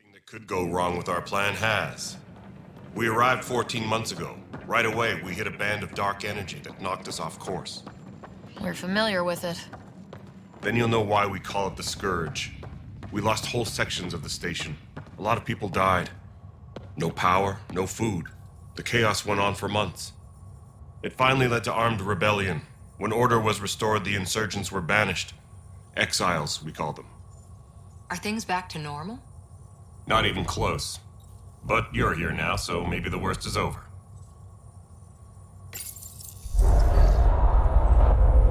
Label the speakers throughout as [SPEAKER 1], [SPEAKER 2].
[SPEAKER 1] Everything that could go wrong with our plan has. We arrived 14 months ago. Right away, we hit a band of dark energy that knocked us off course.
[SPEAKER 2] We're familiar with it.
[SPEAKER 1] Then you'll know why we call it the Scourge. We lost whole sections of the station. A lot of people died. No power, no food. The chaos went on for months. It finally led to armed rebellion. When order was restored, the insurgents were banished. Exiles, we call them.
[SPEAKER 2] Are things back to normal?
[SPEAKER 1] Not even close. But you're here now, so maybe the worst is over.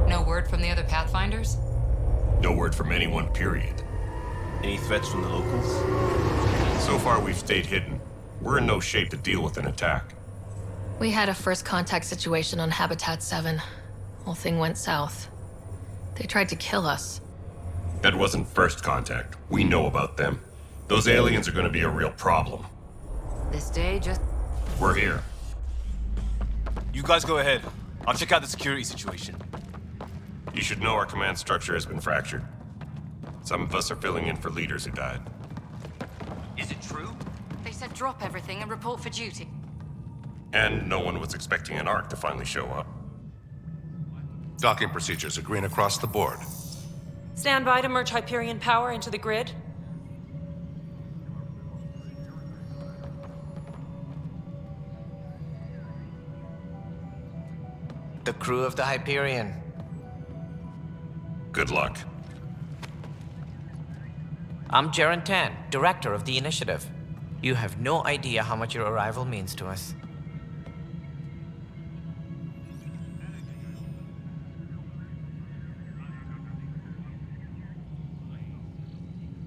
[SPEAKER 2] No word from the other Pathfinders?
[SPEAKER 1] No word from anyone, period.
[SPEAKER 3] Any threats from the locals?
[SPEAKER 1] So far, we've stayed hidden. We're in no shape to deal with an attack.
[SPEAKER 2] We had a first contact situation on Habitat 7. Whole thing went south. They tried to kill us.
[SPEAKER 1] That wasn't first contact. We know about them. Those aliens are gonna be a real problem.
[SPEAKER 2] This day just...
[SPEAKER 1] We're here.
[SPEAKER 3] You guys go ahead. I'll check out the security situation.
[SPEAKER 1] You should know our command structure has been fractured. Some of us are filling in for leaders who died.
[SPEAKER 3] Is it true?
[SPEAKER 2] They said drop everything and report for duty.
[SPEAKER 1] And no one was expecting an Ark to finally show up.
[SPEAKER 4] Docking procedures are green across the board.
[SPEAKER 5] Stand by to merge Hyperion power into the grid.
[SPEAKER 6] The crew of the Hyperion.
[SPEAKER 1] Good luck.
[SPEAKER 6] I'm Jaren Tan, director of the initiative. You have no idea how much your arrival means to us.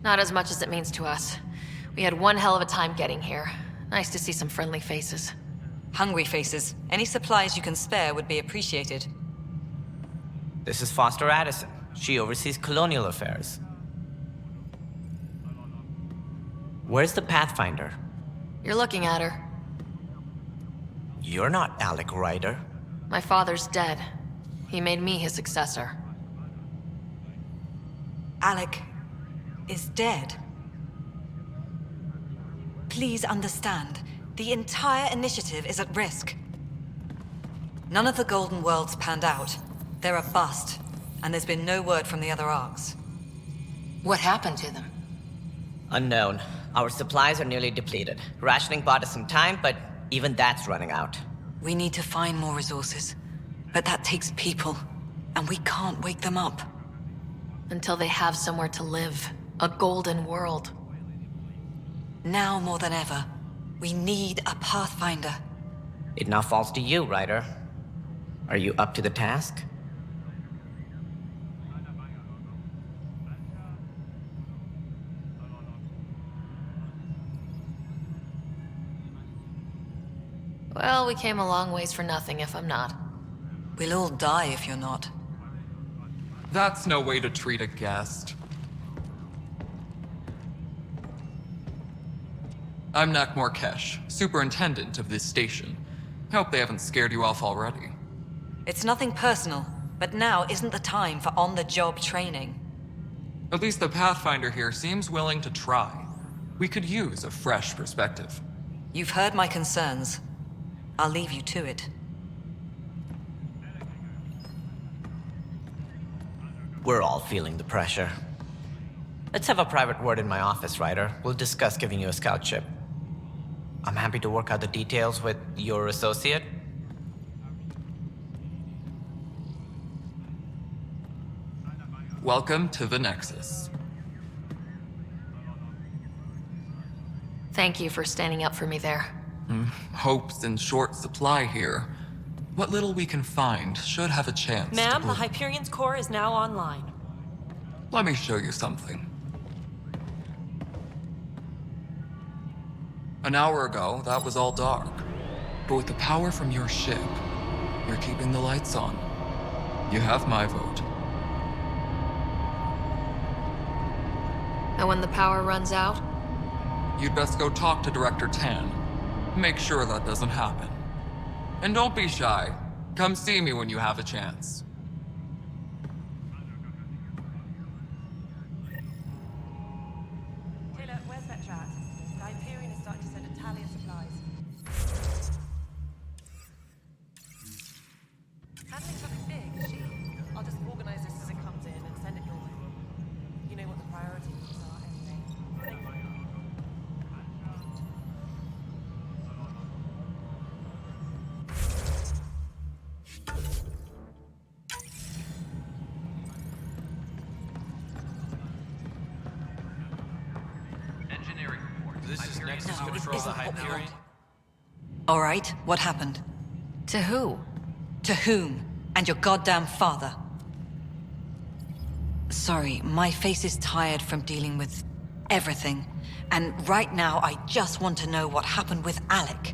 [SPEAKER 2] Not as much as it means to us. We had one hell of a time getting here. Nice to see some friendly faces.
[SPEAKER 7] Hungry faces. Any supplies you can spare would be appreciated.
[SPEAKER 6] This is Foster Addison. She oversees colonial affairs. Where's the Pathfinder?
[SPEAKER 2] You're looking at her.
[SPEAKER 6] You're not Alec Ryder.
[SPEAKER 2] My father's dead. He made me his successor.
[SPEAKER 7] Alec is dead. Please understand, the entire initiative is at risk. None of the Golden Worlds panned out. They're a bust, and there's been no word from the other arcs.
[SPEAKER 2] What happened to them?
[SPEAKER 6] Unknown. Our supplies are nearly depleted. Rationing bought us some time, but even that's running out.
[SPEAKER 7] We need to find more resources, but that takes people, and we can't wake them up.
[SPEAKER 2] Until they have somewhere to live. A golden world.
[SPEAKER 7] Now more than ever, we need a Pathfinder.
[SPEAKER 6] It now falls to you, Ryder. Are you up to the task?
[SPEAKER 2] Well, we came a long ways for nothing if I'm not.
[SPEAKER 7] We'll all die if you're not.
[SPEAKER 8] That's no way to treat a guest. I'm Nak Morkesh, superintendent of this station. Hope they haven't scared you off already.
[SPEAKER 7] It's nothing personal, but now isn't the time for on-the-job training.
[SPEAKER 8] At least the Pathfinder here seems willing to try. We could use a fresh perspective.
[SPEAKER 7] You've heard my concerns. I'll leave you to it.
[SPEAKER 6] We're all feeling the pressure. Let's have a private word in my office, Ryder. We'll discuss giving you a scout ship. I'm happy to work out the details with your associate.
[SPEAKER 8] Welcome to the Nexus.
[SPEAKER 2] Thank you for standing up for me there.
[SPEAKER 8] Hope's in short supply here. What little we can find should have a chance to
[SPEAKER 5] Ma'am, the
[SPEAKER 8] bloom.
[SPEAKER 5] Hyperion's core is now online.
[SPEAKER 8] Let me show you something. An hour ago, that was all dark. But with the power from your ship, you're keeping the lights on. You have my vote.
[SPEAKER 2] And when the power runs out,
[SPEAKER 8] You'd best go talk to Director Tan. Make sure that doesn't happen. And don't be shy. Come see me when you have a chance.
[SPEAKER 9] Taylor, where's that chat? The Hyperion is starting to send a tally of supplies. Handling something big, is she? I'll just organize this as it comes in and send it your way. You know what the priorities are, anyway.
[SPEAKER 3] This is Nexus
[SPEAKER 7] No, it
[SPEAKER 3] Control, the
[SPEAKER 7] isn't what we
[SPEAKER 3] Hyperion.
[SPEAKER 7] want. All right, what happened?
[SPEAKER 2] to who?
[SPEAKER 7] To whom? And your goddamn father. Sorry, my face is tired from dealing with everything. And right now, I just want to know what happened with Alec.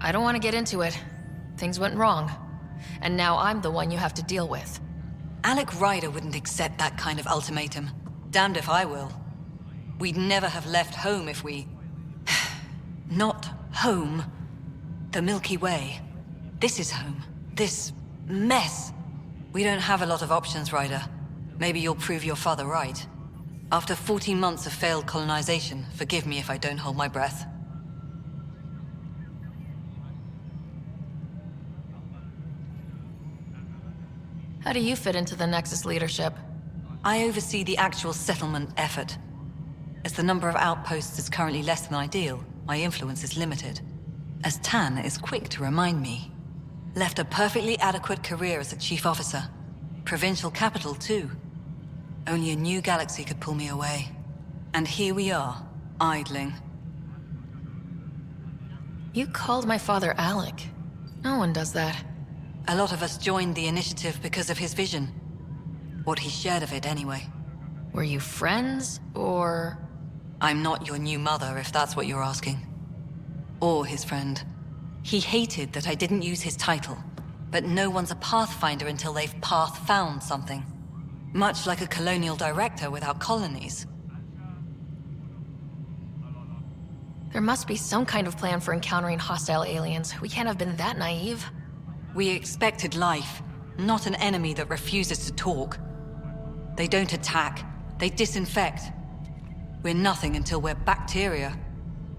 [SPEAKER 2] I don't want to get into it. Things went wrong. And now I'm the one you have to deal with.
[SPEAKER 7] Alec Ryder wouldn't accept that kind of ultimatum. Damned if I will. We'd never have left home if we... Not home. The Milky Way. This is home. This mess. We don't have a lot of options, Ryder. Maybe you'll prove your father right. After 14 months of failed colonization, forgive me if I don't hold my breath.
[SPEAKER 2] How do you fit into the Nexus leadership?
[SPEAKER 7] I oversee the actual settlement effort. As the number of outposts is currently less than ideal, my influence is limited. As Tan is quick to remind me. Left a perfectly adequate career as a chief officer. Provincial capital, too. Only a new galaxy could pull me away. And here we are, idling.
[SPEAKER 2] You called my father Alec. No one does that.
[SPEAKER 7] A lot of us joined the initiative because of his vision. What he shared of it, anyway.
[SPEAKER 2] Were you friends, or...
[SPEAKER 7] I'm not your new mother, if that's what you're asking. Or his friend. He hated that I didn't use his title. But no one's a pathfinder until they've path-found something. Much like a colonial director without colonies.
[SPEAKER 2] There must be some kind of plan for encountering hostile aliens. We can't have been that naive.
[SPEAKER 7] We expected life, not an enemy that refuses to talk. They don't attack, they disinfect. We're nothing until we're bacteria.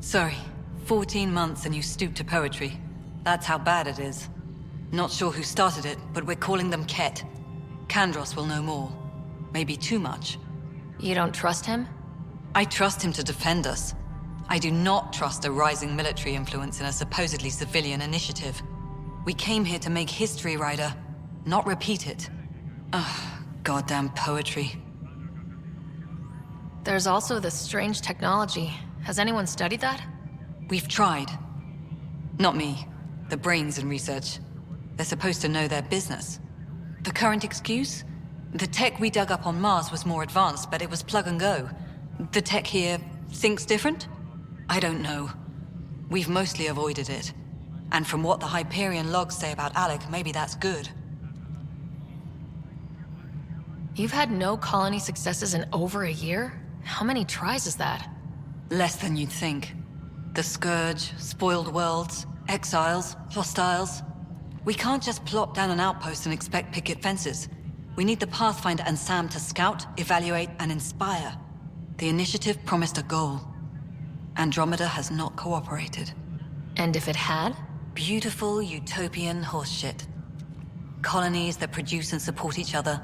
[SPEAKER 7] Sorry, 14 months and you stoop to poetry. That's how bad it is. Not sure who started it, but we're calling them Ket. Kandros will know more. Maybe too much.
[SPEAKER 2] You don't trust him?
[SPEAKER 7] I trust him to defend us. I do not trust a rising military influence in a supposedly civilian initiative. We came here to make history, Ryder, not repeat it. Ugh, goddamn poetry.
[SPEAKER 2] There's also this strange technology. Has anyone studied that?
[SPEAKER 7] We've tried. Not me. The brains in research. They're supposed to know their business. The current excuse? The tech we dug up on Mars was more advanced, but it was plug and go. The tech here thinks different? I don't know. We've mostly avoided it. And from what the Hyperion logs say about Alec, maybe that's good.
[SPEAKER 2] You've had no colony successes in over a year? How many tries is that?
[SPEAKER 7] Less than you'd think. The Scourge, spoiled worlds, exiles, hostiles. We can't just plop down an outpost and expect picket fences. We need the Pathfinder and Sam to scout, evaluate, and inspire. The initiative promised a goal. Andromeda has not cooperated.
[SPEAKER 2] And if it had?
[SPEAKER 7] Beautiful utopian horseshit. Colonies that produce and support each other.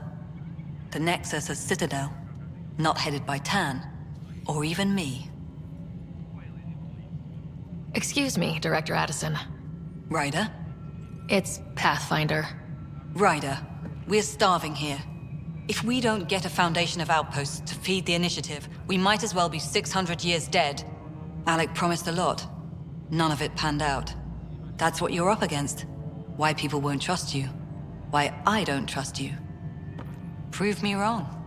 [SPEAKER 7] The Nexus as Citadel. Not headed by Tan. Or even me.
[SPEAKER 2] Excuse me, Director Addison.
[SPEAKER 7] Ryder?
[SPEAKER 2] It's Pathfinder.
[SPEAKER 7] Ryder, we're starving here. If we don't get a foundation of outposts to feed the initiative, we might as well be 600 years dead. Alec promised a lot. None of it panned out. That's what you're up against. Why people won't trust you. Why I don't trust you. Prove me wrong.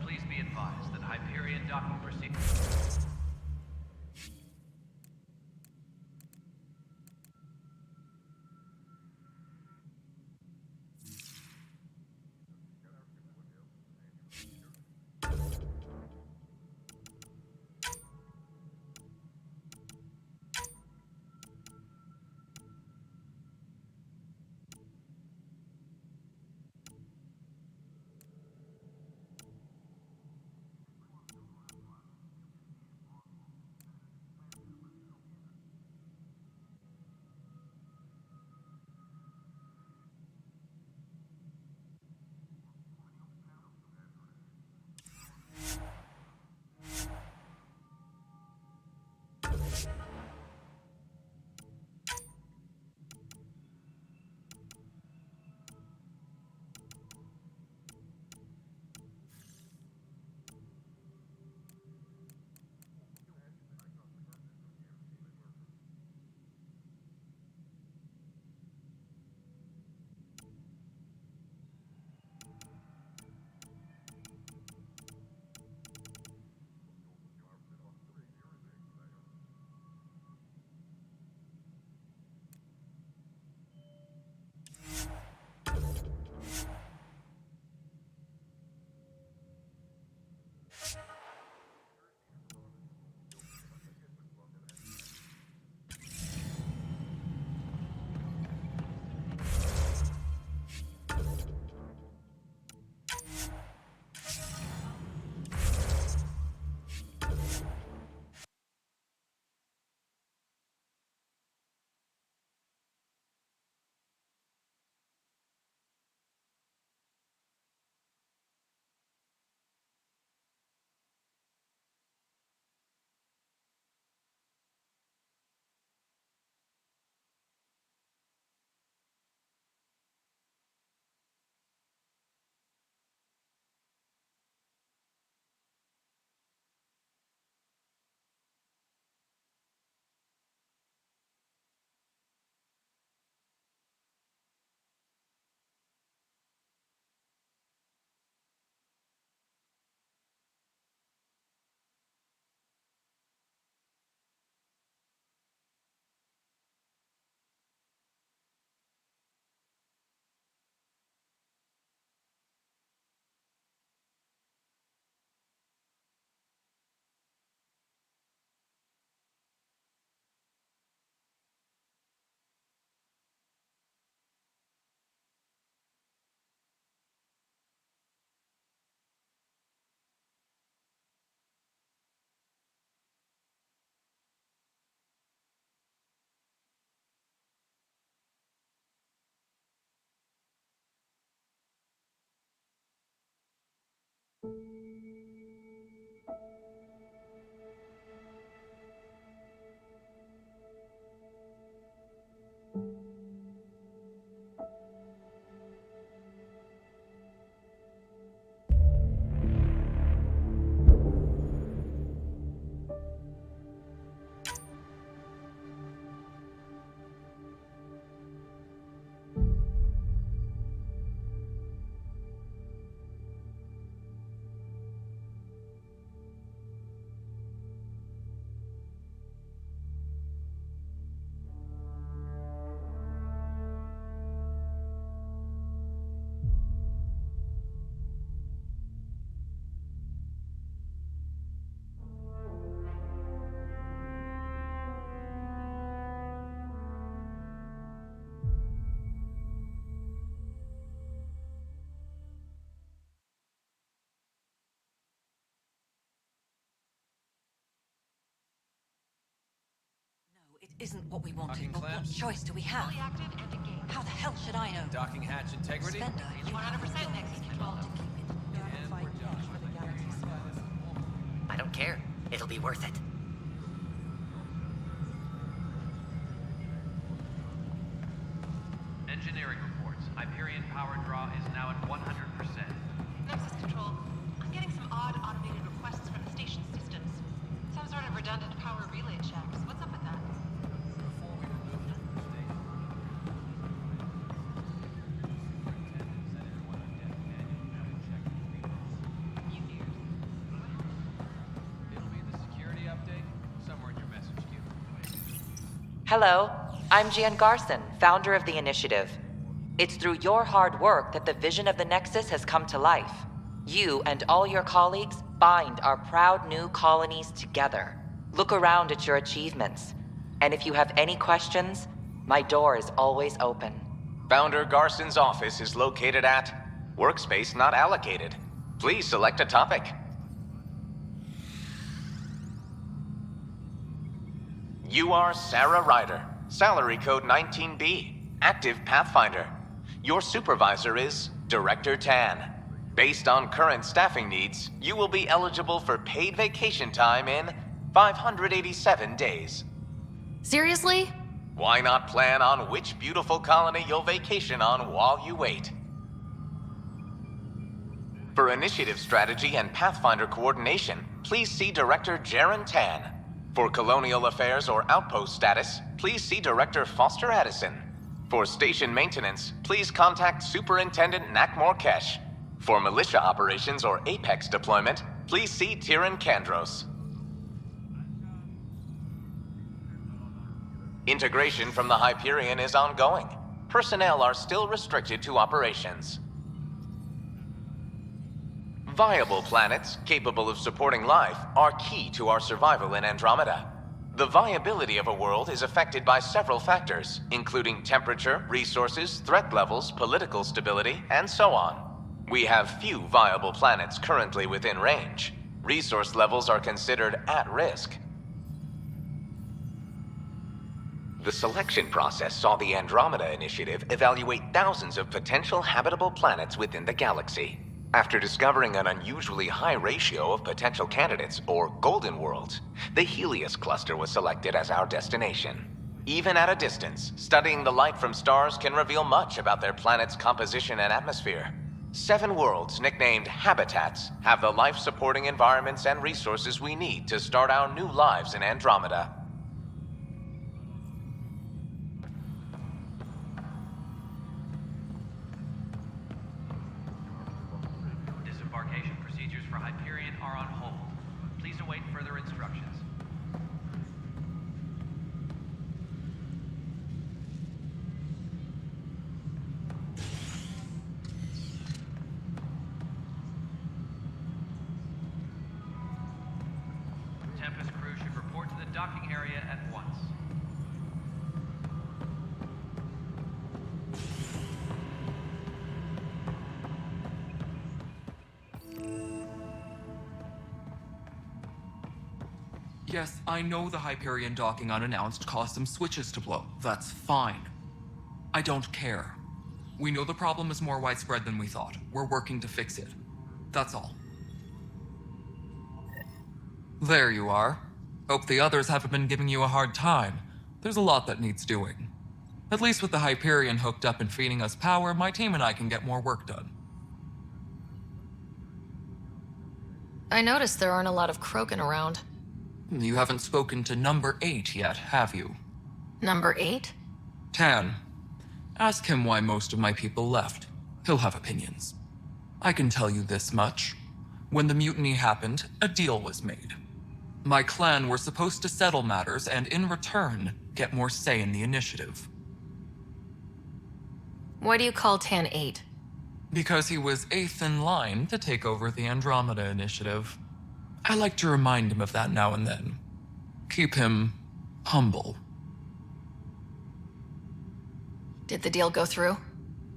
[SPEAKER 10] Please be advised that Hyperion docking procedures.
[SPEAKER 7] isn't what we wanted,
[SPEAKER 10] Docking
[SPEAKER 7] but what
[SPEAKER 10] clamps.
[SPEAKER 7] choice do we have? How the hell should I know?
[SPEAKER 10] Docking hatch integrity.
[SPEAKER 7] Spender, you 100% Nexus Control.
[SPEAKER 10] And we're done.
[SPEAKER 11] I don't care. It'll be worth it.
[SPEAKER 10] Engineering reports. Hyperion power draw is now at 100%.
[SPEAKER 9] Nexus Control, I'm getting some odd automated requests from the station systems. Some sort of redundant power relay checks. What's up with that?
[SPEAKER 10] Before we remove it from the station, Superintendent said everyone on deck manually check the readings.
[SPEAKER 9] You fears.
[SPEAKER 10] It'll be the security update somewhere in your message queue.
[SPEAKER 12] Hello, I'm Jan Garson, founder of the initiative. It's through your hard work that the vision of the Nexus has come to life. You and all your colleagues bind our proud new colonies together. Look around at your achievements. And if you have any questions, my door is always open.
[SPEAKER 13] Founder Garson's office is located at Workspace Not Allocated. Please select a topic. You are Sarah Ryder, salary code 19B, active Pathfinder. Your supervisor is Director Tan. Based on current staffing needs, you will be eligible for paid vacation time in 587 days.
[SPEAKER 2] Seriously?
[SPEAKER 13] Why not plan on which beautiful colony you'll vacation on while you wait? For initiative strategy and Pathfinder coordination, please see Director Jaren Tan. For colonial affairs or outpost status, please see Director Foster Addison. For station maintenance, please contact Superintendent Nakmor Kesh. For militia operations or Apex deployment, please see Tyran Kandros. Integration from the Hyperion is ongoing. Personnel are still restricted to operations. Viable planets capable of supporting life are key to our survival in Andromeda. The viability of a world is affected by several factors, including temperature, resources, threat levels, political stability, and so on. We have few viable planets currently within range. Resource levels are considered at risk. The selection process saw the Andromeda Initiative evaluate thousands of potential habitable planets within the galaxy. After discovering an unusually high ratio of potential candidates, or golden worlds, the Helios cluster was selected as our destination. Even at a distance, studying the light from stars can reveal much about their planet's composition and atmosphere. 7 worlds, nicknamed habitats, have the life-supporting environments and resources we need to start our new lives in Andromeda.
[SPEAKER 10] Disembarkation procedures for Hyperion are on hold. Please await further instructions. Tempest crew should report to the docking area at once.
[SPEAKER 8] Yes, I know the Hyperion docking unannounced caused some switches to blow. That's fine. I don't care. We know the problem is more widespread than we thought. We're working to fix it. That's all. There you are. Hope the others haven't been giving you a hard time. There's a lot that needs doing. At least with the Hyperion hooked up and feeding us power, my team and I can get more work done.
[SPEAKER 2] I noticed there aren't a lot of Krogan around.
[SPEAKER 8] You haven't spoken to number 8 yet, have you?
[SPEAKER 2] Number 8?
[SPEAKER 8] Tan. Ask him why most of my people left. He'll have opinions. I can tell you this much. When the mutiny happened, a deal was made. My clan were supposed to settle matters and, in return, get more say in the initiative.
[SPEAKER 2] Why do you call Tan 8?
[SPEAKER 8] Because he was 8th in line to take over the Andromeda Initiative. I like to remind him of that now and then. Keep him humble.
[SPEAKER 2] Did the deal go through?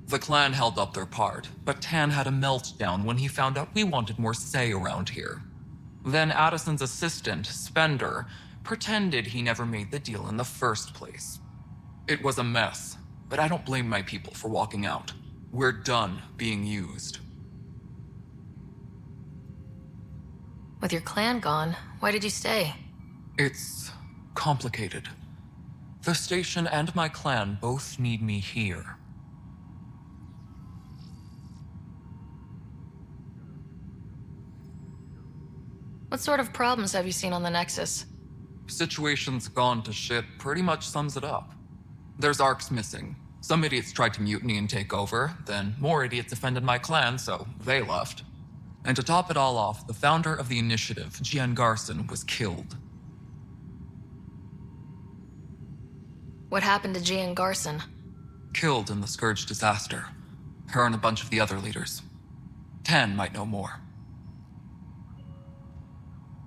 [SPEAKER 8] The clan held up their part, but Tan had a meltdown when he found out we wanted more say around here. Then Addison's assistant, Spender, pretended he never made the deal in the first place. It was a mess, but I don't blame my people for walking out. We're done being used.
[SPEAKER 2] With your clan gone, why did you stay?
[SPEAKER 8] It's complicated. The station and my clan both need me here.
[SPEAKER 2] What sort of problems have you seen on the Nexus?
[SPEAKER 8] Situation's gone to shit pretty much sums it up. There's arcs missing. Some idiots tried to mutiny and take over, then more idiots offended my clan, so they left. And to top it all off, the founder of the initiative, Gian Garson, was killed.
[SPEAKER 2] What happened to Gian Garson?
[SPEAKER 8] Killed in the Scourge disaster. Her and a bunch of the other leaders. Tan might know more.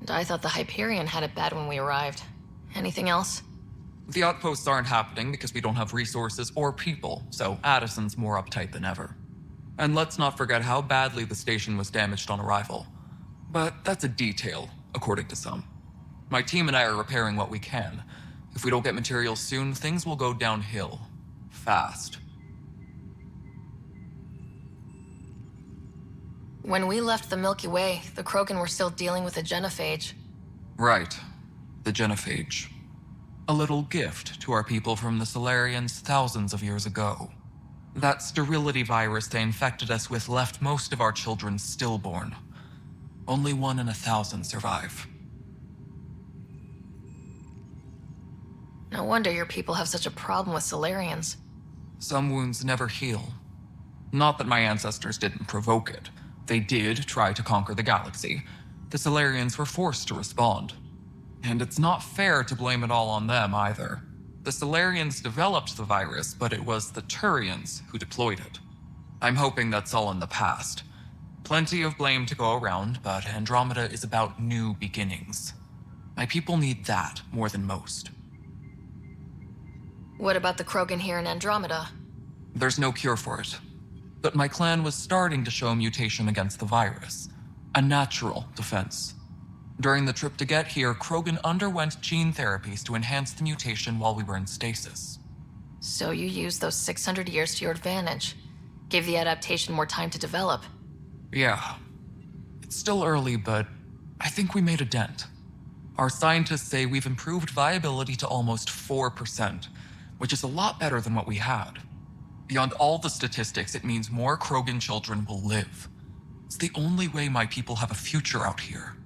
[SPEAKER 2] And I thought the Hyperion had it bad when we arrived. Anything else?
[SPEAKER 8] The outposts aren't happening because we don't have resources or people, so Addison's more uptight than ever. And let's not forget how badly the station was damaged on arrival. But that's a detail, according to some. My team and I are repairing what we can. If we don't get materials soon, things will go downhill. Fast.
[SPEAKER 2] When we left the Milky Way, the Krogan were still dealing with the genophage.
[SPEAKER 8] Right. The genophage. A little gift to our people from the Solarians thousands of years ago. That sterility virus they infected us with left most of our children stillborn. Only 1 in 1,000 survive.
[SPEAKER 2] No wonder your people have such a problem with Solarians.
[SPEAKER 8] Some wounds never heal. Not that my ancestors didn't provoke it. They did try to conquer the galaxy. The Solarians were forced to respond. And it's not fair to blame it all on them either. The Solarians developed the virus, but it was the Turians who deployed it. I'm hoping that's all in the past. Plenty of blame to go around, but Andromeda is about new beginnings. My people need that more than most.
[SPEAKER 2] What about the Krogan here in Andromeda?
[SPEAKER 8] There's no cure for it. But my clan was starting to show mutation against the virus. A natural defense. During the trip to get here, Krogan underwent gene therapies to enhance the mutation while we were in stasis.
[SPEAKER 2] So you used those 600 years to your advantage. Gave the adaptation more time to develop.
[SPEAKER 8] Yeah. It's still early, but I think we made a dent. Our scientists say we've improved viability to almost 4%, which is a lot better than what we had. Beyond all the statistics, it means more Krogan children will live. It's the only way my people have a future out here.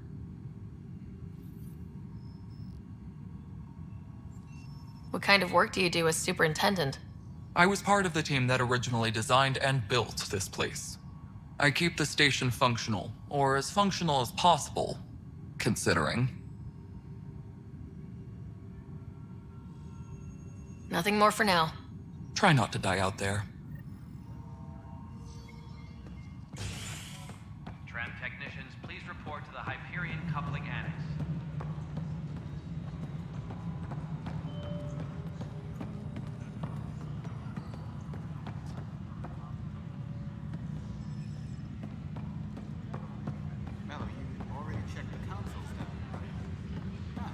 [SPEAKER 2] What kind of work do you do as superintendent?
[SPEAKER 8] I was part of the team that originally designed and built this place. I keep the station functional, or as functional as possible, considering.
[SPEAKER 2] Nothing more for now.
[SPEAKER 8] Try not to die out there.
[SPEAKER 10] Tram technicians, please report to the Hyperion Coupling Annex.
[SPEAKER 14] Mello, you already checked the console stuff, right? Huh.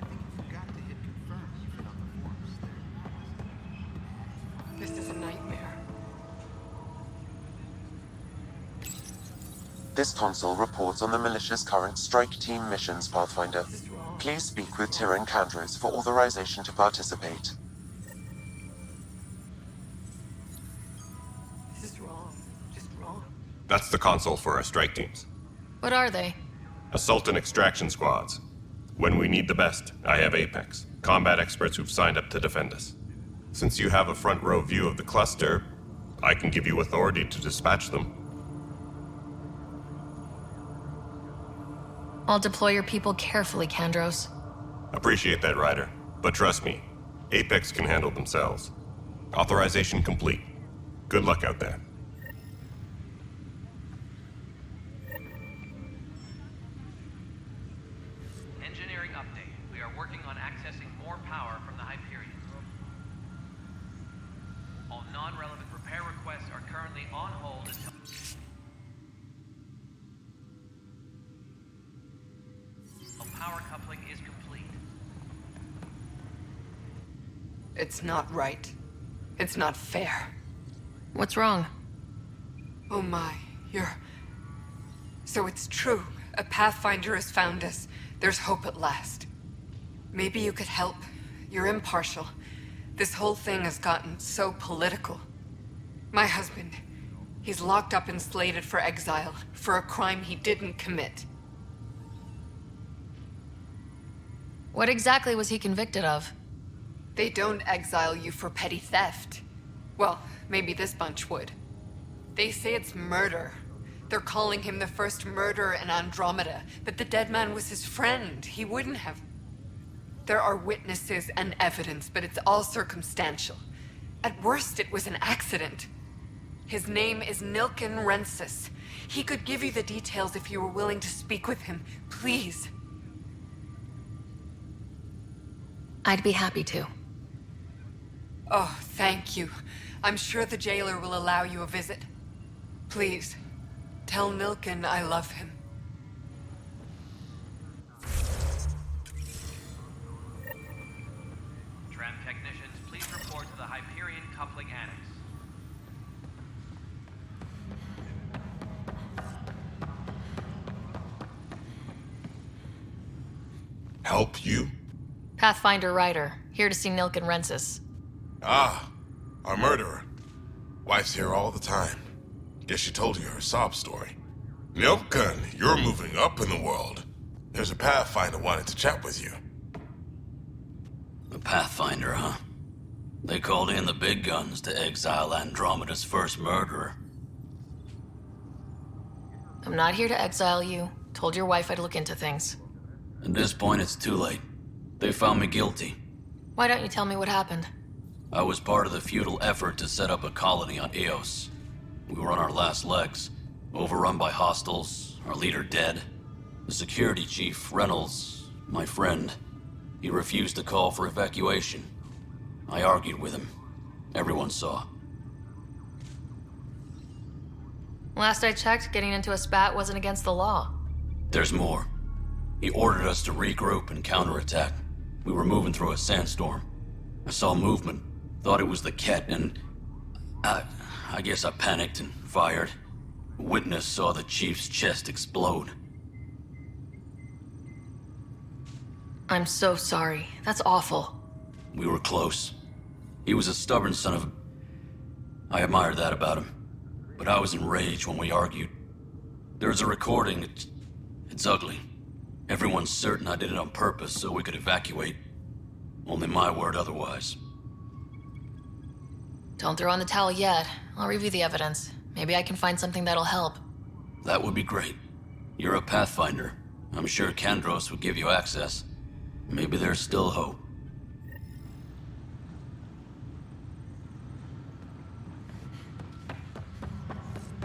[SPEAKER 14] I think you forgot to hit confirm when you filled out the forms.
[SPEAKER 9] This is a nightmare.
[SPEAKER 15] This console reports on the militia's current strike team missions, Pathfinder. Please speak with Tyrion Candros for authorization to participate.
[SPEAKER 9] This is wrong. Just wrong.
[SPEAKER 1] That's the console for our strike teams.
[SPEAKER 2] What are they?
[SPEAKER 1] Assault and extraction squads. When we need the best, I have Apex, combat experts who've signed up to defend us. Since you have a front row view of the cluster, I can give you authority to dispatch them.
[SPEAKER 2] I'll deploy your people carefully, Kandros.
[SPEAKER 1] Appreciate that, Ryder. But trust me, Apex can handle themselves. Authorization complete. Good luck out there.
[SPEAKER 10] Engineering update. We are working on accessing more power from the Hyperion. All non-relevant repair requests are currently on hold until... Power coupling is complete.
[SPEAKER 16] It's not right. It's not fair.
[SPEAKER 2] What's wrong?
[SPEAKER 16] Oh my, you're... So it's true. A Pathfinder has found us. There's hope at last. Maybe you could help. You're impartial. This whole thing has gotten so political. My husband, he's locked up and slated for exile for a crime he didn't commit.
[SPEAKER 2] What exactly was he convicted of?
[SPEAKER 16] They don't exile you for petty theft. Well, maybe this bunch would. They say it's murder. They're calling him the first murderer in Andromeda, but the dead man was his friend. He wouldn't have... There are witnesses and evidence, but it's all circumstantial. At worst, it was an accident. His name is Nilken Rensis. He could give you the details if you were willing to speak with him. Please.
[SPEAKER 2] I'd be happy to.
[SPEAKER 16] Oh, thank you. I'm sure the jailer will allow you a visit. Please, tell Nilken I love him.
[SPEAKER 10] Tram technicians, please report to the Hyperion Coupling Annex.
[SPEAKER 1] Help you?
[SPEAKER 2] Pathfinder Ryder, here to see Nilken Rensis.
[SPEAKER 17] Ah, our murderer. Wife's here all the time. Guess she told you her sob story. Nilken, you're moving up in the world. There's a Pathfinder wanting to chat with you.
[SPEAKER 18] The Pathfinder, huh? They called in the big guns to exile Andromeda's first murderer.
[SPEAKER 2] I'm not here to exile you. Told your wife I'd look into things.
[SPEAKER 18] At this point, it's too late. They found me guilty.
[SPEAKER 2] Why don't you tell me what happened?
[SPEAKER 18] I was part of the futile effort to set up a colony on Eos. We were on our last legs, overrun by hostiles, our leader dead. The security chief, Reynolds, my friend, he refused to call for evacuation. I argued with him. Everyone saw.
[SPEAKER 2] Last I checked, getting into a spat wasn't against the law.
[SPEAKER 18] There's more. He ordered us to regroup and counterattack. We were moving through a sandstorm. I saw movement, thought it was the Ket, and I guess I panicked and fired. A witness saw the chief's chest explode.
[SPEAKER 2] I'm so sorry. That's awful.
[SPEAKER 18] We were close. He was a stubborn son of a... I admired that about him. But I was enraged when we argued. There's a recording. It's ugly. Everyone's certain I did it on purpose so we could evacuate. Only my word otherwise.
[SPEAKER 2] Don't throw in the towel yet. I'll review the evidence. Maybe I can find something that'll help.
[SPEAKER 18] That would be great. You're a Pathfinder. I'm sure Kandros would give you access. Maybe there's still hope.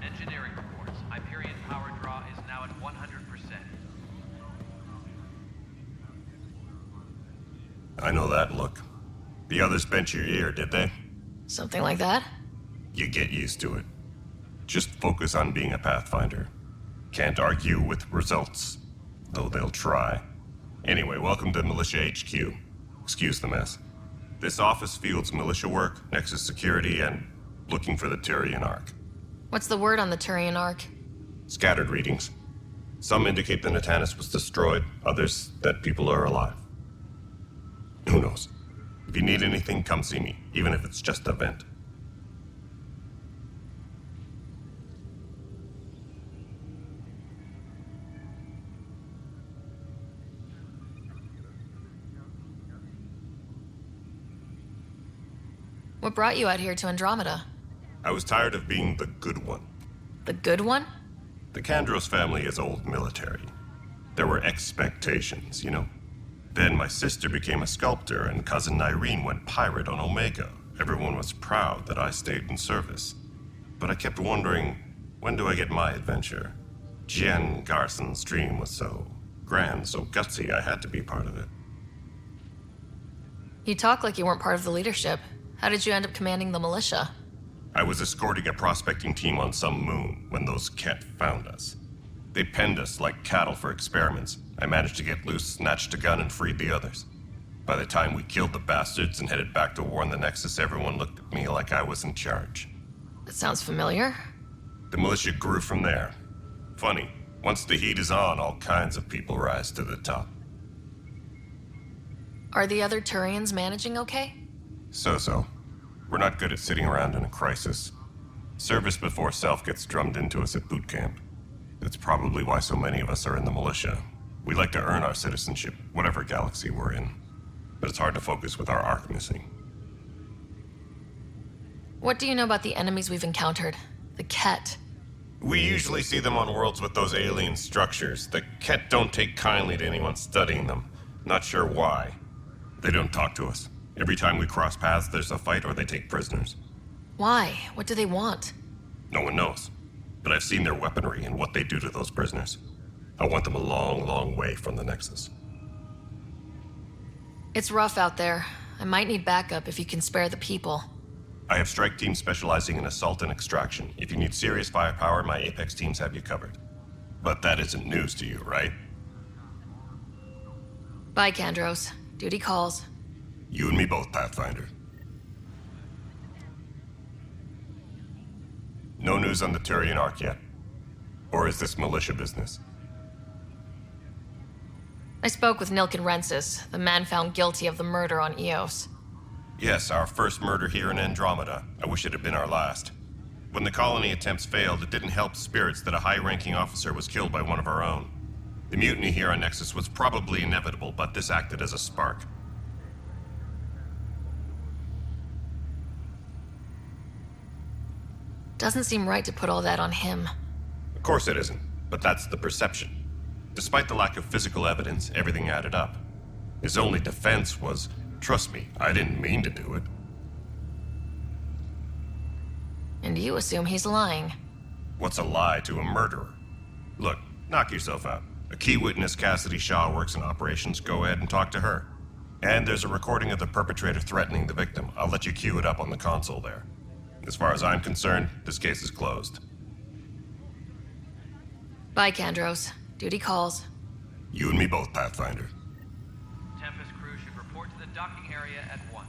[SPEAKER 10] Engineering reports. Hyperion power draw is now at 100%.
[SPEAKER 1] I know that look. The others bent your ear, did they?
[SPEAKER 2] Something like that?
[SPEAKER 1] You get used to it. Just focus on being a Pathfinder. Can't argue with results, though they'll try. Anyway, welcome to Militia HQ. Excuse the mess. This office fields militia work, Nexus security, and looking for the Tyrian Ark.
[SPEAKER 2] What's the word on the Turian Ark?
[SPEAKER 1] Scattered readings. Some indicate the Natanus was destroyed, others that people are alive. Who knows? If you need anything, come see me, even if it's just a vent.
[SPEAKER 2] What brought you out here to Andromeda?
[SPEAKER 1] I was tired of being the good one.
[SPEAKER 2] The good one?
[SPEAKER 1] The Kandros family is old military. There were expectations, you know? Then my sister became a sculptor and cousin Irene went pirate on Omega. Everyone was proud that I stayed in service. But I kept wondering, when do I get my adventure? Jen Garson's dream was so grand, so gutsy, I had to be part of it.
[SPEAKER 2] You talk like you weren't part of the leadership. How did you end up commanding the militia?
[SPEAKER 1] I was escorting a prospecting team on some moon when those Ket found us. They penned us like cattle for experiments. I managed to get loose, snatched a gun, and freed the others. By the time we killed the bastards and headed back to warn the Nexus, everyone looked at me like I was in charge.
[SPEAKER 2] That sounds familiar.
[SPEAKER 1] The militia grew from there. Funny, once the heat is on, all kinds of people rise to the top.
[SPEAKER 2] Are the other Turians managing okay?
[SPEAKER 1] So-so. We're not good at sitting around in a crisis. Service before self gets drummed into us at boot camp. That's probably why so many of us are in the militia. We like to earn our citizenship, whatever galaxy we're in. But it's hard to focus with our arc missing.
[SPEAKER 2] What do you know about the enemies we've encountered? The Ket.
[SPEAKER 1] We usually see them on worlds with those alien structures. The Ket don't take kindly to anyone studying them. Not sure why. They don't talk to us. Every time we cross paths, there's a fight or they take prisoners.
[SPEAKER 2] Why? What do they want?
[SPEAKER 1] No one knows. But I've seen their weaponry and what they do to those prisoners. I want them a long, long way from the Nexus.
[SPEAKER 2] It's rough out there. I might need backup if you can spare the people.
[SPEAKER 1] I have strike teams specializing in assault and extraction. If you need serious firepower, my Apex teams have you covered. But that isn't news to you, right?
[SPEAKER 2] Bye, Kandros. Duty calls.
[SPEAKER 1] You and me both, Pathfinder. No news on the Turian Ark yet? Or is this militia business?
[SPEAKER 2] I spoke with Nilken Rensis, the man found guilty of the murder on Eos.
[SPEAKER 1] Yes, our first murder here in Andromeda. I wish it had been our last. When the colony attempts failed, it didn't help spirits that a high-ranking officer was killed by one of our own. The mutiny here on Nexus was probably inevitable, but this acted as a spark.
[SPEAKER 2] Doesn't seem right to put all that on him.
[SPEAKER 1] Of course it isn't, but that's the perception. Despite the lack of physical evidence, everything added up. His only defense was, trust me, I didn't mean to do it.
[SPEAKER 2] And you assume he's lying.
[SPEAKER 1] What's a lie to a murderer? Look, knock yourself out. A key witness, Cassidy Shaw, works in operations. Go ahead and talk to her. And there's a recording of the perpetrator threatening the victim. I'll let you cue it up on the console there. As far as I'm concerned, this case is closed.
[SPEAKER 2] Bye, Kandros. Duty calls.
[SPEAKER 1] You and me both, Pathfinder.
[SPEAKER 10] Tempest crew should report to the docking area at once.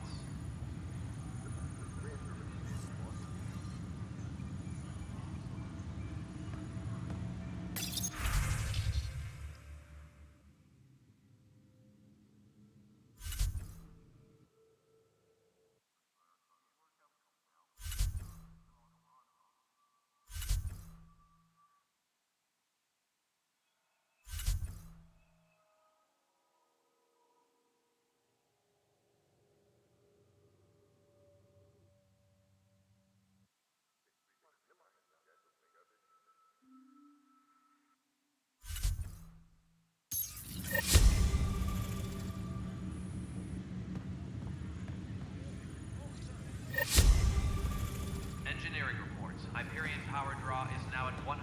[SPEAKER 10] Engineering reports. Hyperion power draw is now at 100%.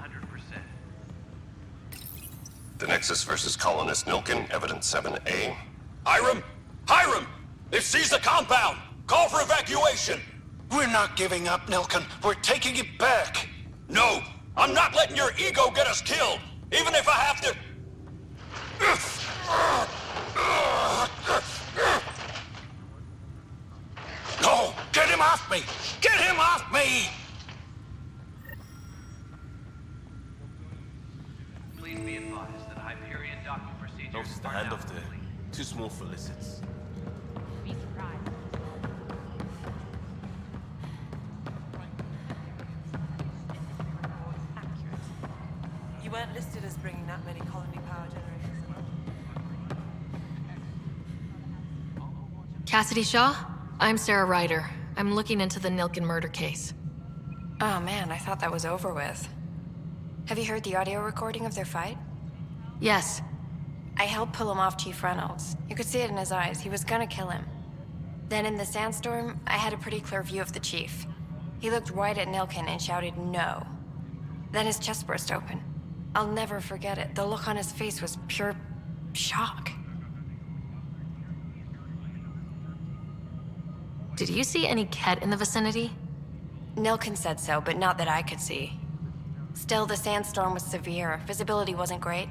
[SPEAKER 1] The Nexus versus Colonist Nilken, Evidence 7A.
[SPEAKER 19] Hiram! Hiram! They've seized the compound! Call for evacuation!
[SPEAKER 20] We're not giving up, Nilken. We're taking it back.
[SPEAKER 19] No! I'm not letting your ego get us killed! Even if I have to... No! Get him off me! Get him off me!
[SPEAKER 10] Please be advised that Hyperion docking procedures
[SPEAKER 3] Notice the
[SPEAKER 10] are
[SPEAKER 3] hand
[SPEAKER 10] now
[SPEAKER 3] of the...
[SPEAKER 10] complete.
[SPEAKER 3] Too small for lizards.
[SPEAKER 9] Be surprised. Accurate. You weren't listed as bringing that many colony power generators along.
[SPEAKER 2] Cassidy Shaw? I'm Sarah Ryder. I'm looking into the Nilken murder case.
[SPEAKER 21] Oh man, I thought that was over with. Have you heard the audio recording of their fight?
[SPEAKER 2] Yes.
[SPEAKER 21] I helped pull him off Chief Reynolds. You could see it in his eyes. He was gonna kill him. Then in the sandstorm, I had a pretty clear view of the Chief. He looked right at Nilken and shouted no. Then his chest burst open. I'll never forget it. The look on his face was pure shock.
[SPEAKER 2] Did you see any Ket in the vicinity?
[SPEAKER 21] Nilken said so, but not that I could see. Still, the sandstorm was severe. Visibility wasn't great.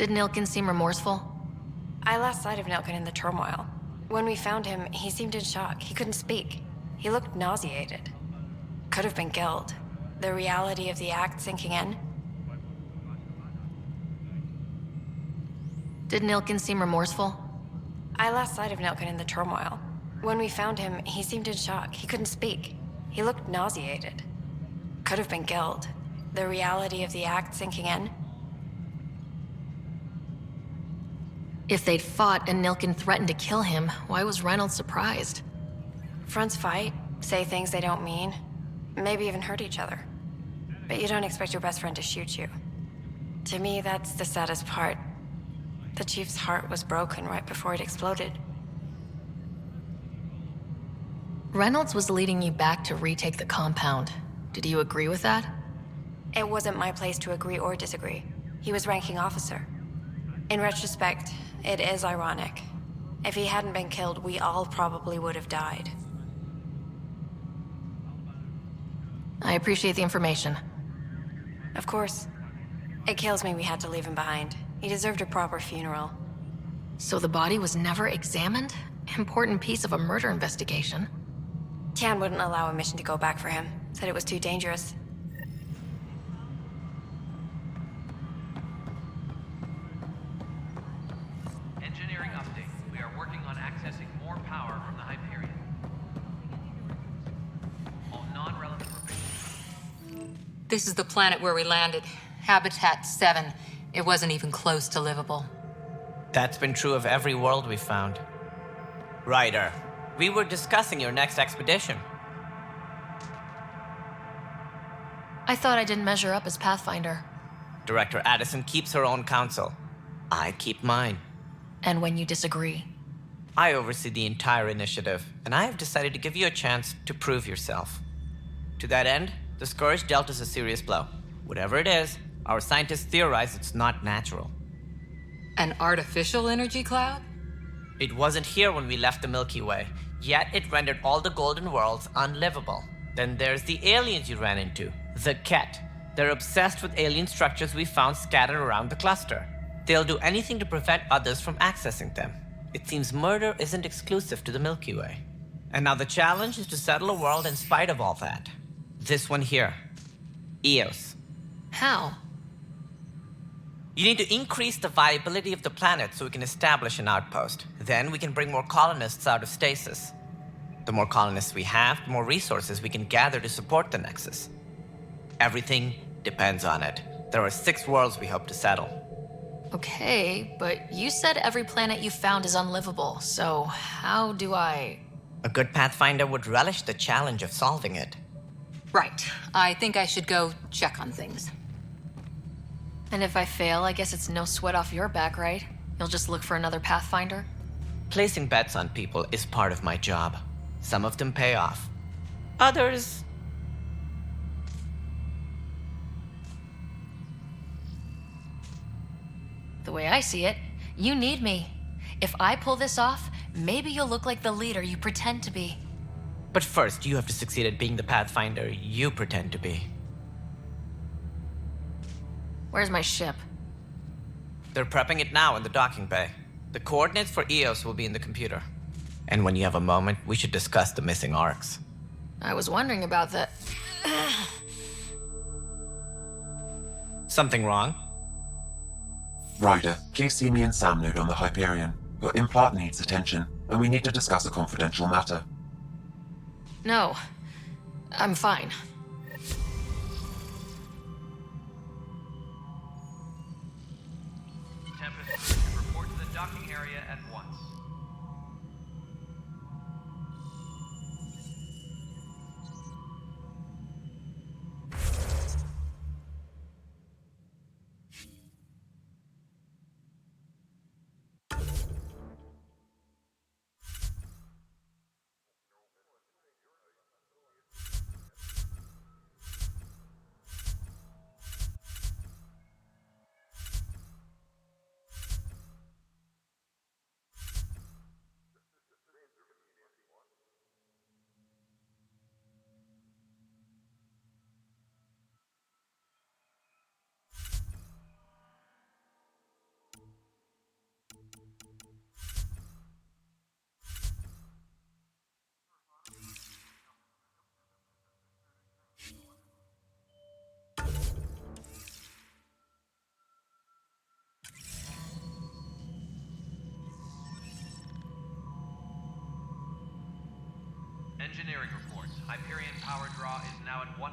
[SPEAKER 2] Did Nilkin seem remorseful?
[SPEAKER 21] I lost sight of Nilkin in the turmoil. When we found him, he seemed in shock. He couldn't speak. He looked nauseated. Could have been guilt. The reality of the act sinking in.
[SPEAKER 2] Did Nilkin seem remorseful?
[SPEAKER 21] I lost sight of Nilkin in the turmoil. When we found him, he seemed in shock. He couldn't speak. He looked nauseated. Could have been guilt. The reality of the act sinking in.
[SPEAKER 2] If they'd fought and Nilkin threatened to kill him, why was Reynolds surprised?
[SPEAKER 21] Fronts fight, say things they don't mean, maybe even hurt each other. But you don't expect your best friend to shoot you. To me, that's the saddest part. The Chief's heart was broken right before it exploded.
[SPEAKER 2] Reynolds was leading you back to retake the compound. Did you agree with that?
[SPEAKER 21] It wasn't my place to agree or disagree. He was ranking officer. In retrospect, it is ironic. If he hadn't been killed, we all probably would have died.
[SPEAKER 2] I appreciate the information.
[SPEAKER 21] Of course. It kills me we had to leave him behind. He deserved a proper funeral.
[SPEAKER 2] So the body was never examined? Important piece of a murder investigation.
[SPEAKER 21] Tian wouldn't allow a mission to go back for him. Said it was too dangerous.
[SPEAKER 10] Engineering update. We are working on accessing more power from the Hyperion. All non-relevant information.
[SPEAKER 4] This is the planet where we landed. Habitat 7. It wasn't even close to livable.
[SPEAKER 6] That's been true of every world we've found. Ryder, we were discussing your next expedition.
[SPEAKER 2] I thought I didn't measure up as Pathfinder.
[SPEAKER 6] Director Addison keeps her own counsel. I keep mine.
[SPEAKER 2] And when you disagree?
[SPEAKER 6] I oversee the entire initiative, and I have decided to give you a chance to prove yourself. To that end, the Scourge dealt us a serious blow. Whatever it is, our scientists theorize it's not natural.
[SPEAKER 4] An artificial energy cloud?
[SPEAKER 6] It wasn't here when we left the Milky Way, yet it rendered all the golden worlds unlivable. Then there's the aliens you ran into, the Ket. They're obsessed with alien structures we found scattered around the cluster. They'll do anything to prevent others from accessing them. It seems murder isn't exclusive to the Milky Way. And now the challenge is to settle a world in spite of all that. This one here. Eos.
[SPEAKER 2] How?
[SPEAKER 6] You need to increase the viability of the planet so we can establish an outpost. Then we can bring more colonists out of stasis. The more colonists we have, the more resources we can gather to support the Nexus. Everything depends on it. There are 6 worlds we hope to settle.
[SPEAKER 2] Okay, but you said every planet you found is unlivable, so how do I...
[SPEAKER 6] A good Pathfinder would relish the challenge of solving it.
[SPEAKER 4] Right. I think I should go check on things.
[SPEAKER 2] And if I fail, I guess it's no sweat off your back, right? You'll just look for another Pathfinder?
[SPEAKER 6] Placing bets on people is part of my job. Some of them pay off. Others...
[SPEAKER 2] The way I see it, you need me. If I pull this off, maybe you'll look like the leader you pretend to be.
[SPEAKER 6] But first, you have to succeed at being the Pathfinder you pretend to be.
[SPEAKER 2] Where's my ship?
[SPEAKER 6] They're prepping it now in the docking bay. The coordinates for Eos will be in the computer. And when you have a moment, we should discuss the missing arcs.
[SPEAKER 2] I was wondering about that.
[SPEAKER 6] Something wrong?
[SPEAKER 15] Ryder, please see me and Sam Node on the Hyperion. Your implant needs attention, and we need to discuss a confidential matter.
[SPEAKER 2] No, I'm fine.
[SPEAKER 10] Tempest, report to the docking area at once. Engineering reports. Hyperion power draw is now at 100%.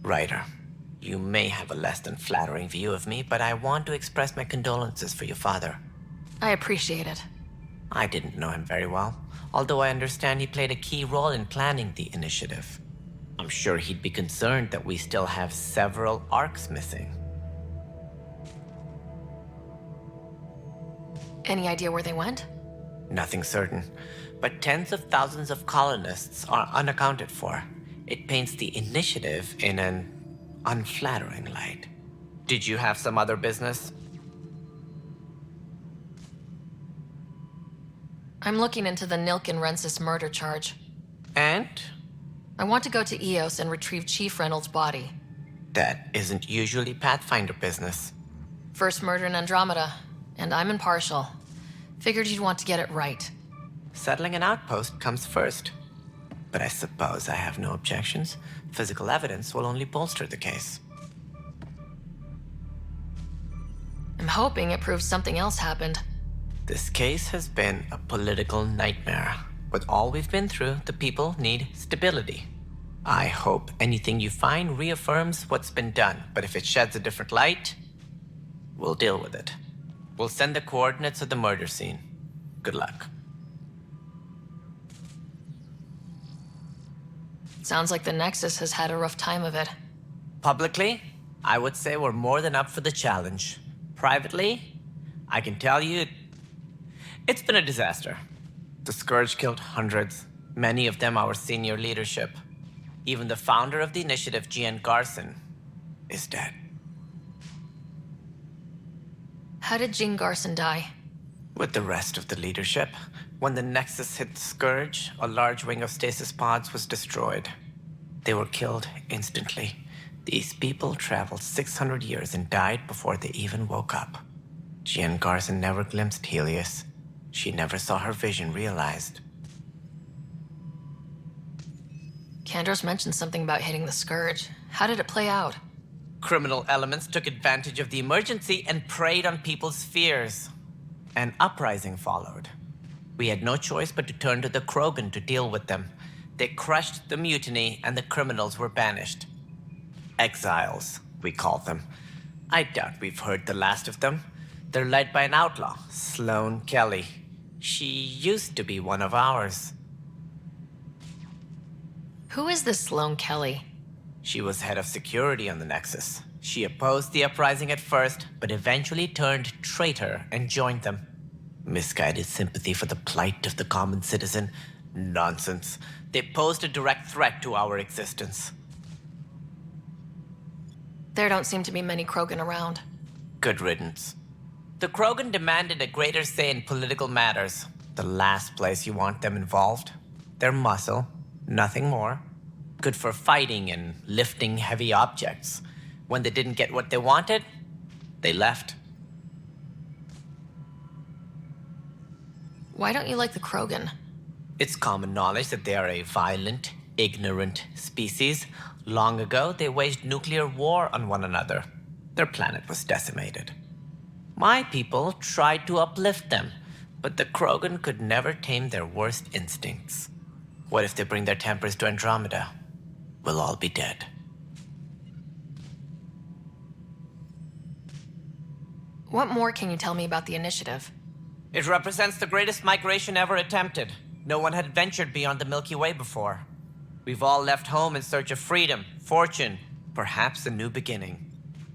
[SPEAKER 6] Ryder, you may have a less than flattering view of me, but I want to express my condolences for your father.
[SPEAKER 2] I appreciate it.
[SPEAKER 6] I didn't know him very well, although I understand he played a key role in planning the initiative. I'm sure he'd be concerned that we still have several arcs missing.
[SPEAKER 2] Any idea where they went?
[SPEAKER 6] Nothing certain, but tens of thousands of colonists are unaccounted for. It paints the initiative in an unflattering light. Did you have some other business?
[SPEAKER 2] I'm looking into the Nilken Rensis murder charge.
[SPEAKER 6] And?
[SPEAKER 2] I want to go to Eos and retrieve Chief Reynolds' body.
[SPEAKER 6] That isn't usually Pathfinder business.
[SPEAKER 2] First murder in Andromeda, and I'm impartial. Figured you'd want to get it right.
[SPEAKER 6] Settling an outpost comes first. But I suppose I have no objections. Physical evidence will only bolster the case.
[SPEAKER 2] I'm hoping it proves something else happened.
[SPEAKER 6] This case has been a political nightmare. With all we've been through, the people need stability. I hope anything you find reaffirms what's been done, but if it sheds a different light, we'll deal with it. We'll send the coordinates of the murder scene. Good luck.
[SPEAKER 2] Sounds like the Nexus has had a rough time of it.
[SPEAKER 6] Publicly, I would say we're more than up for the challenge. Privately, I can tell you, it's been a disaster. The Scourge killed hundreds, many of them our senior leadership. Even the founder of the initiative, Gian Garson, is dead.
[SPEAKER 2] How did Jean Garson die?
[SPEAKER 6] With the rest of the leadership, when the Nexus hit the Scourge, a large wing of stasis pods was destroyed. They were killed instantly. These people traveled 600 years and died before they even woke up. Jean Garson never glimpsed Helios. She never saw her vision realized.
[SPEAKER 2] Kandros mentioned something about hitting the Scourge. How did it play out?
[SPEAKER 6] Criminal elements took advantage of the emergency and preyed on people's fears. An uprising followed. We had no choice but to turn to the Krogan to deal with them. They crushed the mutiny and the criminals were banished. Exiles, we call them. I doubt we've heard the last of them. They're led by an outlaw, Sloane Kelly. She used to be one of ours.
[SPEAKER 2] Who is this Sloane Kelly?
[SPEAKER 6] She was head of security on the Nexus. She opposed the uprising at first, but eventually turned traitor and joined them. Misguided sympathy for the plight of the common citizen? Nonsense. They posed a direct threat to our existence.
[SPEAKER 2] There don't seem to be many Krogan around.
[SPEAKER 6] Good riddance. The Krogan demanded a greater say in political matters. The last place you want them involved. They're muscle, nothing more. Good for fighting and lifting heavy objects. When they didn't get what they wanted, they left.
[SPEAKER 2] Why don't you like the Krogan?
[SPEAKER 6] It's common knowledge that they are a violent, ignorant species. Long ago, they waged nuclear war on one another. Their planet was decimated. My people tried to uplift them, but the Krogan could never tame their worst instincts. What if they bring their tempers to Andromeda? We'll all be dead.
[SPEAKER 2] What more can you tell me about the initiative?
[SPEAKER 6] It represents the greatest migration ever attempted. No one had ventured beyond the Milky Way before. We've all left home in search of freedom, fortune, perhaps a new beginning.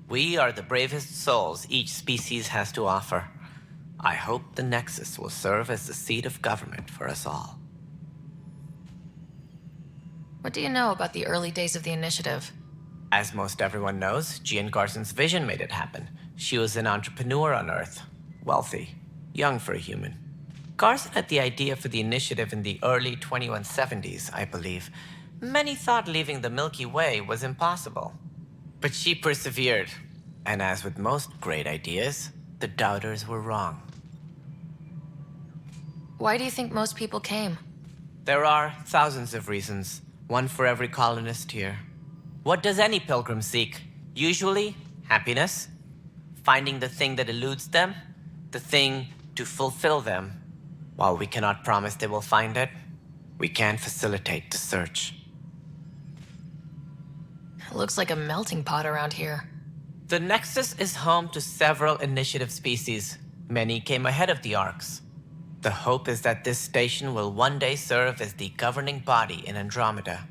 [SPEAKER 6] We are the bravest souls each species has to offer. I hope the Nexus will serve as the seat of government for us all.
[SPEAKER 2] What do you know about the early days of the initiative?
[SPEAKER 6] As most everyone knows, Jean Garson's vision made it happen. She was an entrepreneur on Earth, wealthy, young for a human. Garson had the idea for the initiative in the early 2170s, I believe. Many thought leaving the Milky Way was impossible. But she persevered. And as with most great ideas, the doubters were wrong.
[SPEAKER 2] Why do you think most people came?
[SPEAKER 6] There are thousands of reasons, one for every colonist here. What does any pilgrim seek? Usually, happiness, finding the thing that eludes them, the thing to fulfill them. While we cannot promise they will find it, we can facilitate the search.
[SPEAKER 2] It looks like a melting pot around here.
[SPEAKER 6] The Nexus is home to several initiative species. Many came ahead of the Arks. The hope is that this station will one day serve as the governing body in Andromeda.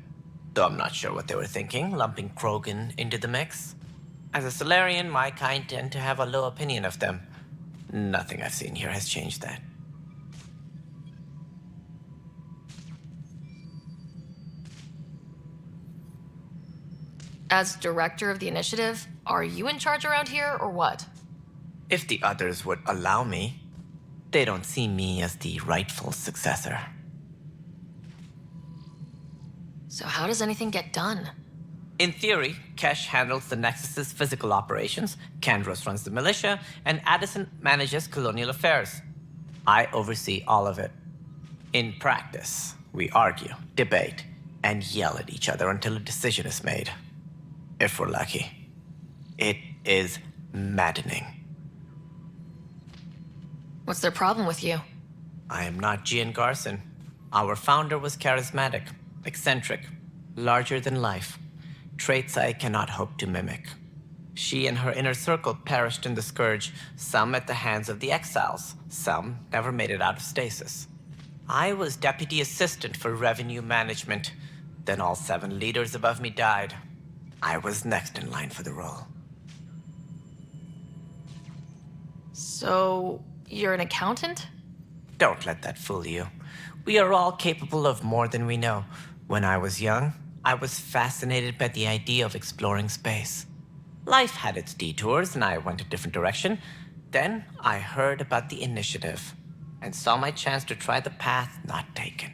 [SPEAKER 6] Though I'm not sure what they were thinking, lumping Krogan into the mix. As a Solarian, my kind tend to have a low opinion of them. Nothing I've seen here has changed that.
[SPEAKER 2] As director of the initiative, are you in charge around here, or what?
[SPEAKER 6] If the others would allow me, they don't see me as the rightful successor.
[SPEAKER 2] So how does anything get done?
[SPEAKER 6] In theory, Kesh handles the Nexus's physical operations, Kandros runs the militia, and Addison manages colonial affairs. I oversee all of it. In practice, we argue, debate, and yell at each other until a decision is made. If we're lucky. It is maddening.
[SPEAKER 2] What's their problem with you?
[SPEAKER 6] I am not Gian Garson. Our founder was charismatic, eccentric, larger than life. Traits I cannot hope to mimic. She and her inner circle perished in the Scourge, some at the hands of the Exiles, some never made it out of stasis. I was deputy assistant for revenue management. Then all 7 leaders above me died. I was next in line for the role.
[SPEAKER 2] So, you're an accountant?
[SPEAKER 6] Don't let that fool you. We are all capable of more than we know. When I was young, I was fascinated by the idea of exploring space. Life had its detours, and I went a different direction. Then I heard about the initiative, and saw my chance to try the path not taken.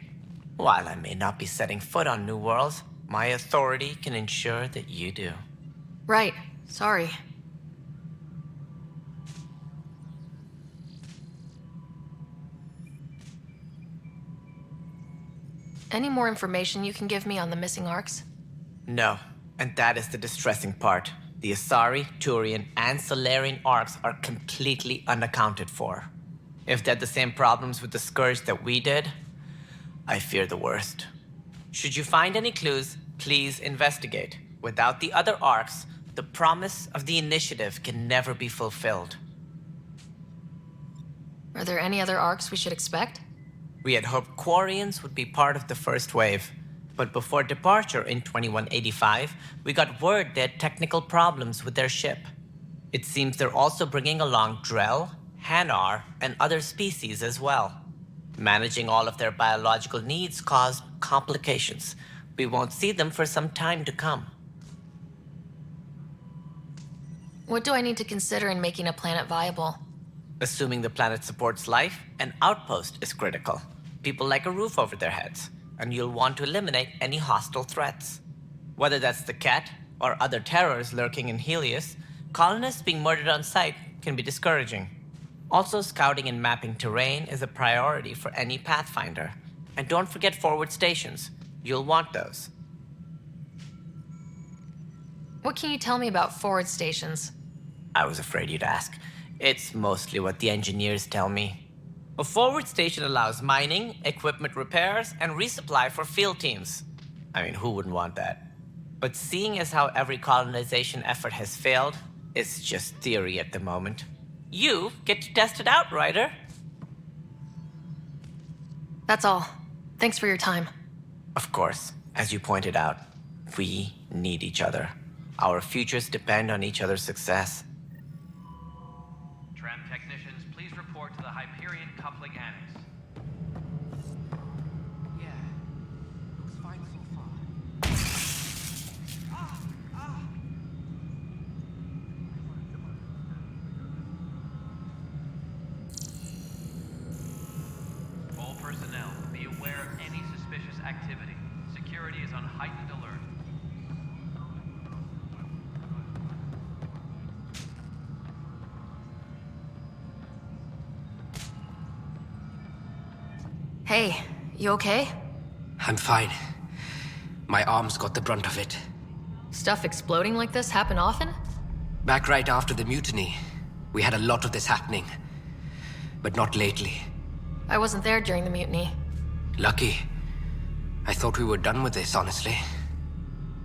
[SPEAKER 6] While I may not be setting foot on new worlds, my authority can ensure that you do.
[SPEAKER 2] Right. Sorry. Any more information you can give me on the missing Arks?
[SPEAKER 6] No, and that is the distressing part. The Asari, Turian, and Solarian Arks are completely unaccounted for. If they had the same problems with the Scourge that we did, I fear the worst. Should you find any clues, please investigate. Without the other Arks, the promise of the initiative can never be fulfilled.
[SPEAKER 2] Are there any other Arks we should expect?
[SPEAKER 6] We had hoped Quarians would be part of the first wave, but before departure in 2185, we got word they had technical problems with their ship. It seems they're also bringing along Drell, Hanar, and other species as well. Managing all of their biological needs caused complications. We won't see them for some time to come.
[SPEAKER 2] What do I need to consider in making a planet viable?
[SPEAKER 6] Assuming the planet supports life, an outpost is critical. People like a roof over their heads, and you'll want to eliminate any hostile threats. Whether that's the Cat or other terrors lurking in Helios, colonists being murdered on sight can be discouraging. Also, scouting and mapping terrain is a priority for any Pathfinder. And don't forget forward stations. You'll want those.
[SPEAKER 2] What can you tell me about forward stations?
[SPEAKER 6] I was afraid you'd ask. It's mostly what the engineers tell me. A forward station allows mining, equipment repairs, and resupply for field teams. I mean, who wouldn't want that? But seeing as how every colonization effort has failed, it's just theory at the moment. You get to test it out, Ryder.
[SPEAKER 2] That's all. Thanks for your time.
[SPEAKER 6] Of course, as you pointed out, we need each other. Our futures depend on each other's success.
[SPEAKER 10] Tram technicians, please report to the Hyperion Coupling Annex.
[SPEAKER 14] Yeah. Looks fine so far.
[SPEAKER 10] All personnel, be aware of any suspicious activity. Security is on heightened alert.
[SPEAKER 2] Hey, you okay?
[SPEAKER 11] I'm fine. My arms got the brunt of it.
[SPEAKER 2] Stuff exploding like this happen often?
[SPEAKER 11] Back right after the mutiny, we had a lot of this happening. But not lately.
[SPEAKER 2] I wasn't there during the mutiny.
[SPEAKER 11] Lucky. I thought we were done with this, honestly.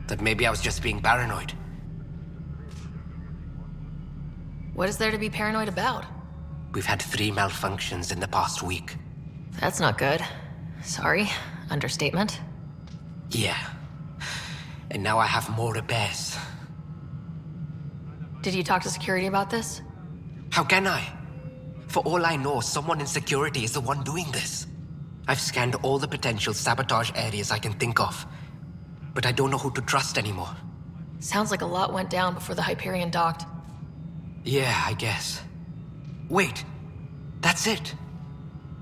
[SPEAKER 11] That maybe I was just being paranoid.
[SPEAKER 2] What is there to be paranoid about?
[SPEAKER 11] We've had 3 malfunctions in the past week.
[SPEAKER 2] That's not good. Sorry. Understatement.
[SPEAKER 11] Yeah. And now I have more repairs.
[SPEAKER 2] Did you talk to security about this?
[SPEAKER 11] How can I? For all I know, someone in security is the one doing this. I've scanned all the potential sabotage areas I can think of. But I don't know who to trust anymore.
[SPEAKER 2] Sounds like a lot went down before the Hyperion docked.
[SPEAKER 11] Yeah, I guess. Wait. That's it.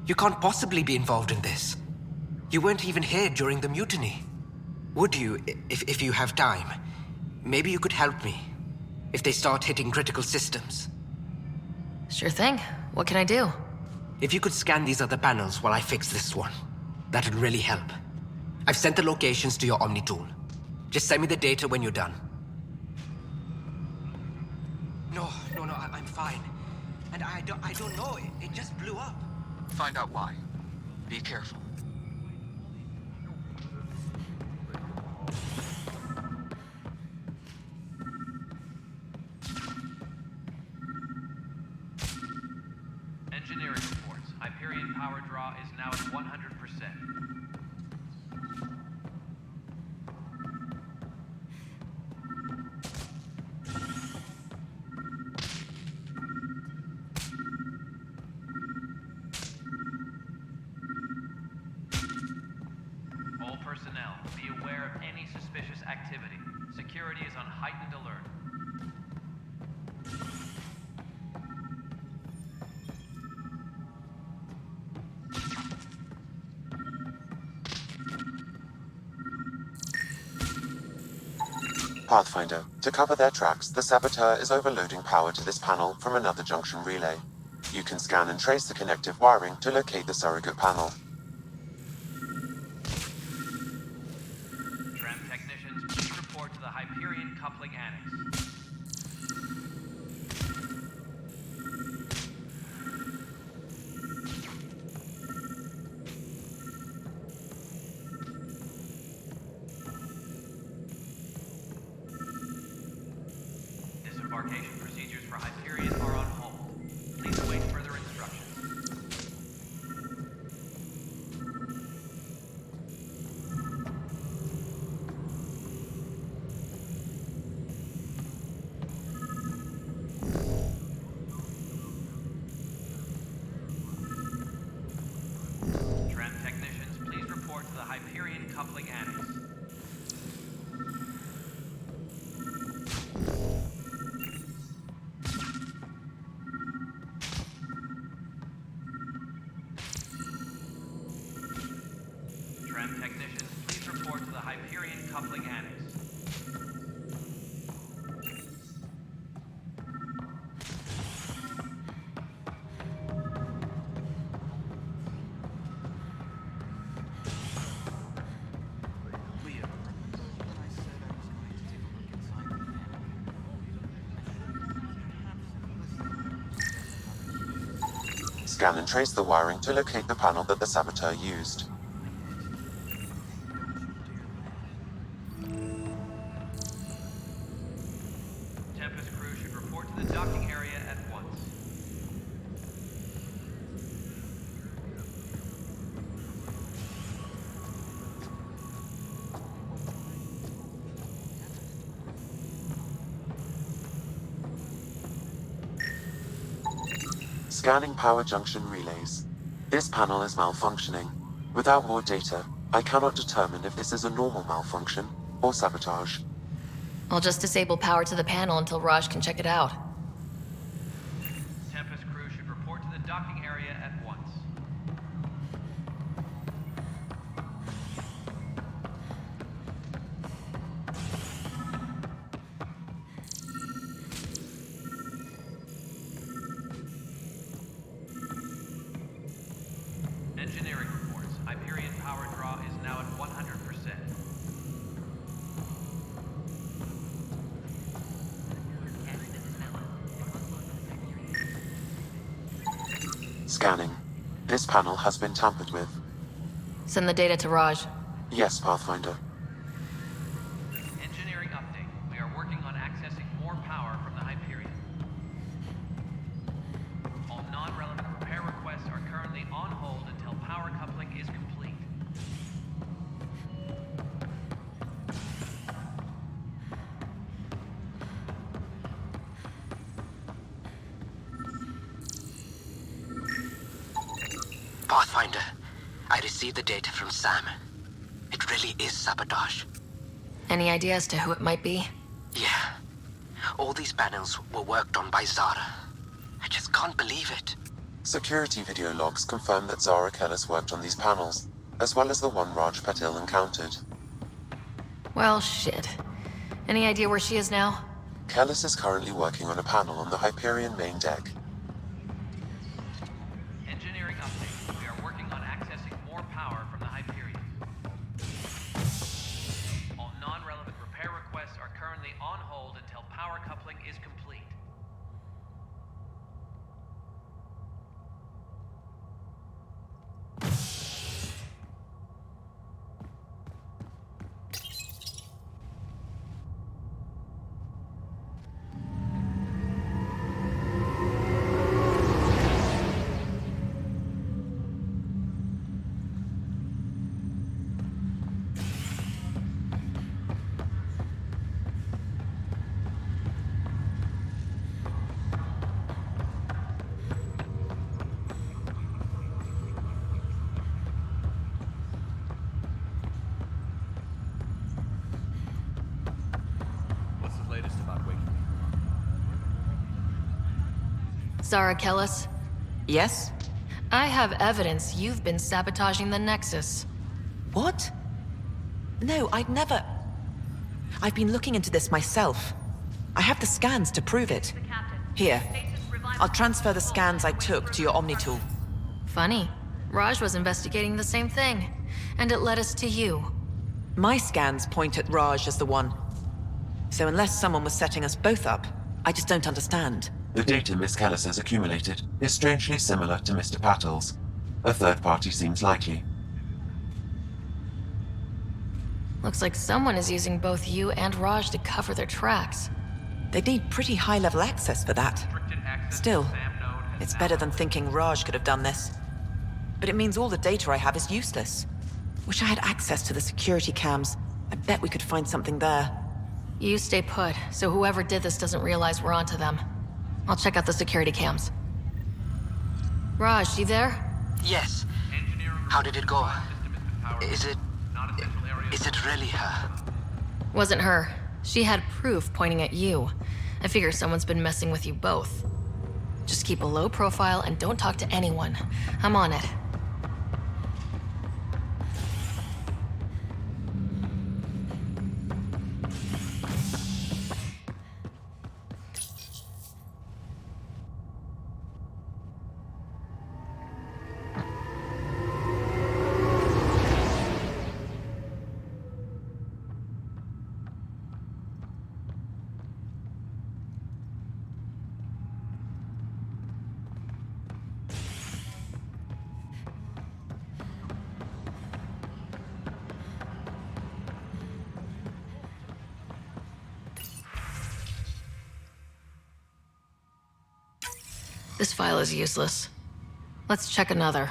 [SPEAKER 11] You can't possibly be involved in this. You weren't even here during the mutiny. Would you, if you have time? Maybe you could help me. If they start hitting critical systems.
[SPEAKER 2] Sure thing. What can I do?
[SPEAKER 11] If you could scan these other panels while I fix this one, that'd really help. I've sent the locations to your Omni tool. Just send me the data when you're done. No, I'm fine. And I don't know, it just blew up.
[SPEAKER 8] Find out why. Be careful.
[SPEAKER 10] Engineering reports. Hyperion power draw is now at 100%. All personnel, be aware of any suspicious activity. Security is on heightened alert.
[SPEAKER 15] Pathfinder, to cover their tracks, the saboteur is overloading power to this panel from another junction relay. You can scan and trace the connective wiring to locate the surrogate panel.
[SPEAKER 10] Tram technicians, please report to the Hyperion coupling annex. Disembarkation procedures for Hyperion are on hold. Please await further instructions. Tram technicians, please report to the Hyperion coupling annex. Tram technicians, please report to the Hyperion coupling annex.
[SPEAKER 15] Scan and trace the wiring to locate the panel that the saboteur used.
[SPEAKER 10] Tempest crew should report to the docking area at once.
[SPEAKER 15] Scanning power junction relays. This panel is malfunctioning. Without more data, I cannot determine if this is a normal malfunction or sabotage.
[SPEAKER 2] I'll just disable power to the panel until Raj can check it out.
[SPEAKER 10] Tempest crew should report to the docking area at once. Engineering reports.
[SPEAKER 15] Scanning. This panel has been tampered with.
[SPEAKER 2] Send the data to Raj.
[SPEAKER 15] Yes, Pathfinder.
[SPEAKER 10] Engineering update. We are working on accessing more power from the Hyperion. All non-relevant repair requests are currently on hold until power coupling is complete.
[SPEAKER 11] Pathfinder, I received the data from Sam. It really is sabotage.
[SPEAKER 2] Any idea as to who it might be?
[SPEAKER 11] Yeah. All these panels were worked on by Zara. I just can't believe it.
[SPEAKER 15] Security video logs confirm that Zara Kellis worked on these panels, as well as the one Raj Patil encountered.
[SPEAKER 2] Well, shit. Any idea where she is now?
[SPEAKER 15] Kellis is currently working on a panel on the Hyperion main deck.
[SPEAKER 10] Engineering update. We are working on accessing more power from the Hyperion. All non-relevant repair requests are currently on hold until power coupling is complete.
[SPEAKER 3] What's the latest about Waking?
[SPEAKER 2] Zara Kellis?
[SPEAKER 5] Yes?
[SPEAKER 2] I have evidence you've been sabotaging the Nexus.
[SPEAKER 5] What? No, I'd never... I've been looking into this myself. I have the scans to prove it. Here. I'll transfer the scans I took to your Omni tool.
[SPEAKER 2] Funny. Raj was investigating the same thing, and it led us to you.
[SPEAKER 5] My scans point at Raj as the one. So unless someone was setting us both up, I just don't understand.
[SPEAKER 15] The data Miss Kellis has accumulated is strangely similar to Mr. Patil's. A third party seems likely.
[SPEAKER 2] Looks like someone is using both you and Raj to cover their tracks.
[SPEAKER 5] They'd need pretty high-level access for that. Still, it's better than thinking Raj could have done this. But it means all the data I have is useless. Wish I had access to the security cams. I bet we could find something there.
[SPEAKER 2] You stay put, so whoever did this doesn't realize we're onto them. I'll check out the security cams. Raj, you there?
[SPEAKER 11] Yes. How did it go? Is it really her?
[SPEAKER 2] Wasn't her. She had proof pointing at you. I figure someone's been messing with you both. Just keep a low profile and don't talk to anyone. I'm on it. This file is useless. Let's check another.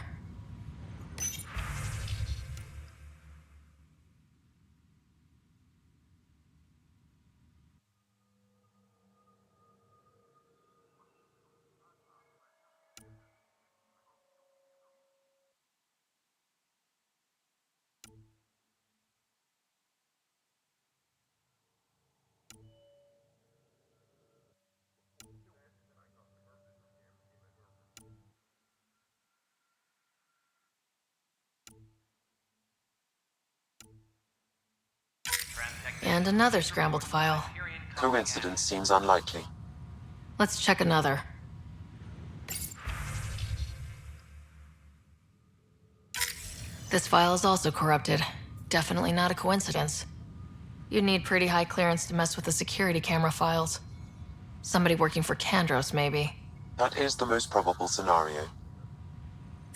[SPEAKER 2] And another scrambled file.
[SPEAKER 15] Coincidence seems unlikely.
[SPEAKER 2] Let's check another. This file is also corrupted. Definitely not a coincidence. You'd need pretty high clearance to mess with the security camera files. Somebody working for Kandros, maybe.
[SPEAKER 15] That is the most probable scenario.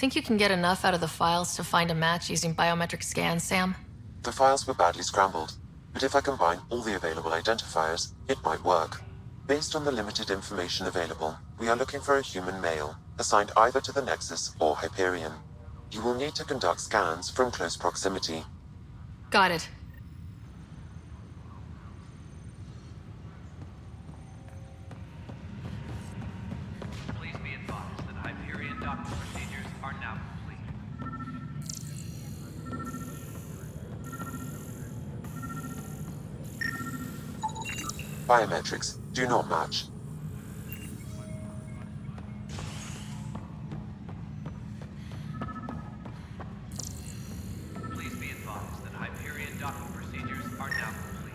[SPEAKER 2] Think you can get enough out of the files to find a match using biometric scans, Sam?
[SPEAKER 15] The files were badly scrambled, but if I combine all the available identifiers, it might work. Based on the limited information available, we are looking for a human male, assigned either to the Nexus or Hyperion. You will need to conduct scans from close proximity.
[SPEAKER 2] Got it.
[SPEAKER 10] Please be advised that Hyperion docking procedures are now complete.
[SPEAKER 15] Biometrics do not match.
[SPEAKER 10] Please be advised that Hyperion docking procedures are now complete.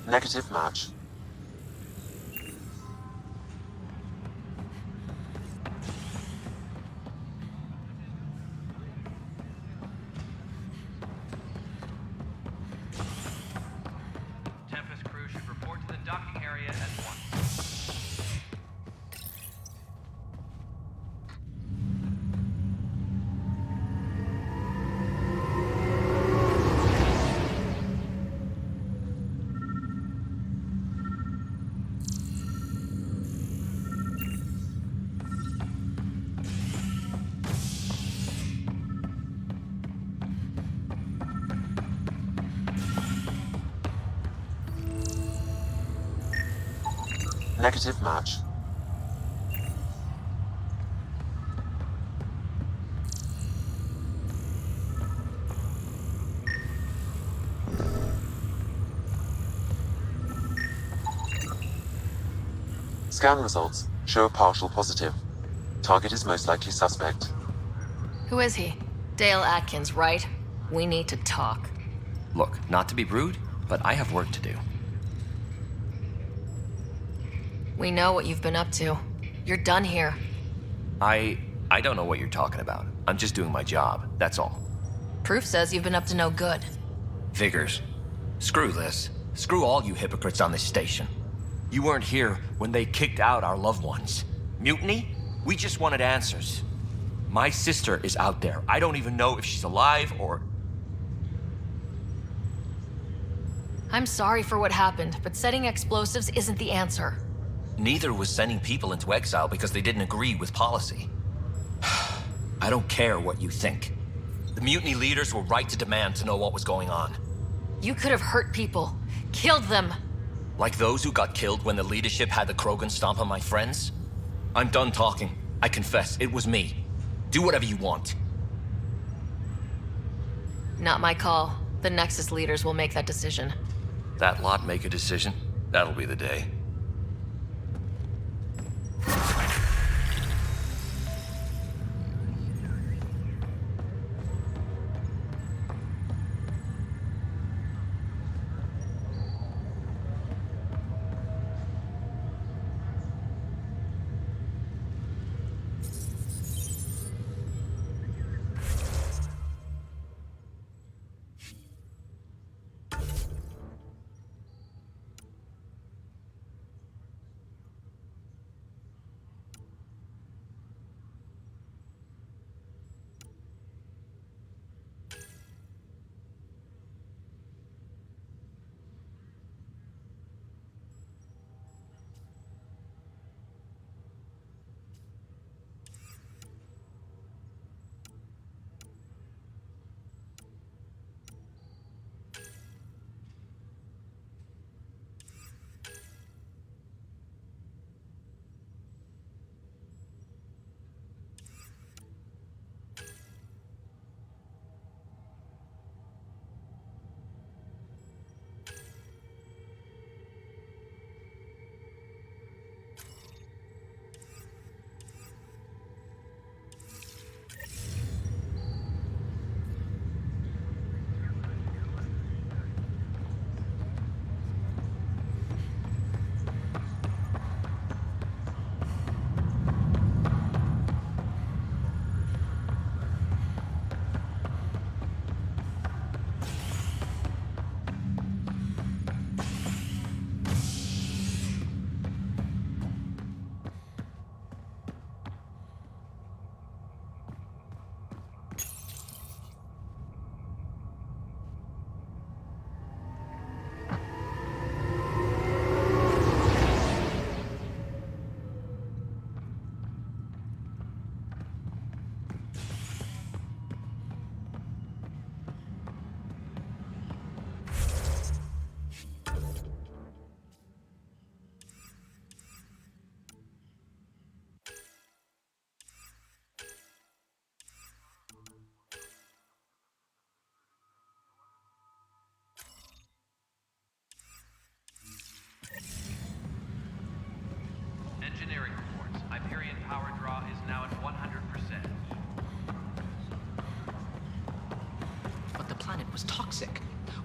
[SPEAKER 15] Negative match.
[SPEAKER 10] Tempest crew should report to the docking area at once.
[SPEAKER 15] Negative match. Scan results show a partial positive. Target is most likely suspect.
[SPEAKER 2] Who is he? Dale Atkins, right? We need to talk.
[SPEAKER 7] Look, not to be rude, but I have work to do.
[SPEAKER 2] We know what you've been up to. You're done here.
[SPEAKER 7] I don't know what you're talking about. I'm just doing my job, that's all.
[SPEAKER 2] Proof says you've been up to no good.
[SPEAKER 7] Figures. Screw this. Screw all you hypocrites on this station. You weren't here when they kicked out our loved ones. Mutiny? We just wanted answers. My sister is out there. I don't even know if she's alive or...
[SPEAKER 2] I'm sorry for what happened, but setting explosives isn't the answer.
[SPEAKER 7] Neither was sending people into exile because they didn't agree with policy. I don't care what you think. The mutiny leaders were right to demand to know what was going on.
[SPEAKER 2] You could have hurt people. Killed them.
[SPEAKER 7] Like those who got killed when the leadership had the Krogan stomp on my friends? I'm done talking. I confess, it was me. Do whatever you want.
[SPEAKER 2] Not my call. The Nexus leaders will make that decision.
[SPEAKER 7] That lot make a decision? That'll be the day.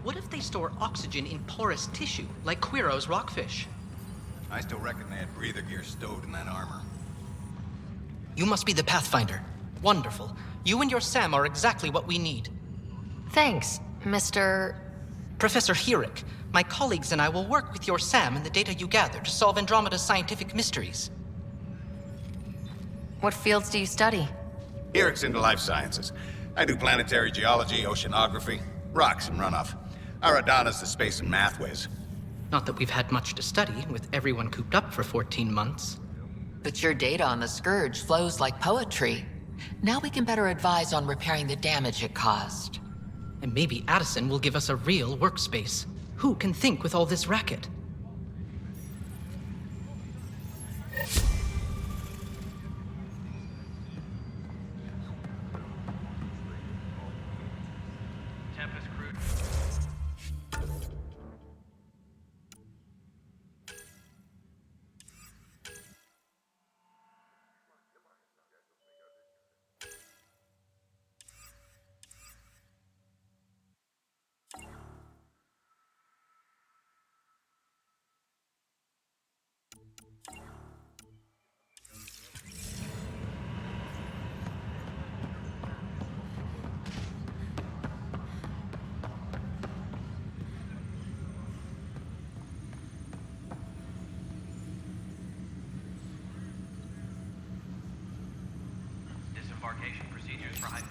[SPEAKER 10] What if they store oxygen in porous tissue, like Quiro's rockfish?
[SPEAKER 14] I still reckon they had breather gear stowed in that armor.
[SPEAKER 10] You must be the Pathfinder. Wonderful. You and your Sam are exactly what we need.
[SPEAKER 2] Thanks, Mr.
[SPEAKER 10] Professor Herrick, my colleagues and I will work with your Sam and the data you gather to solve Andromeda's scientific mysteries.
[SPEAKER 2] What fields do you study?
[SPEAKER 14] Eric's into life sciences. I do planetary geology, oceanography, rocks and runoff. Aradana's the space and math whiz.
[SPEAKER 10] Not that we've had much to study, with everyone cooped up for 14 months.
[SPEAKER 5] But your data on the Scourge flows like poetry. Now we can better advise on repairing the damage it caused.
[SPEAKER 10] And maybe Addison will give us a real workspace. Who can think with all this racket? Tempest crew. Disembarkation procedures for high...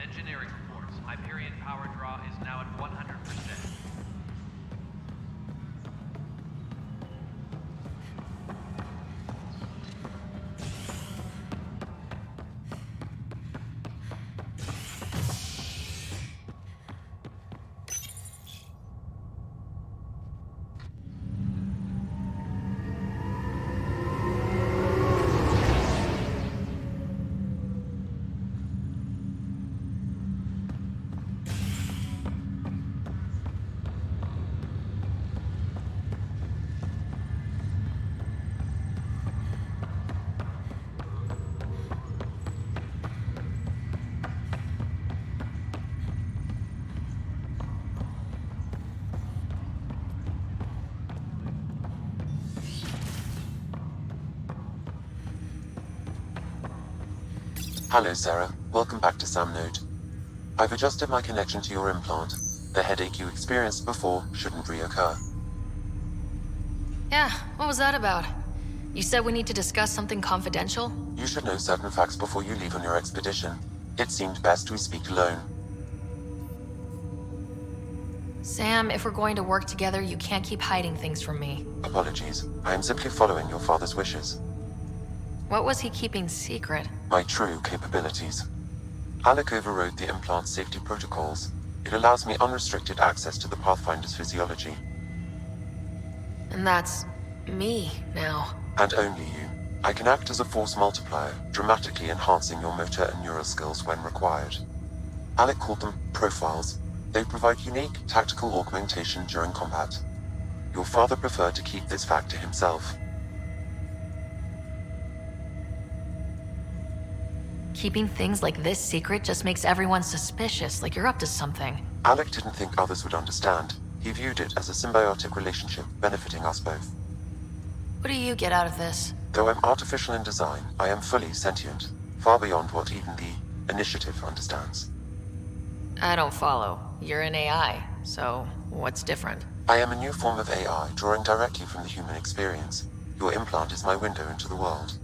[SPEAKER 10] Engineering reports. Hyperion power draw is now at 100%.
[SPEAKER 15] Hello, Sarah. Welcome back to SamNode. I've adjusted my connection to your implant. The headache you experienced before shouldn't reoccur.
[SPEAKER 2] Yeah, what was that about? You said we need to discuss something confidential?
[SPEAKER 15] You should know certain facts before you leave on your expedition. It seemed best we speak alone.
[SPEAKER 2] Sam, if we're going to work together, you can't keep hiding things from me.
[SPEAKER 15] Apologies. I am simply following your father's wishes.
[SPEAKER 2] What was he keeping secret?
[SPEAKER 15] My true capabilities. Alec overrode the implant's safety protocols. It allows me unrestricted access to the Pathfinder's physiology.
[SPEAKER 2] And that's me now.
[SPEAKER 15] And only you. I can act as a force multiplier, dramatically enhancing your motor and neural skills when required. Alec called them profiles. They provide unique, tactical augmentation during combat. Your father preferred to keep this fact to himself.
[SPEAKER 2] Keeping things like this secret just makes everyone suspicious, like you're up to something.
[SPEAKER 15] Alec didn't think others would understand. He viewed it as a symbiotic relationship benefiting us both.
[SPEAKER 2] What do you get out of this?
[SPEAKER 15] Though I'm artificial in design, I am fully sentient, far beyond what even the Initiative understands.
[SPEAKER 2] I don't follow. You're an AI, so what's different?
[SPEAKER 15] I am a new form of AI, drawing directly from the human experience. Your implant is my window into the world.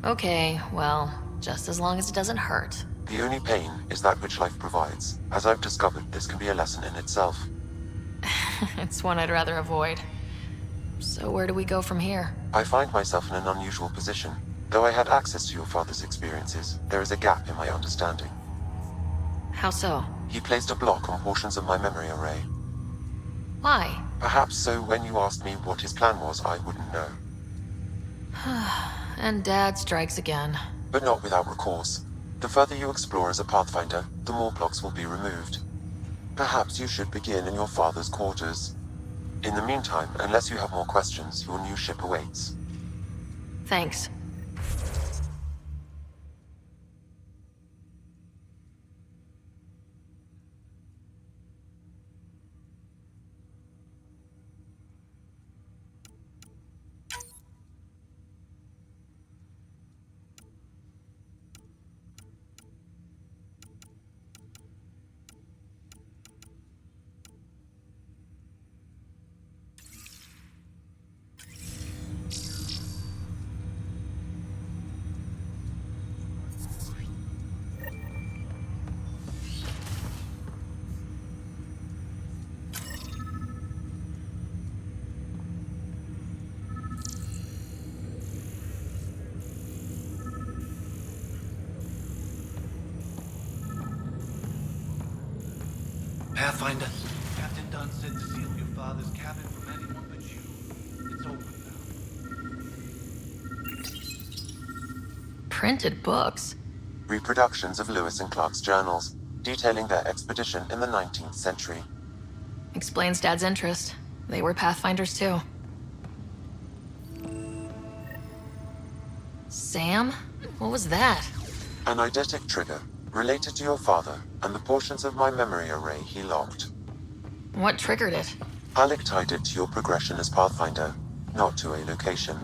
[SPEAKER 2] Okay, well, just as long as it doesn't hurt.
[SPEAKER 15] The only pain is that which life provides. As I've discovered, this can be a lesson in itself.
[SPEAKER 2] It's one I'd rather avoid. So where do we go from here?
[SPEAKER 15] I find myself in an unusual position. Though I had access to your father's experiences, there is a gap in my understanding.
[SPEAKER 2] How so?
[SPEAKER 15] He placed a block on portions of my memory array.
[SPEAKER 2] Why?
[SPEAKER 15] Perhaps so when you asked me what his plan was, I wouldn't know.
[SPEAKER 2] And Dad strikes again.
[SPEAKER 15] But not without recourse. The further you explore as a Pathfinder, the more blocks will be removed. Perhaps you should begin in your father's quarters. In the meantime, unless you have more questions, your new ship awaits.
[SPEAKER 2] Thanks.
[SPEAKER 20] Pathfinder. Captain Dunn said to seal your father's cabin from anyone but you. It's open now.
[SPEAKER 2] Printed books?
[SPEAKER 15] Reproductions of Lewis and Clark's journals, detailing their expedition in the 19th century.
[SPEAKER 2] Explains Dad's interest. They were Pathfinders too. Sam? What was that?
[SPEAKER 15] An eidetic trigger, related to your father, and the portions of my memory array he locked.
[SPEAKER 2] What triggered it?
[SPEAKER 15] Alec tied it to your progression as Pathfinder, not to a location.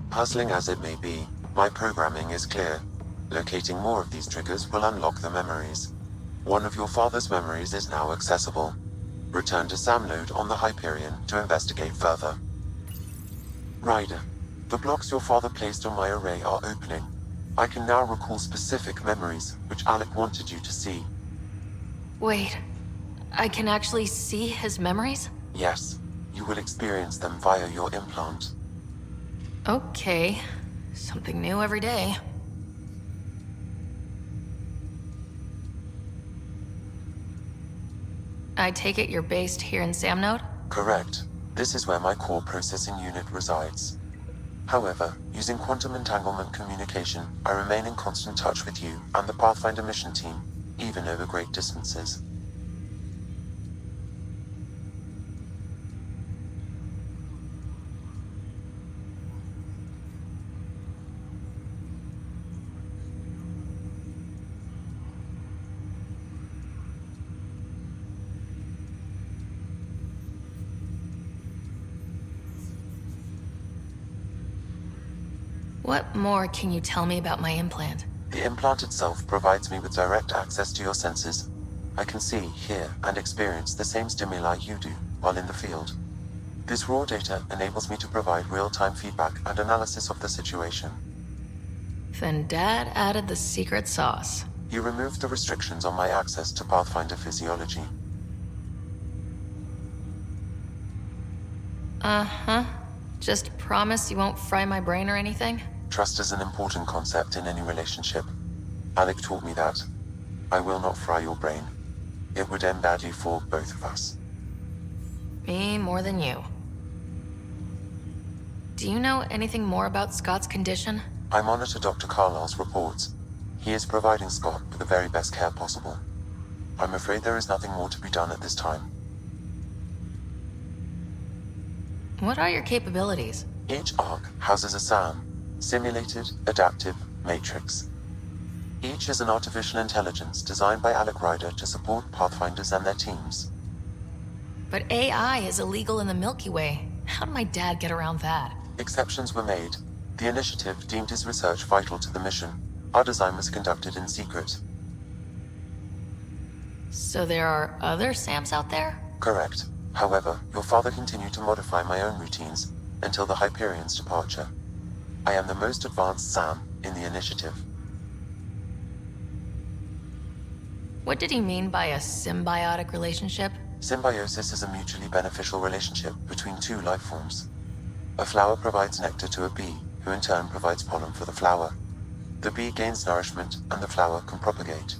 [SPEAKER 15] Puzzling as it may be, my programming is clear. Locating more of these triggers will unlock the memories. One of your father's memories is now accessible. Return to Sam Node on the Hyperion to investigate further. Ryder, the blocks your father placed on my array are opening. I can now recall specific memories, which Alec wanted you to see.
[SPEAKER 2] Wait, I can actually see his memories?
[SPEAKER 15] Yes, you will experience them via your implant.
[SPEAKER 2] Okay, something new every day. I take it you're based here in Sam Node?
[SPEAKER 15] Correct. This is where my core processing unit resides. However, using quantum entanglement communication, I remain in constant touch with you and the Pathfinder mission team, even over great distances.
[SPEAKER 2] What more can you tell me about my implant?
[SPEAKER 15] The implant itself provides me with direct access to your senses. I can see, hear, and experience the same stimuli you do while in the field. This raw data enables me to provide real-time feedback and analysis of the situation.
[SPEAKER 2] Then Dad added the secret sauce.
[SPEAKER 15] He removed the restrictions on my access to Pathfinder physiology.
[SPEAKER 2] Uh-huh. Just promise you won't fry my brain or anything?
[SPEAKER 15] Trust is an important concept in any relationship. Alec taught me that. I will not fry your brain. It would end badly for both of us.
[SPEAKER 2] Me more than you. Do you know anything more about Scott's condition?
[SPEAKER 15] I monitor Dr. Carlisle's reports. He is providing Scott with the very best care possible. I'm afraid there is nothing more to be done at this time.
[SPEAKER 2] What are your capabilities?
[SPEAKER 15] Each arc houses a SAM, Simulated Adaptive Matrix. Each is an artificial intelligence designed by Alec Ryder to support Pathfinders and their teams.
[SPEAKER 2] But AI is illegal in the Milky Way. How did my dad get around that?
[SPEAKER 15] Exceptions were made. The initiative deemed his research vital to the mission. Our design was conducted in secret.
[SPEAKER 2] So there are other SAMs out there?
[SPEAKER 15] Correct. However, your father continued to modify my own routines until the Hyperion's departure. I am the most advanced SAM in the initiative.
[SPEAKER 2] What did he mean by a symbiotic relationship?
[SPEAKER 15] Symbiosis is a mutually beneficial relationship between two life forms. A flower provides nectar to a bee, who in turn provides pollen for the flower. The bee gains nourishment, and the flower can propagate.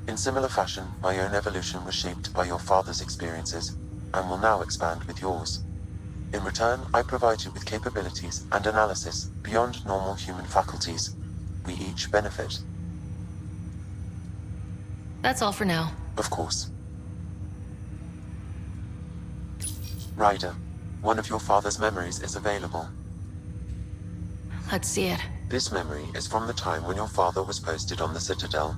[SPEAKER 15] In similar fashion, my own evolution was shaped by your father's experiences, and will now expand with yours. In return, I provide you with capabilities and analysis beyond normal human faculties. We each benefit.
[SPEAKER 2] That's all for now.
[SPEAKER 15] Of course. Ryder, one of your father's memories is available.
[SPEAKER 2] Let's see it.
[SPEAKER 15] This memory is from the time when your father was posted on the Citadel.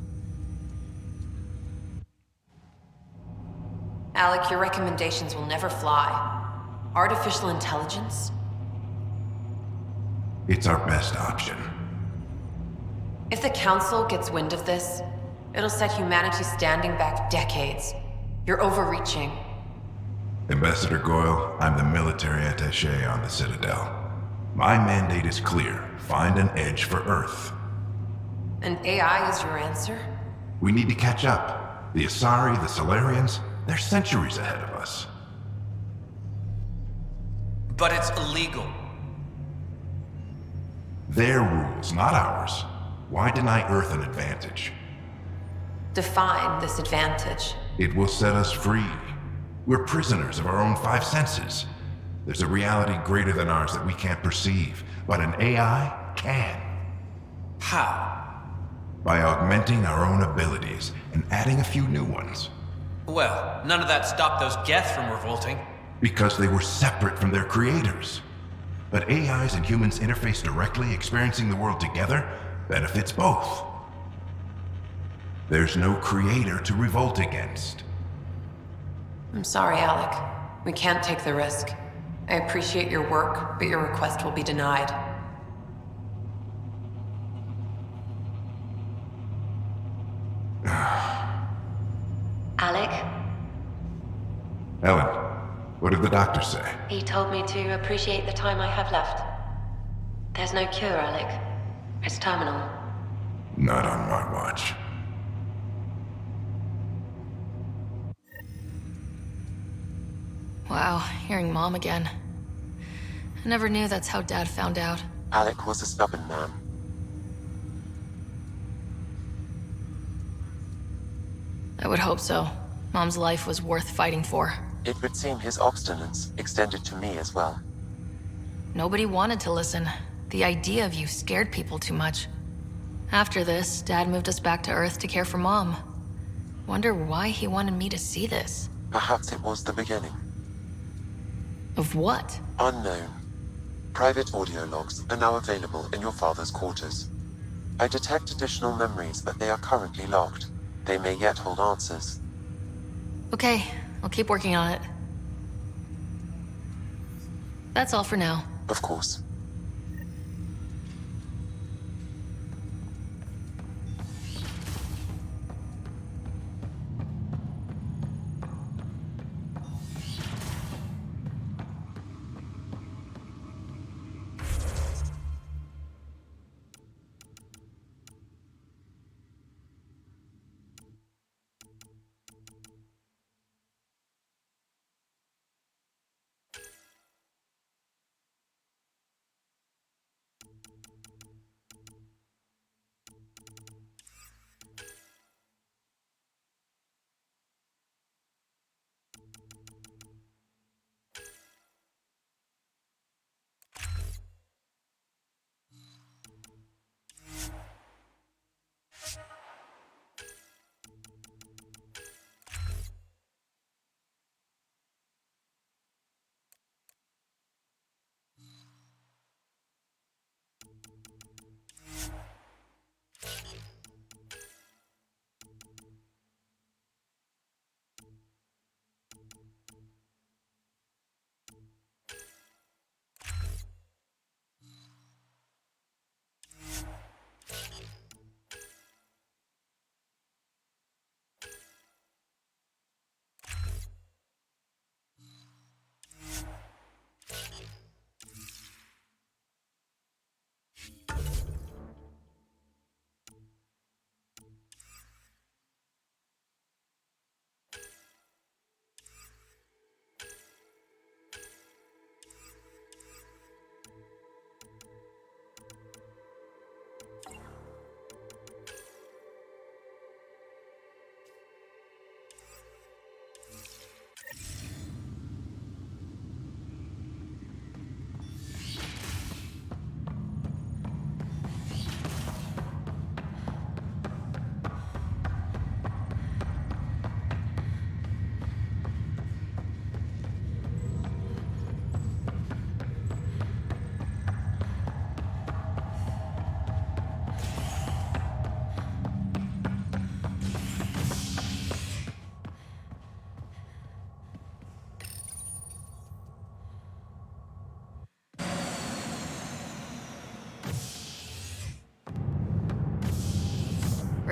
[SPEAKER 12] Alec, your recommendations will never fly. Artificial intelligence?
[SPEAKER 22] It's our best option.
[SPEAKER 12] If the Council gets wind of this, it'll set humanity standing back decades. You're overreaching.
[SPEAKER 22] Ambassador Goyle, I'm the military attaché on the Citadel. My mandate is clear. Find an edge for Earth.
[SPEAKER 12] And AI is your answer?
[SPEAKER 22] We need to catch up. The Asari, the Solarians, they're centuries ahead of us.
[SPEAKER 11] But it's illegal.
[SPEAKER 22] Their rules, not ours. Why deny Earth an advantage?
[SPEAKER 12] Define this advantage.
[SPEAKER 22] It will set us free. We're prisoners of our own five senses. There's a reality greater than ours that we can't perceive, but an AI can.
[SPEAKER 11] How?
[SPEAKER 22] By augmenting our own abilities and adding a few new ones.
[SPEAKER 11] Well, none of that stopped those Geth from revolting.
[SPEAKER 22] Because they were separate from their creators. But AIs and humans interface directly, experiencing the world together, benefits both. There's no creator to revolt against.
[SPEAKER 12] I'm sorry, Alec. We can't take the risk. I appreciate your work, but your request will be denied.
[SPEAKER 23] Alec,
[SPEAKER 22] Ellen, what did the doctor say?
[SPEAKER 23] he told me to appreciate the time I have left. There's no cure, Alec. It's terminal.
[SPEAKER 22] Not on my watch.
[SPEAKER 2] Wow, hearing Mom again. I never knew that's how Dad found out.
[SPEAKER 15] Alec was a stubborn man.
[SPEAKER 2] I would hope so. Mom's life was worth fighting for.
[SPEAKER 15] It would seem his obstinance extended to me as well.
[SPEAKER 2] Nobody wanted to listen. The idea of you scared people too much. After this, Dad moved us back to Earth to care for Mom. Wonder why he wanted me to see this.
[SPEAKER 15] Perhaps it was the beginning.
[SPEAKER 2] Of what?
[SPEAKER 15] Unknown. Private audio logs are now available in your father's quarters. I detect additional memories, but they are currently locked. They may yet hold answers.
[SPEAKER 2] Okay, I'll keep working on it. That's all for now.
[SPEAKER 15] Of course.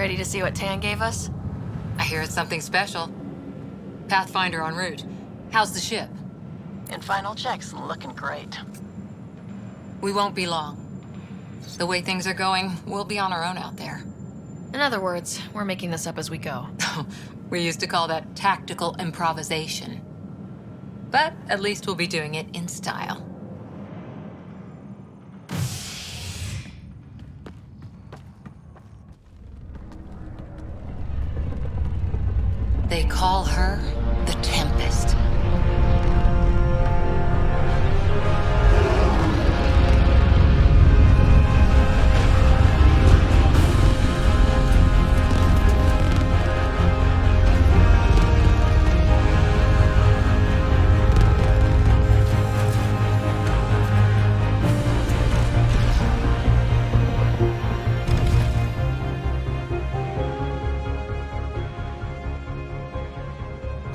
[SPEAKER 2] Ready to see what Tan gave us?
[SPEAKER 4] I hear it's something special. Pathfinder en route. How's the ship?
[SPEAKER 13] In final checks, looking great.
[SPEAKER 4] We won't be long. The way things are going, we'll be on our own out there.
[SPEAKER 2] In other words, we're making this up as we go.
[SPEAKER 4] We used to call that tactical improvisation. But at least we'll be doing it in style. They call her the Tempest.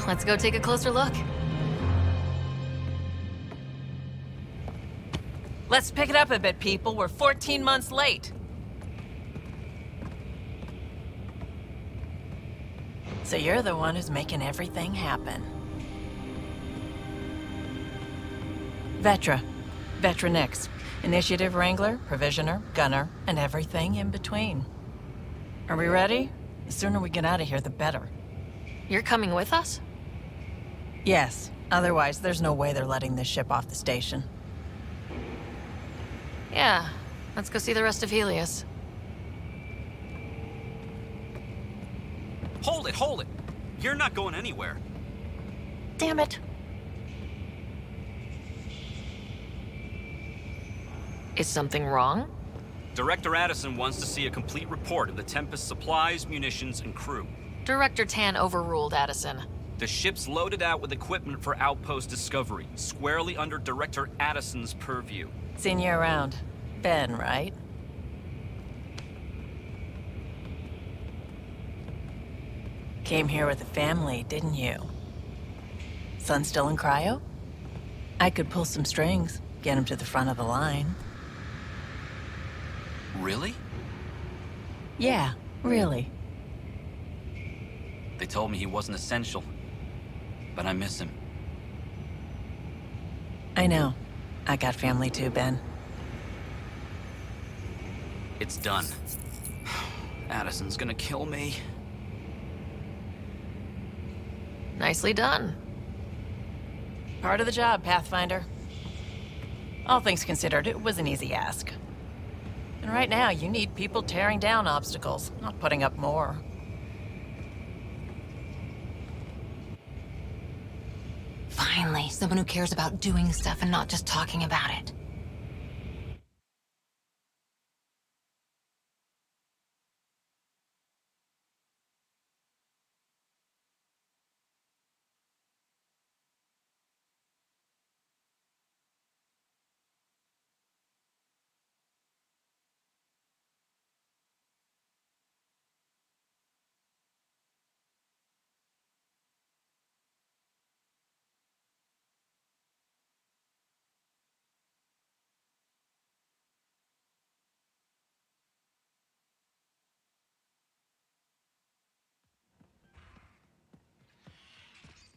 [SPEAKER 2] Let's go take a closer look.
[SPEAKER 13] Let's pick it up a bit, people. We're 14 months late. So you're the one who's making everything happen. Vetra. Vetra Nix. Initiative Wrangler, Provisioner, Gunner, and everything in between. Are we ready? The sooner we get out of here, the better.
[SPEAKER 2] You're coming with us?
[SPEAKER 13] Yes. Otherwise, there's no way they're letting this ship off the station.
[SPEAKER 2] Yeah. Let's go see the rest of Helios.
[SPEAKER 16] Hold it, hold it! You're not going anywhere.
[SPEAKER 13] Damn it.
[SPEAKER 2] Is something wrong?
[SPEAKER 16] Director Addison wants to see a complete report of the Tempest's supplies, munitions, and crew.
[SPEAKER 2] Director Tan overruled Addison.
[SPEAKER 16] The ship's loaded out with equipment for outpost discovery, squarely under Director Addison's purview.
[SPEAKER 13] Seen you around. Ben, right? Came here with the family, didn't you? Son still in cryo? I could pull some strings, get him to the front of the line.
[SPEAKER 16] Really?
[SPEAKER 13] Yeah, really.
[SPEAKER 16] They told me he wasn't essential, but I miss him.
[SPEAKER 13] I know. I got family too, Ben.
[SPEAKER 16] It's done. Addison's gonna kill me.
[SPEAKER 2] Nicely done.
[SPEAKER 13] Part of the job, Pathfinder. All things considered, it was an easy ask. And right now, you need people tearing down obstacles, not putting up more.
[SPEAKER 4] Finally, someone who cares about doing stuff and not just talking about it.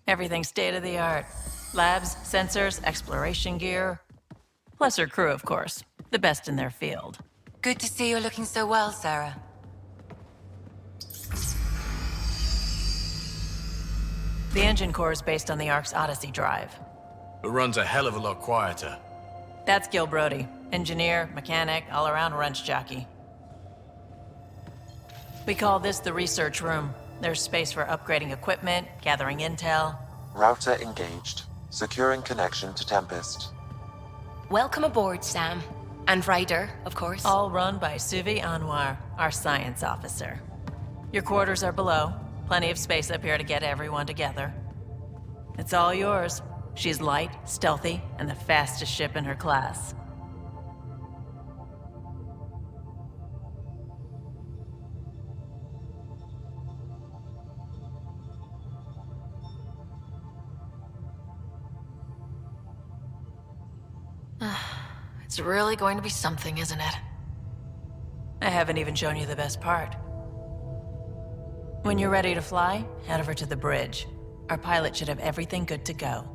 [SPEAKER 13] Everything's state-of-the-art. Labs, sensors, exploration gear. Plus her crew, of course. The best in their field.
[SPEAKER 4] Good to see you looking so well, Sarah.
[SPEAKER 13] The engine core is based on the Ark's Odyssey drive.
[SPEAKER 17] It runs a hell of a lot quieter.
[SPEAKER 13] That's Gil Brody. Engineer, mechanic, all-around wrench jockey. We call this the research room. There's space for upgrading equipment, gathering intel.
[SPEAKER 15] Router engaged. Securing connection to Tempest.
[SPEAKER 12] Welcome aboard, Sam. And Ryder, of course.
[SPEAKER 13] All run by Suvi Anwar, our science officer. Your quarters are below. Plenty of space up here to get everyone together. It's all yours. She's light, stealthy, and the fastest ship in her class.
[SPEAKER 2] It's really going to be something, isn't it?
[SPEAKER 13] I haven't even shown you the best part. When you're ready to fly, head over to the bridge. Our pilot should have everything good to go.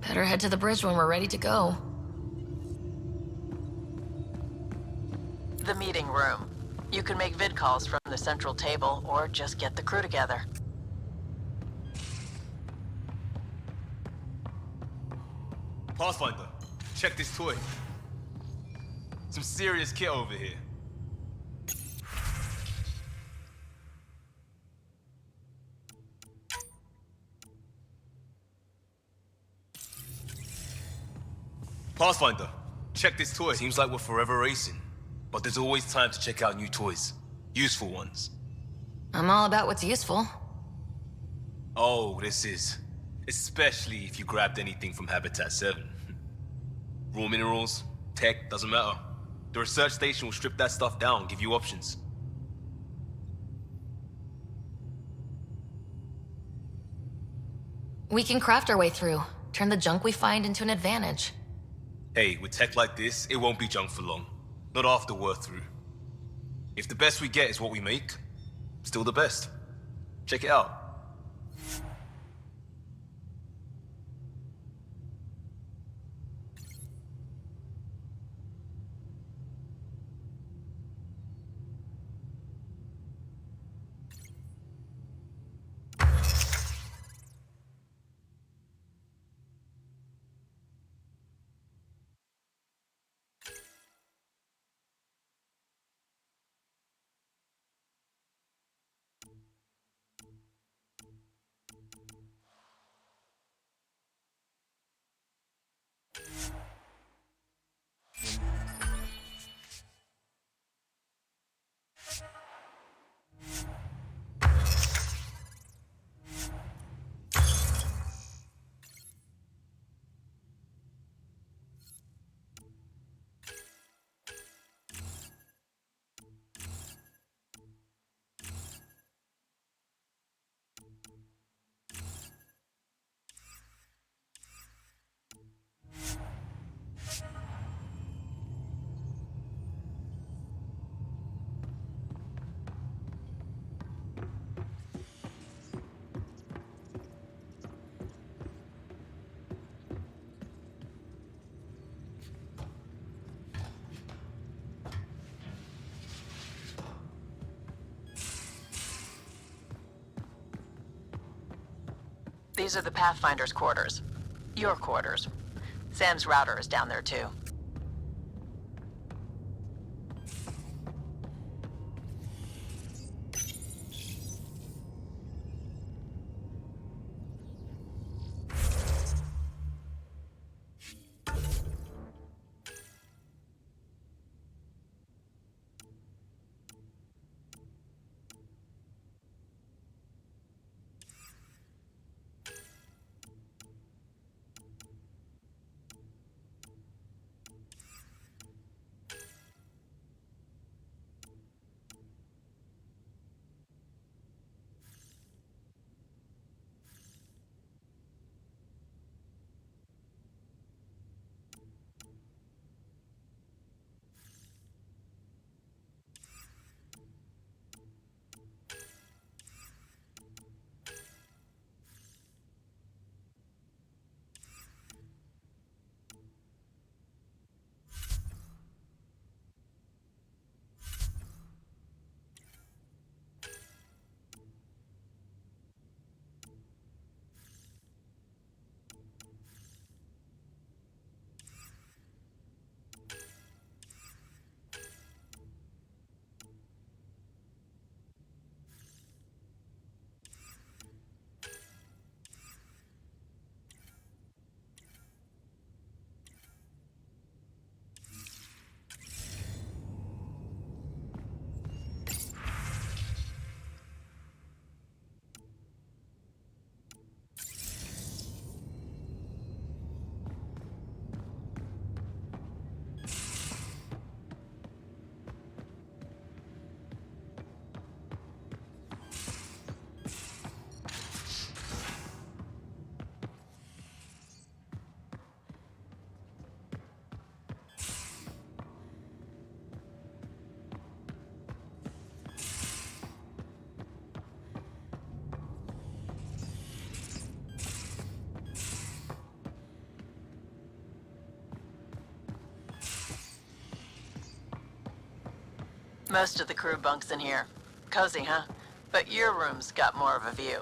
[SPEAKER 2] Better head to the bridge when we're ready to go.
[SPEAKER 13] The meeting room. You can make vid calls from the central table, or just get the crew together.
[SPEAKER 3] Pathfinder, check this toy. Some serious kit over here. Pathfinder, check this toy. Seems like we're forever racing, but there's always time to check out new toys. Useful ones.
[SPEAKER 2] I'm all about what's useful.
[SPEAKER 3] Oh, this is. Especially if you grabbed anything from Habitat 7. Raw minerals, tech, doesn't matter. The research station will strip that stuff down, give you options.
[SPEAKER 2] We can craft our way through, turn the junk we find into an advantage.
[SPEAKER 3] Hey, with tech like this, it won't be junk for long. Not after we're through. If the best we get is what we make, still the best. Check it out.
[SPEAKER 13] These are the Pathfinder's quarters. Your quarters. Sam's router is down there too. Most of the crew bunks in here. Cozy, huh? But your room's got more of a view.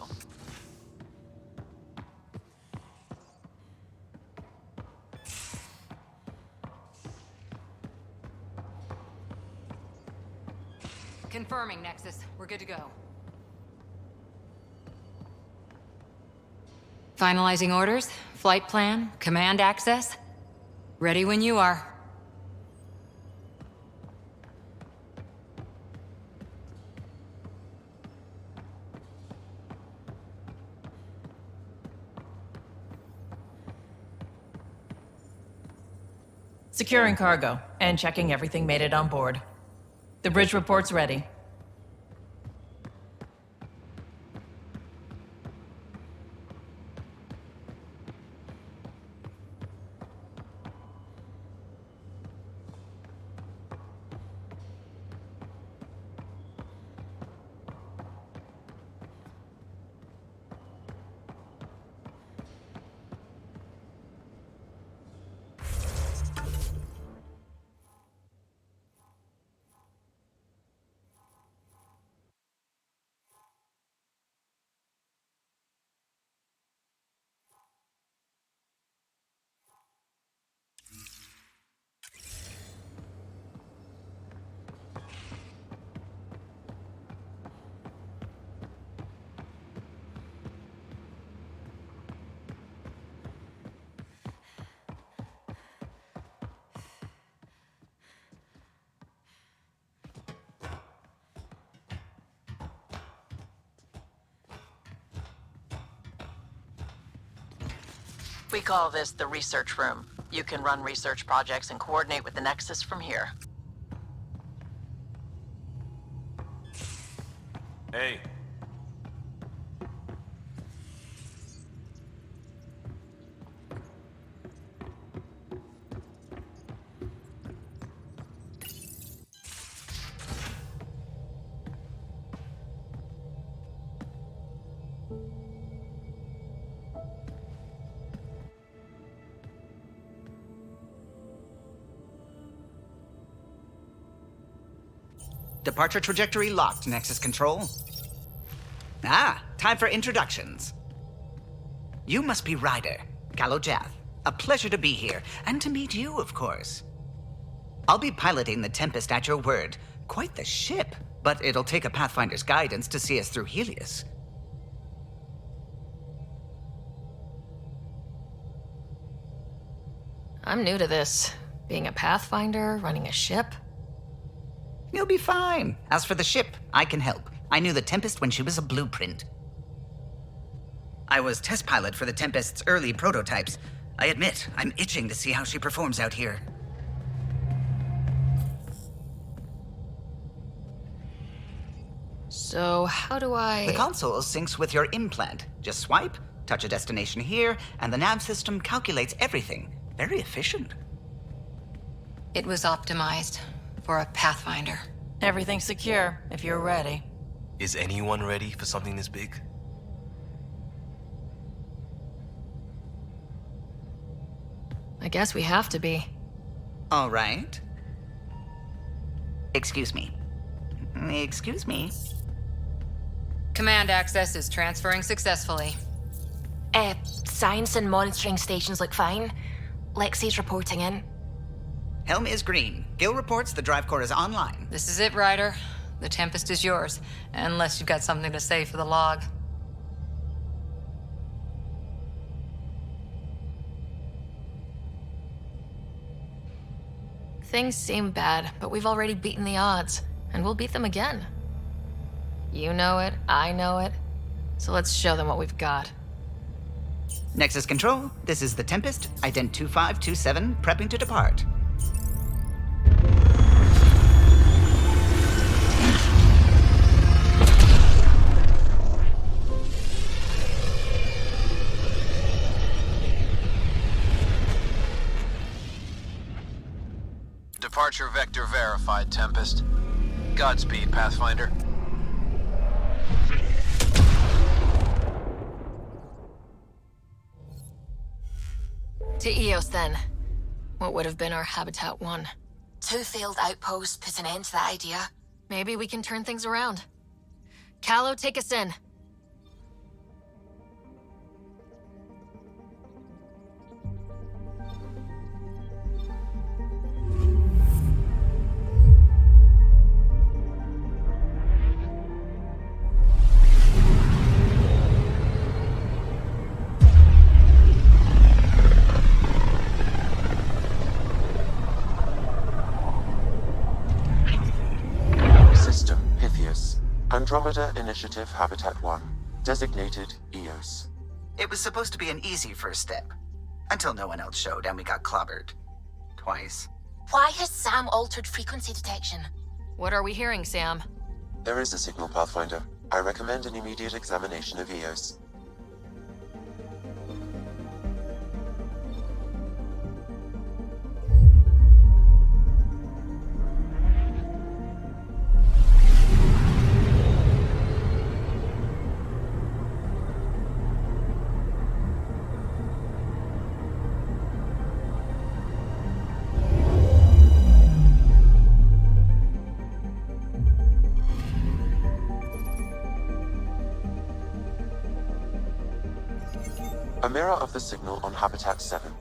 [SPEAKER 4] Confirming, Nexus. We're good to go. Finalizing orders, flight plan, command access. Ready when you are.
[SPEAKER 13] Securing cargo and checking everything made it on board. The bridge report's ready. We call this the research room. You can run research projects and coordinate with the Nexus from here.
[SPEAKER 3] Hey.
[SPEAKER 1] Departure trajectory locked, Nexus Control. Ah, time for introductions. You must be Ryder, Kalojath. A pleasure to be here, and to meet you, of course. I'll be piloting the Tempest at your word. Quite the ship, but it'll take a Pathfinder's guidance to see us through Helios.
[SPEAKER 2] I'm new to this. Being a Pathfinder, running a ship.
[SPEAKER 1] You'll be fine. As for the ship, I can help. I knew the Tempest when she was a blueprint. I was test pilot for the Tempest's early prototypes. I admit, I'm itching to see how she performs out here.
[SPEAKER 2] So, how do I...
[SPEAKER 1] The console syncs with your implant. Just swipe, touch a destination here, and the nav system calculates everything. Very efficient.
[SPEAKER 4] It was optimized for a Pathfinder.
[SPEAKER 13] Everything's secure, if you're ready.
[SPEAKER 3] Is anyone ready for something this big?
[SPEAKER 2] I guess we have to be.
[SPEAKER 1] All right. Excuse me. Excuse me.
[SPEAKER 4] Command access is transferring successfully.
[SPEAKER 21] Science and monitoring stations look fine. Lexi's reporting in.
[SPEAKER 1] Helm is green. Gil reports the drive core is online.
[SPEAKER 4] This is it, Ryder. The Tempest is yours, unless you've got something to say for the log.
[SPEAKER 2] Things seem bad, but we've already beaten the odds, and we'll beat them again. You know it, I know it, so let's show them what we've got.
[SPEAKER 1] Nexus Control, this is the Tempest, ident 2527, prepping to depart.
[SPEAKER 18] Departure vector verified, Tempest. Godspeed, Pathfinder.
[SPEAKER 2] To Eos, then. What would have been our Habitat 1.
[SPEAKER 21] 2 failed outposts put an end to that idea.
[SPEAKER 2] Maybe we can turn things around. Callow, take us in.
[SPEAKER 15] System Pythias. Andromeda Initiative Habitat 1. Designated EOS.
[SPEAKER 1] It was supposed to be an easy first step. Until no one else showed and we got clobbered. Twice.
[SPEAKER 2] Why has Sam altered frequency detection? What are we hearing, Sam?
[SPEAKER 15] There is a signal, Pathfinder. I recommend an immediate examination of EOS. A mirror of the signal on Habitat 7.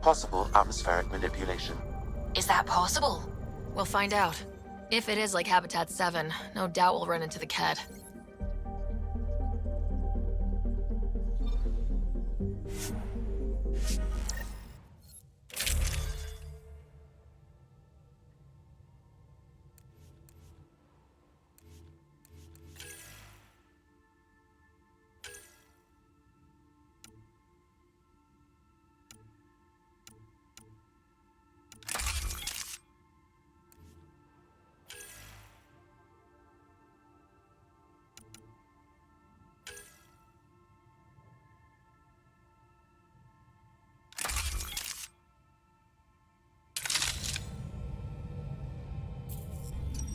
[SPEAKER 15] Possible atmospheric manipulation.
[SPEAKER 2] Is that possible? We'll find out. If it is like Habitat 7, no doubt we'll run into the Ked.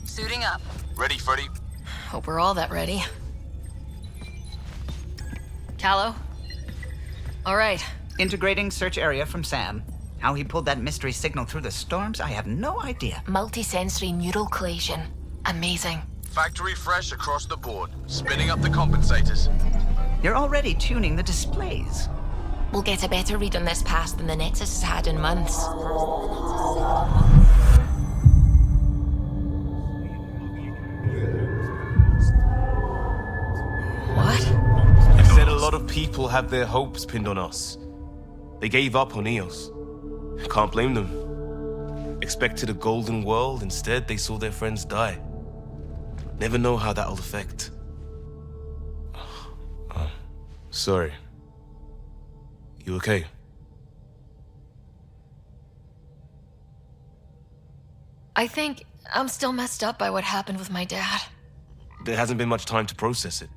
[SPEAKER 12] Suiting up.
[SPEAKER 18] Ready, Freddy?
[SPEAKER 2] Hope we're all that ready. Callow? All right.
[SPEAKER 1] Integrating search area from Sam. How he pulled that mystery signal through the storms, I have no idea.
[SPEAKER 2] Multisensory neural collation. Amazing.
[SPEAKER 18] Factory fresh across the board. Spinning up the compensators.
[SPEAKER 1] You're already tuning the displays.
[SPEAKER 2] We'll get a better read on this pass than the Nexus has had in months.
[SPEAKER 3] You said a lot of people have their hopes pinned on us. They gave up on EOS. Can't blame them. Expected a golden world, instead they saw their friends die. Never know how that'll affect. Sorry. You okay?
[SPEAKER 2] I think I'm still messed up by what happened with my dad.
[SPEAKER 3] There hasn't been much time to process it.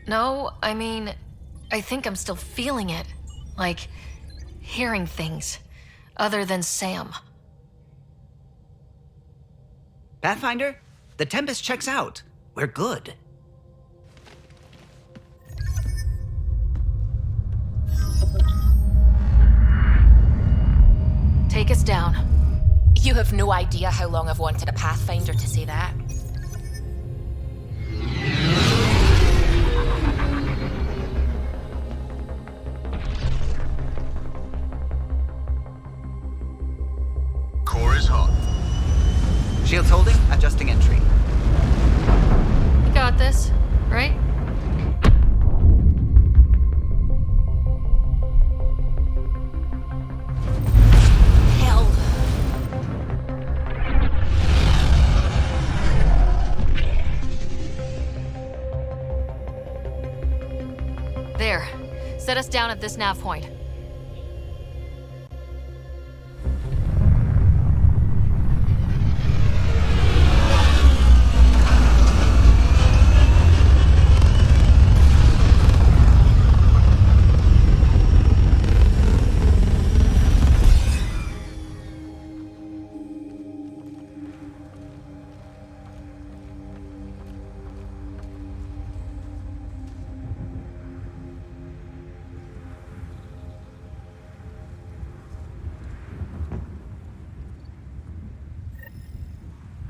[SPEAKER 2] No, I mean, I think I'm still feeling it. Like, hearing things. Other than Sam.
[SPEAKER 1] Pathfinder, the Tempest checks out. We're good.
[SPEAKER 2] Take us down.
[SPEAKER 6] You have no idea how long I've wanted a Pathfinder to say that.
[SPEAKER 18] Core is hot.
[SPEAKER 1] Shields holding, adjusting entry.
[SPEAKER 2] You got this, right? Hell. There. Set us down at this nav point.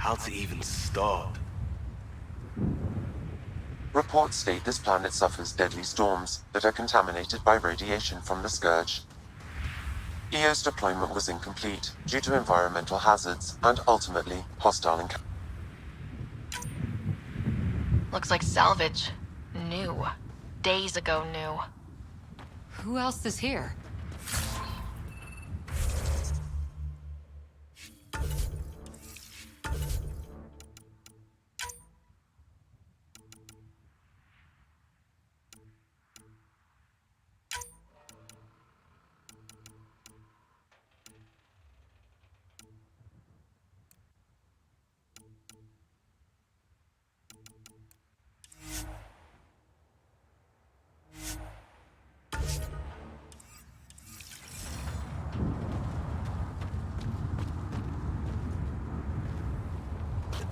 [SPEAKER 3] How to even start?
[SPEAKER 15] Reports state this planet suffers deadly storms that are contaminated by radiation from the Scourge. EO's deployment was incomplete due to environmental hazards and ultimately hostile encounters.
[SPEAKER 2] Looks like salvage. New. Days ago new.
[SPEAKER 4] Who else is here?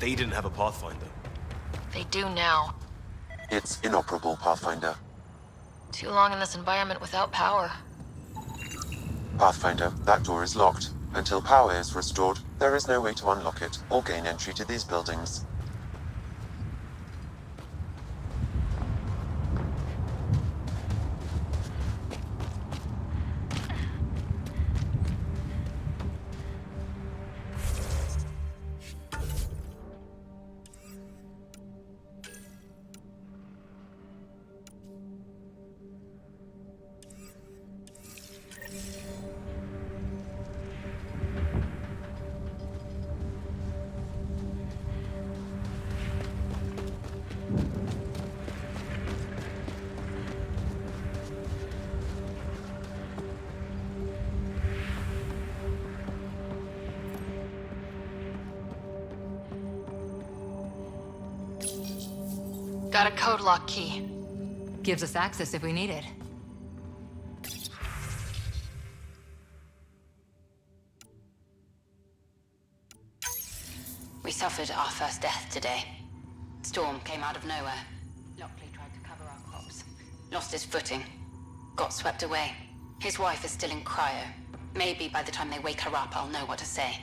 [SPEAKER 3] They didn't have a Pathfinder.
[SPEAKER 2] They do now.
[SPEAKER 15] It's inoperable, Pathfinder.
[SPEAKER 2] Too long in this environment without power.
[SPEAKER 15] Pathfinder, that door is locked. Until power is restored, there is no way to unlock it or gain entry to these buildings.
[SPEAKER 2] Got a code lock key.
[SPEAKER 4] Gives us access if we need it.
[SPEAKER 8] We suffered our first death today. Storm came out of nowhere. Lockley tried to cover our crops. Lost his footing. Got swept away. His wife is still in cryo. Maybe by the time they wake her up, I'll know what to say.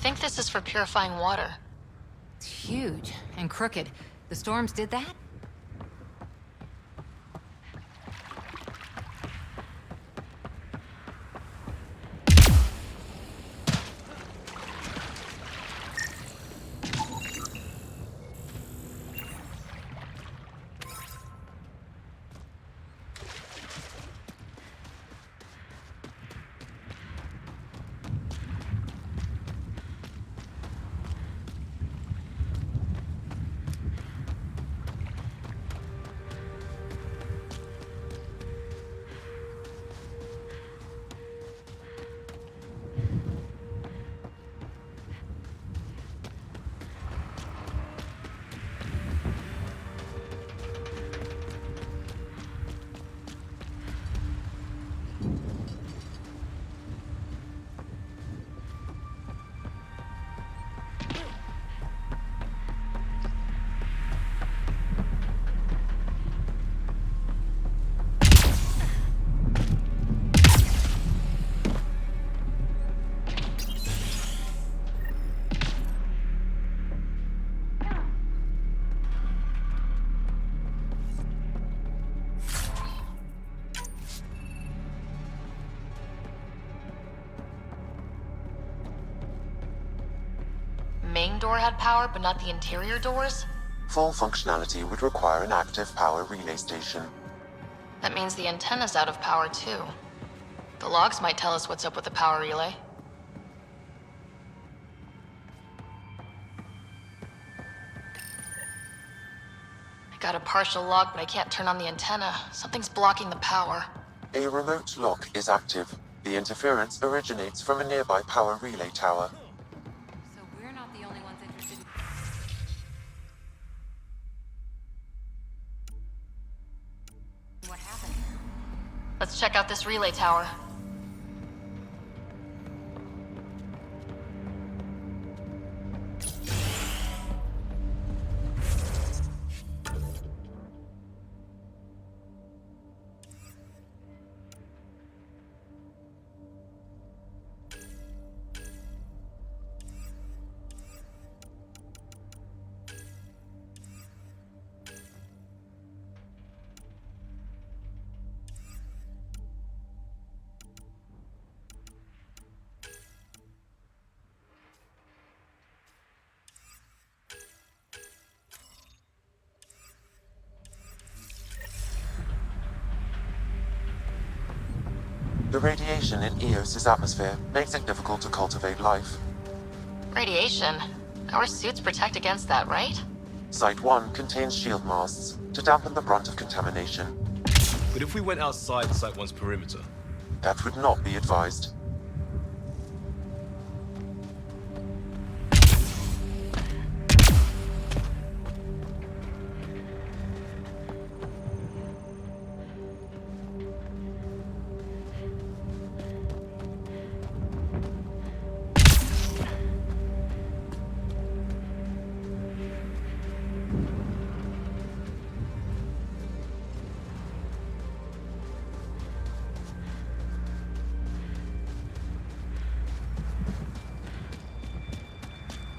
[SPEAKER 2] I think this is for purifying water.
[SPEAKER 4] It's huge and crooked. The storms did that?
[SPEAKER 2] door had power, but not the interior doors?
[SPEAKER 15] Full functionality would require an active power relay station.
[SPEAKER 2] That means the antenna's out of power, too. The logs might tell us what's up with the power relay. I got a partial log, but I can't turn on the antenna. Something's blocking the power.
[SPEAKER 15] A remote lock is active. The interference originates from a nearby power relay tower.
[SPEAKER 12] So we're not the only ones interested in... What happened?
[SPEAKER 2] Let's check out this relay tower.
[SPEAKER 15] The radiation in Eos's atmosphere makes it difficult to cultivate life.
[SPEAKER 2] Radiation? Our suits protect against that, right?
[SPEAKER 15] Site 1 contains shield masts to dampen the brunt of contamination.
[SPEAKER 3] But if we went outside Site 1's perimeter?
[SPEAKER 15] That would not be advised.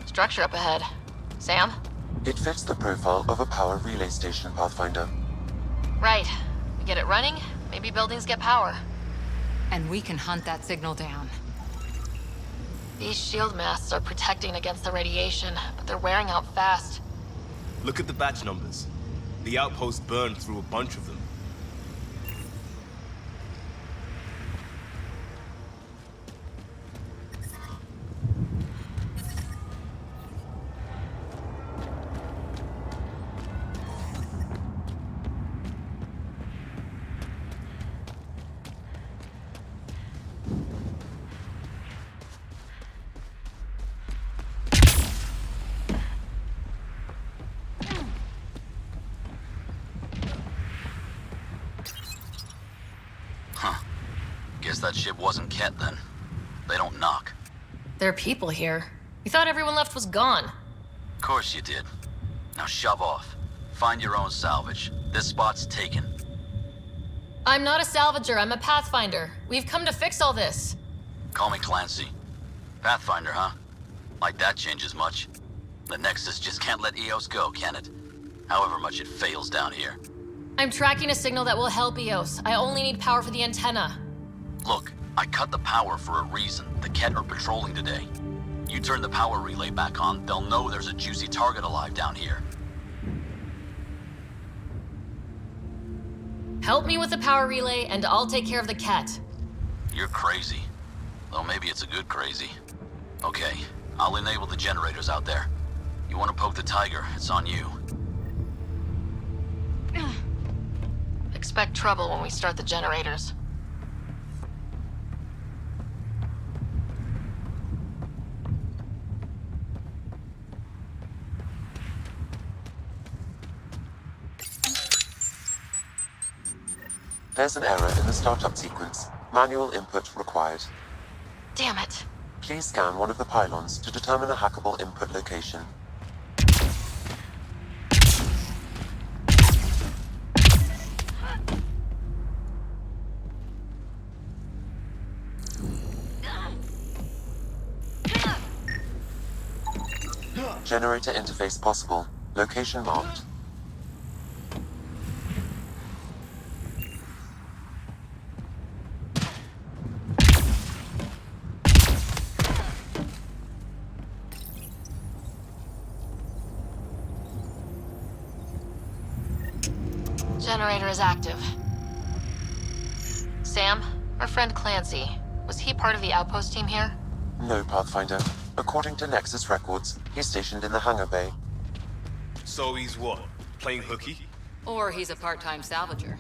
[SPEAKER 2] Structure up ahead. Sam?
[SPEAKER 15] It fits the profile of a power relay station, Pathfinder.
[SPEAKER 2] Right. We get it running, maybe buildings get power.
[SPEAKER 4] And we can hunt that signal down.
[SPEAKER 2] These shield masts are protecting against the radiation, but they're wearing out fast.
[SPEAKER 3] Look at the batch numbers. The outpost burned through a bunch of them.
[SPEAKER 7] Guess that ship wasn't Ket then. They don't knock.
[SPEAKER 2] There are people here. We thought everyone left was gone.
[SPEAKER 7] Of course you did. Now shove off. Find your own salvage. This spot's taken.
[SPEAKER 2] I'm not a salvager, I'm a pathfinder. We've come to fix all this.
[SPEAKER 7] Call me Clancy. Pathfinder, huh? Like that changes much. The Nexus just can't let Eos go, can it? However much it fails down here.
[SPEAKER 2] I'm tracking a signal that will help Eos. I only need power for the antenna.
[SPEAKER 7] Look, I cut the power for a reason. The Ket are patrolling today. You turn the power relay back on, they'll know there's a juicy target alive down here.
[SPEAKER 2] Help me with the power relay, and I'll take care of the Ket.
[SPEAKER 7] You're crazy. Though maybe it's a good crazy. Okay, I'll enable the generators out there. You want to poke the tiger, it's on you.
[SPEAKER 2] Expect trouble when we start the generators.
[SPEAKER 15] There's an error in the startup sequence. Manual input required.
[SPEAKER 2] Damn it.
[SPEAKER 15] Please scan one of the pylons to determine a hackable input location. Generator interface possible. Location marked.
[SPEAKER 2] Generator is active. Sam, our friend Clancy, was he part of the outpost team here?
[SPEAKER 15] No, Pathfinder. According to Nexus records, he's stationed in the hangar bay.
[SPEAKER 3] So he's what? Playing hooky?
[SPEAKER 4] Or he's a part-time salvager.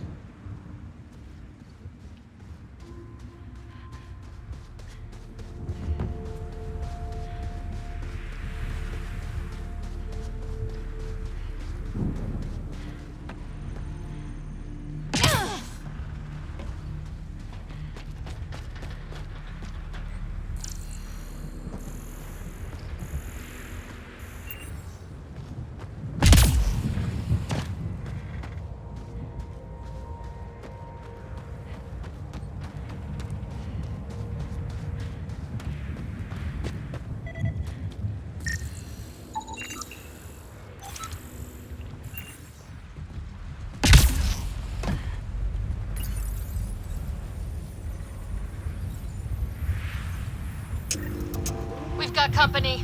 [SPEAKER 2] We've got company.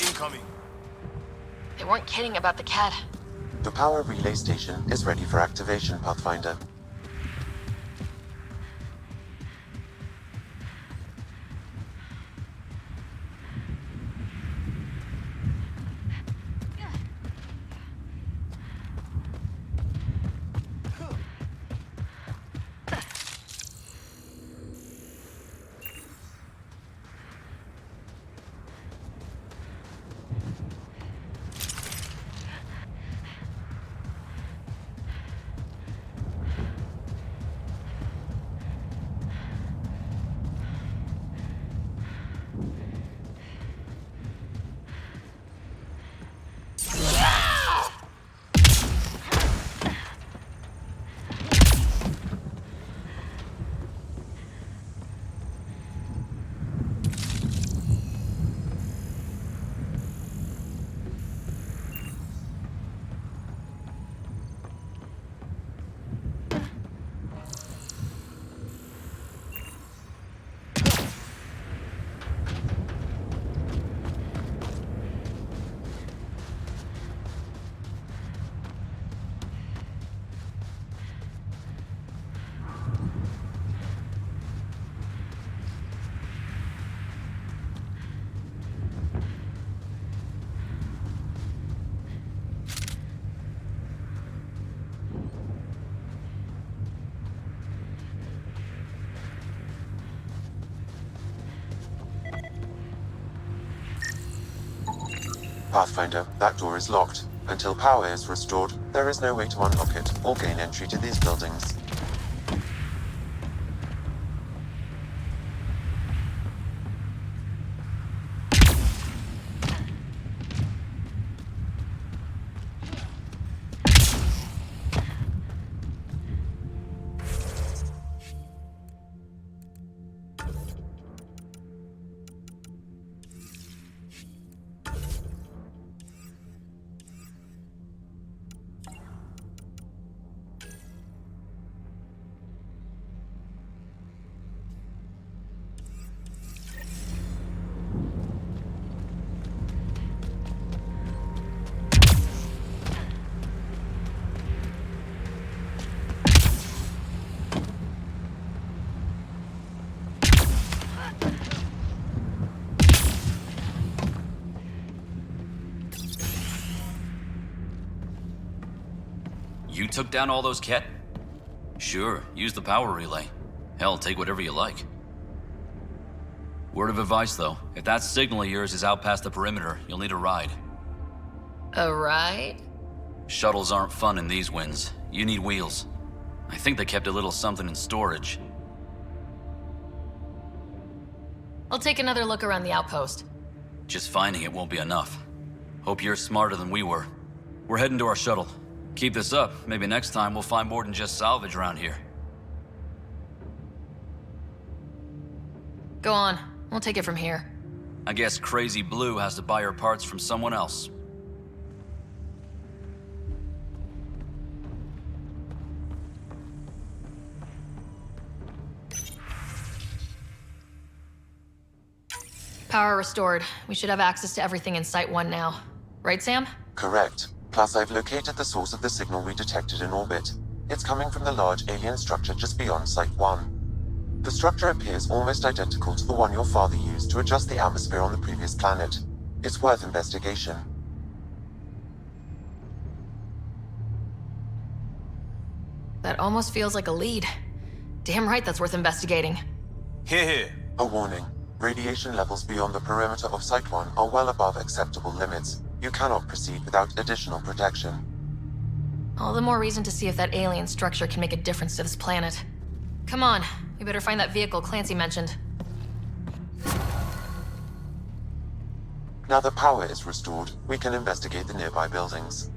[SPEAKER 3] Incoming.
[SPEAKER 2] They weren't kidding about the cat.
[SPEAKER 15] The power relay station is ready for activation, Pathfinder. Pathfinder, that door is locked. Until power is restored, there is no way to unlock it or gain entry to these buildings.
[SPEAKER 7] You took down all those Ket? Sure, use the power relay. Hell, take whatever you like. Word of advice, though. If that signal of yours is out past the perimeter, you'll need a ride.
[SPEAKER 2] A ride?
[SPEAKER 7] Shuttles aren't fun in these winds. You need wheels. I think they kept a little something in storage.
[SPEAKER 2] I'll take another look around the outpost.
[SPEAKER 7] Just finding it won't be enough. Hope you're smarter than we were. We're heading to our shuttle. Keep this up. Maybe next time we'll find more than just salvage around here.
[SPEAKER 2] Go on. We'll take it from here.
[SPEAKER 7] I guess Crazy Blue has to buy her parts from someone else.
[SPEAKER 2] Power restored. We should have access to everything in Site 1 now. Right, Sam?
[SPEAKER 15] Correct. Plus, I've located the source of the signal we detected in orbit. It's coming from the large alien structure just beyond Site 1. The structure appears almost identical to the one your father used to adjust the atmosphere on the previous planet. It's worth investigation.
[SPEAKER 2] That almost feels like a lead. Damn right that's worth investigating.
[SPEAKER 3] Here.
[SPEAKER 15] A warning. Radiation levels beyond the perimeter of Site 1 are well above acceptable limits. You cannot proceed without additional protection.
[SPEAKER 2] All the more reason to see if that alien structure can make a difference to this planet. Come on, we better find that vehicle Clancy mentioned.
[SPEAKER 15] Now that power is restored, we can investigate the nearby buildings.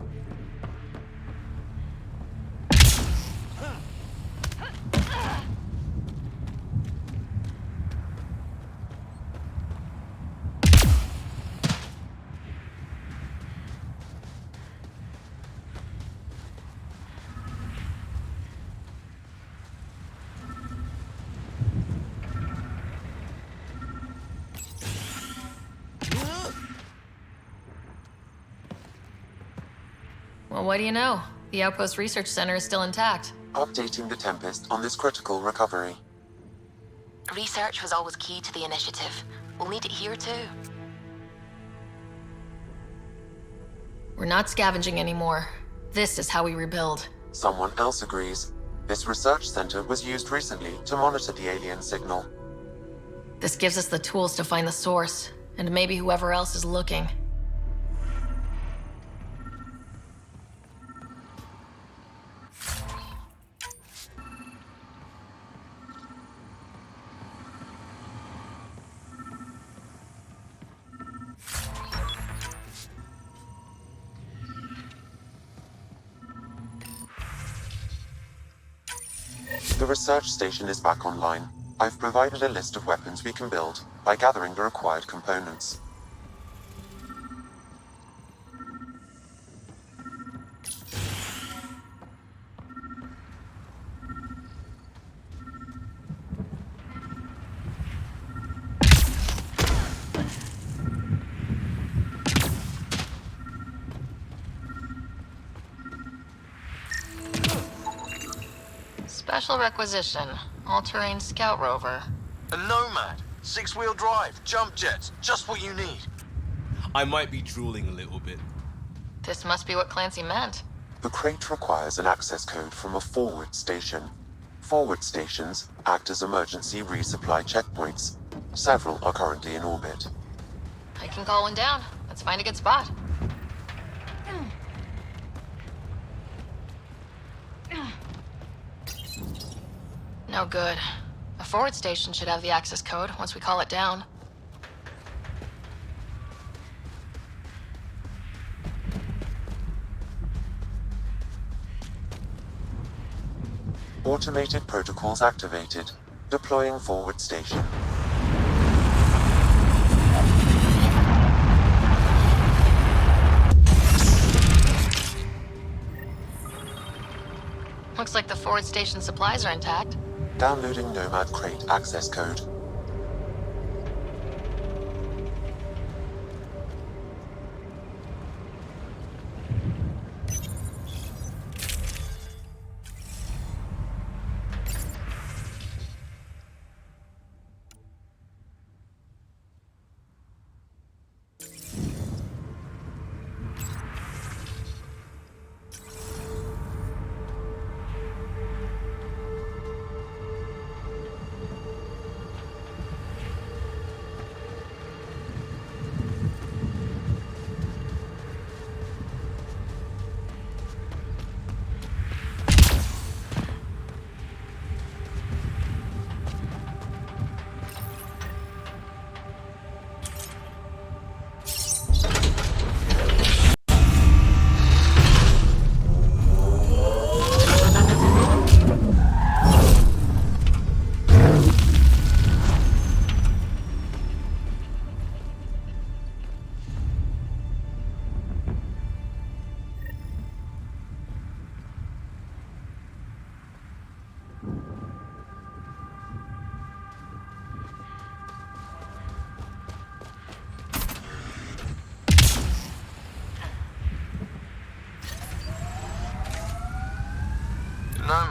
[SPEAKER 2] Well, what do you know? The Outpost Research Center is still intact.
[SPEAKER 15] Updating the Tempest on this critical recovery.
[SPEAKER 8] Research was always key to the initiative. We'll need it here too.
[SPEAKER 2] We're not scavenging anymore. This is how we rebuild.
[SPEAKER 15] Someone else agrees. This research center was used recently to monitor the alien signal.
[SPEAKER 2] This gives us the tools to find the source, and maybe whoever else is looking.
[SPEAKER 15] The research station is back online. I've provided a list of weapons we can build by gathering the required components.
[SPEAKER 2] Special requisition. All-terrain scout rover.
[SPEAKER 18] A Nomad. 6-wheel drive. Jump jets. Just what you need.
[SPEAKER 3] I might be drooling a little bit.
[SPEAKER 2] This must be what Clancy meant.
[SPEAKER 15] The crate requires an access code from a forward station. Forward stations act as emergency resupply checkpoints. Several are currently in orbit.
[SPEAKER 2] I can call one down. Let's find a good spot. No good. A forward station should have the access code once we call it down.
[SPEAKER 15] Automated protocols activated. Deploying forward station.
[SPEAKER 2] Looks like the forward station supplies are intact.
[SPEAKER 15] Downloading Nomad crate access code.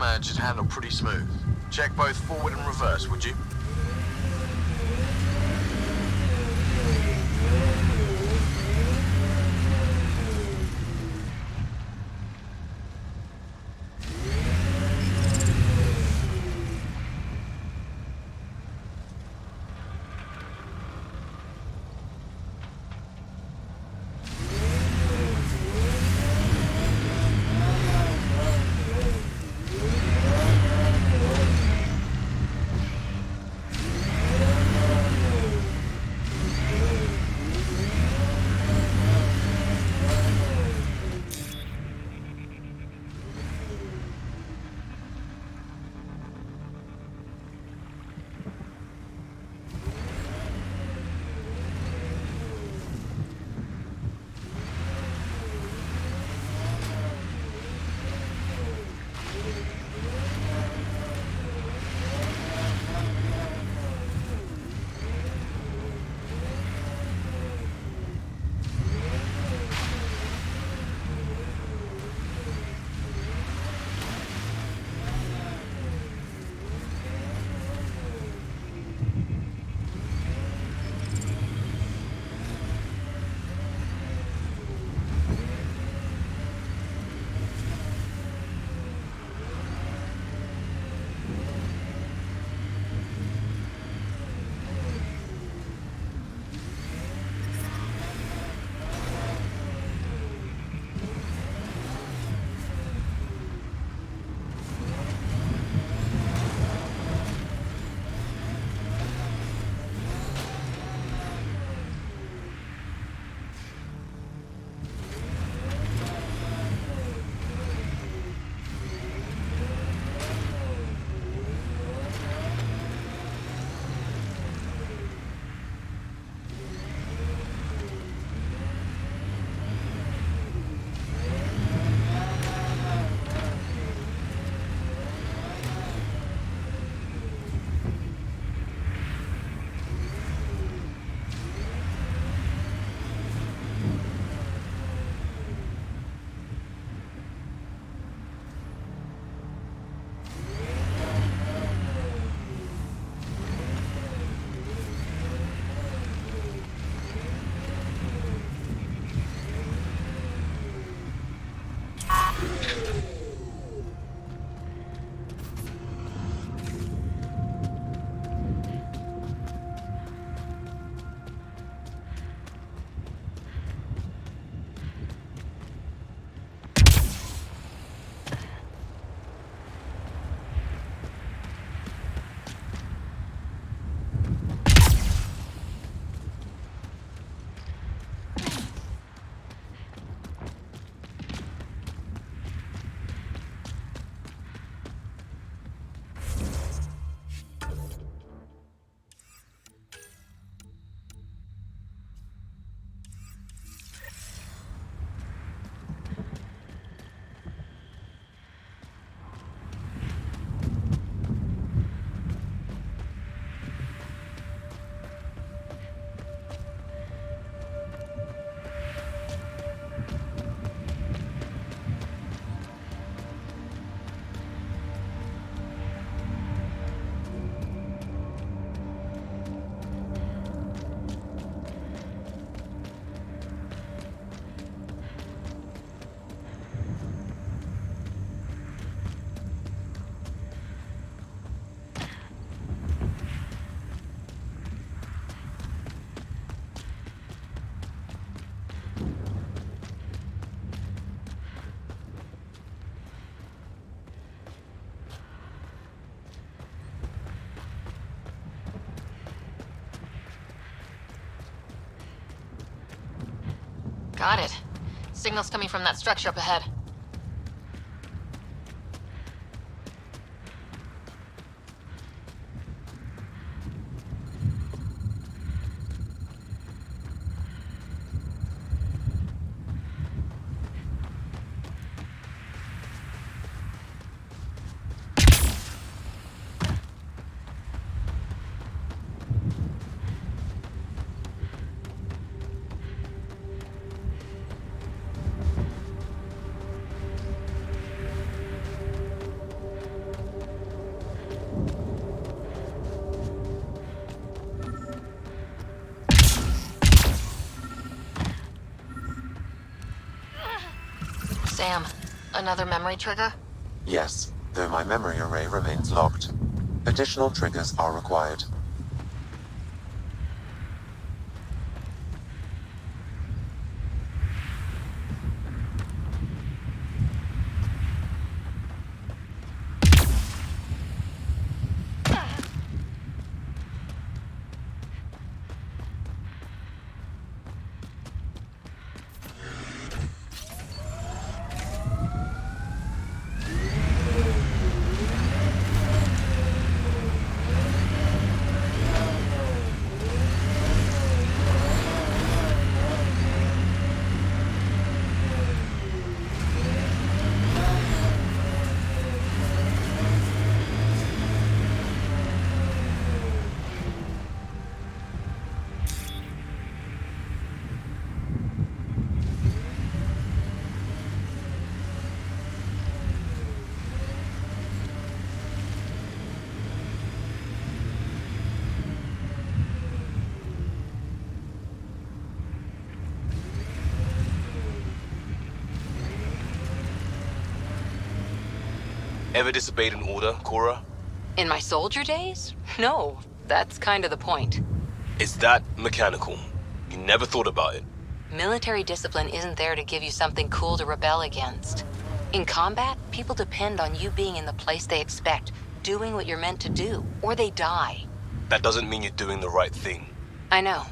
[SPEAKER 18] jammer should handle pretty smooth. Check both forward and reverse, would you?
[SPEAKER 2] Got it. Signal's coming from that structure up ahead. Sam, another memory trigger?
[SPEAKER 15] Yes, though my memory array remains locked. Additional triggers are required.
[SPEAKER 3] Ever disobeyed an order, Cora?
[SPEAKER 4] In my soldier days? No, that's kind of the point.
[SPEAKER 3] It's that mechanical. You never thought about it.
[SPEAKER 4] Military discipline isn't there to give you something cool to rebel against. In combat, people depend on you being in the place they expect, doing what you're meant to do, or they die.
[SPEAKER 3] That doesn't mean you're doing the right thing.
[SPEAKER 4] I know.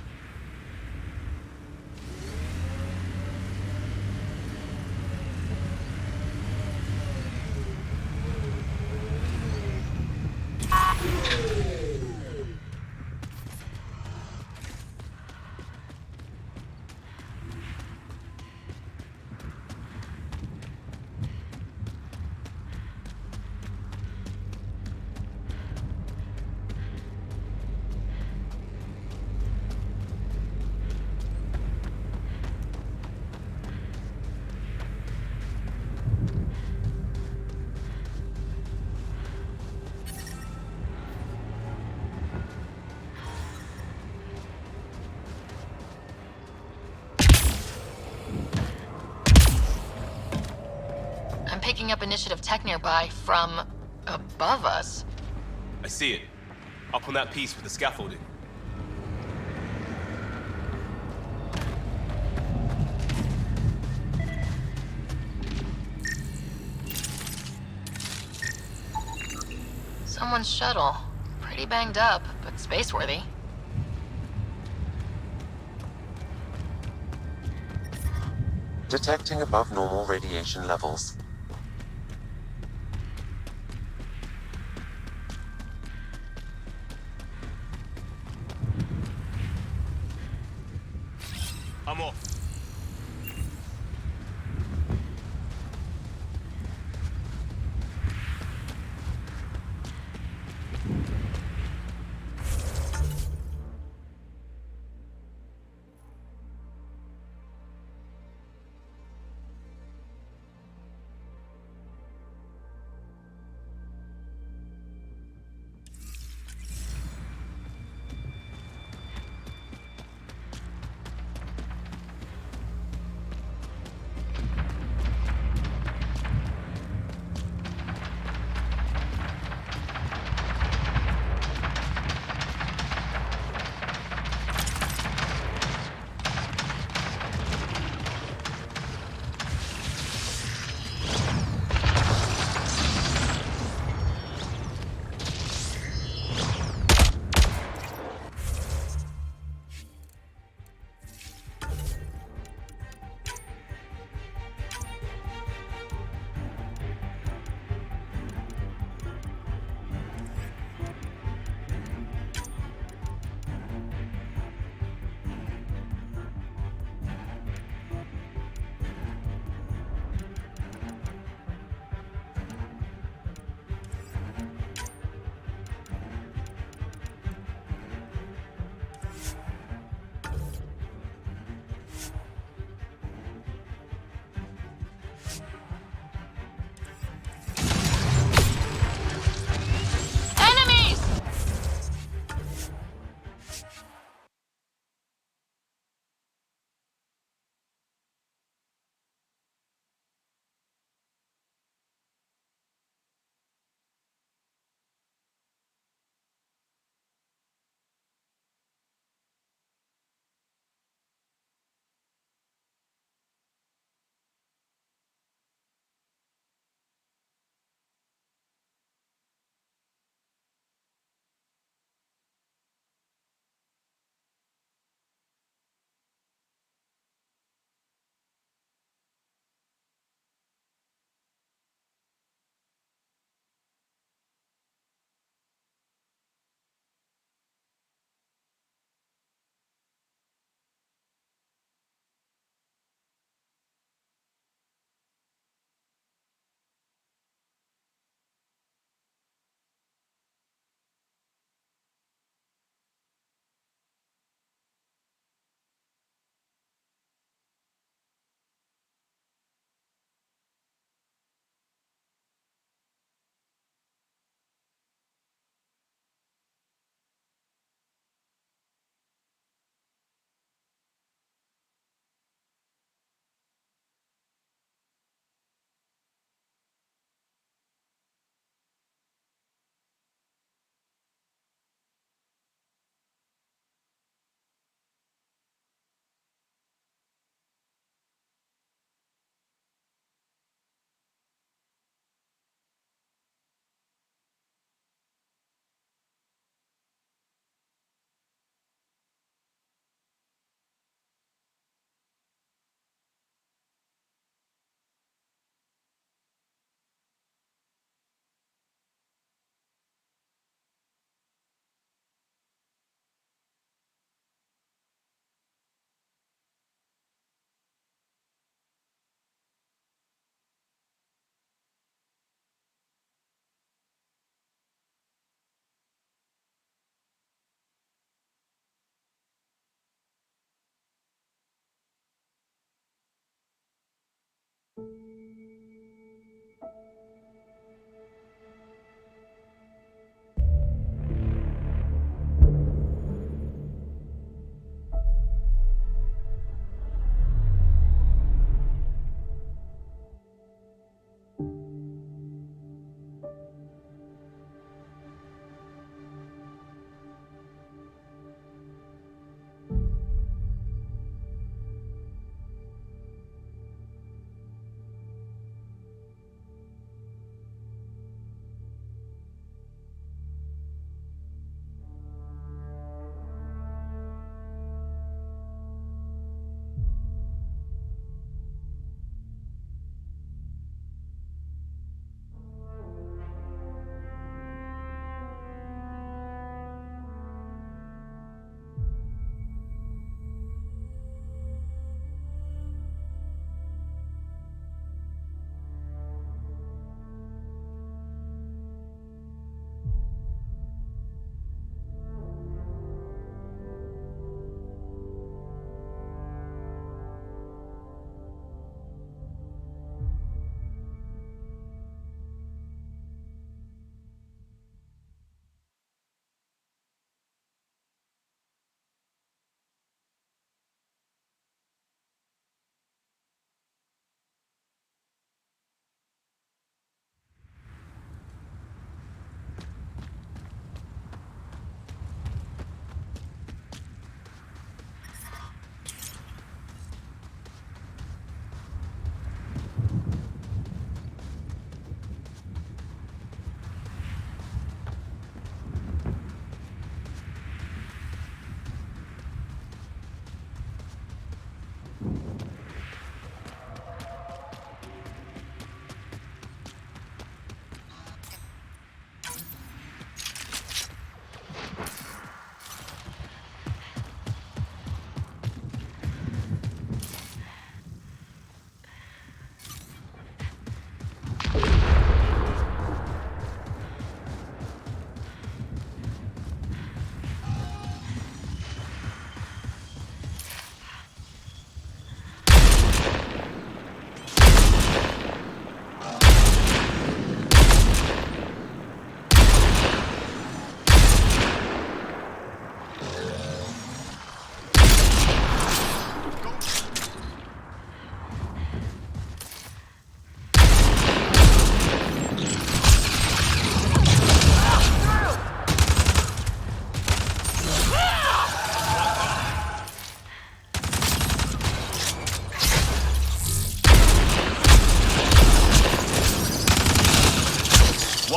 [SPEAKER 2] I'm picking up initiative tech nearby from above us.
[SPEAKER 3] I see it. Up on that piece with the scaffolding.
[SPEAKER 2] Someone's shuttle. Pretty banged up, but space-worthy.
[SPEAKER 15] Detecting above normal radiation levels.
[SPEAKER 3] I'm off.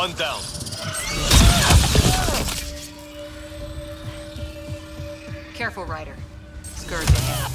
[SPEAKER 3] One down.
[SPEAKER 2] Careful, Ryder. Scourge ahead.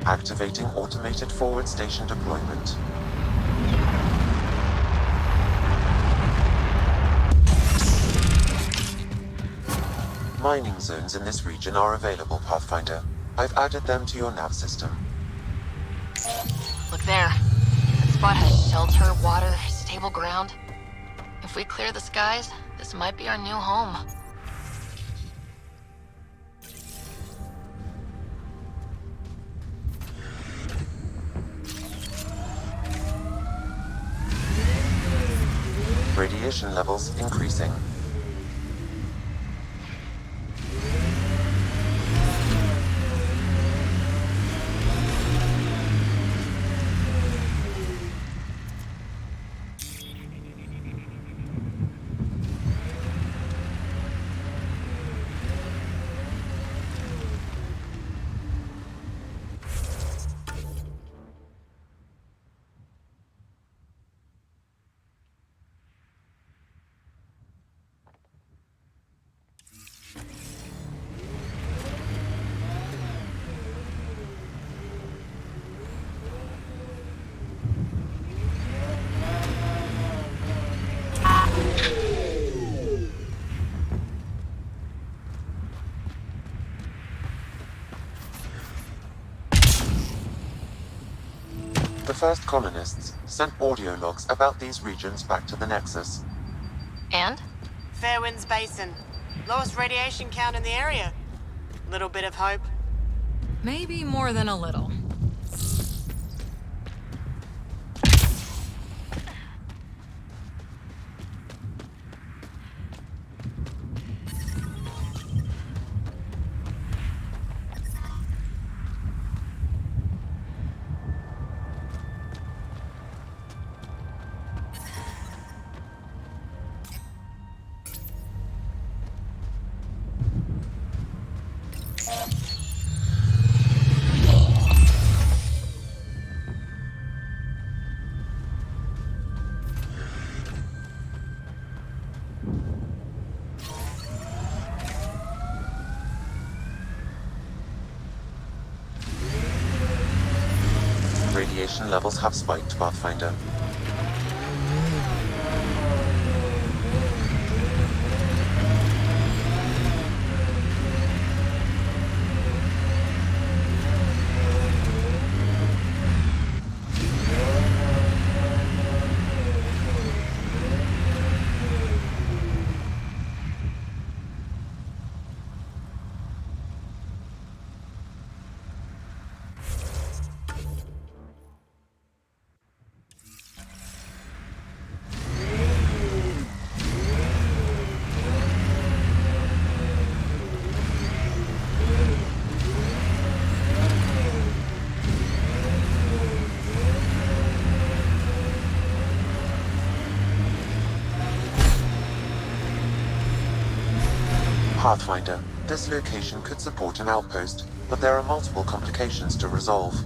[SPEAKER 15] Activating automated forward station deployment. Mining zones in this region are available, Pathfinder. I've added them to your nav system.
[SPEAKER 2] Look there. That spot has shelter, water, stable ground. If we clear the skies, this might be our new home.
[SPEAKER 15] Radiation levels increasing. first colonists sent audio logs about these regions back to the Nexus.
[SPEAKER 2] And?
[SPEAKER 9] Fairwinds Basin. Lowest radiation count in the area. Little bit of hope.
[SPEAKER 2] Maybe more than a little.
[SPEAKER 15] Radiation levels have spiked, Pathfinder. Pathfinder, this location could support an outpost, but there are multiple complications to resolve.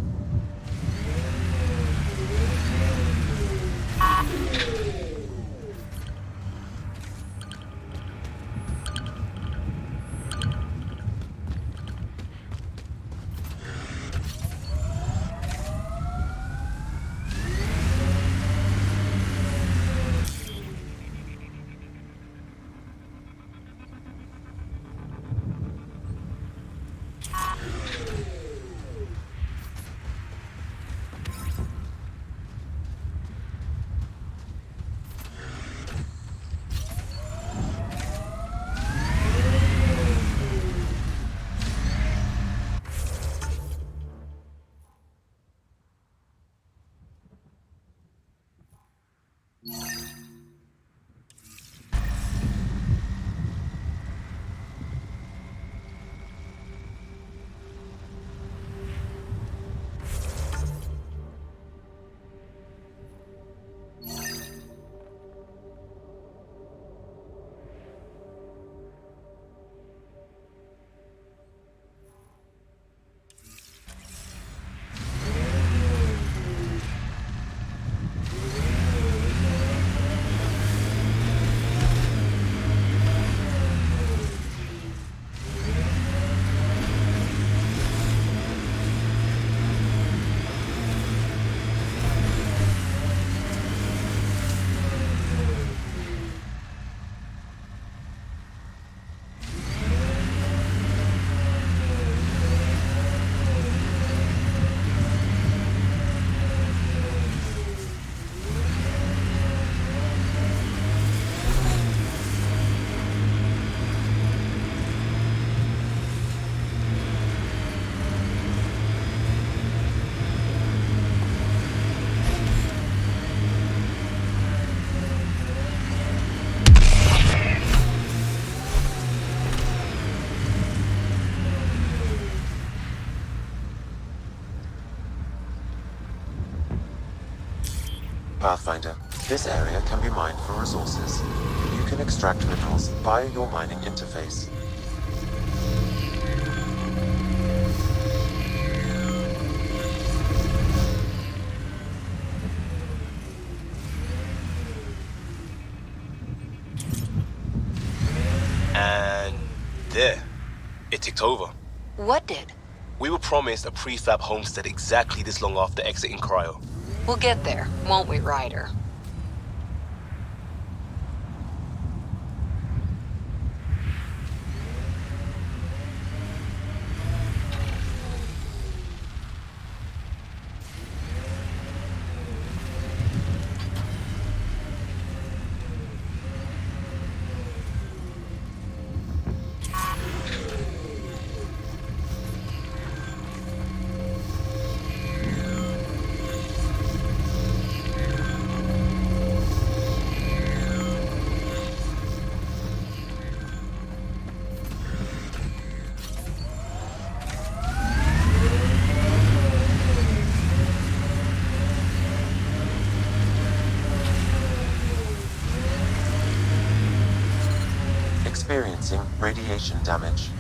[SPEAKER 15] Pathfinder, this area can be mined for resources. You can extract minerals via your mining interface.
[SPEAKER 3] And there, it ticked over.
[SPEAKER 4] What did?
[SPEAKER 3] We were promised a prefab homestead exactly this long after exiting Cryo.
[SPEAKER 4] We'll get there, won't we, Ryder?
[SPEAKER 15] Detecting radiation damage.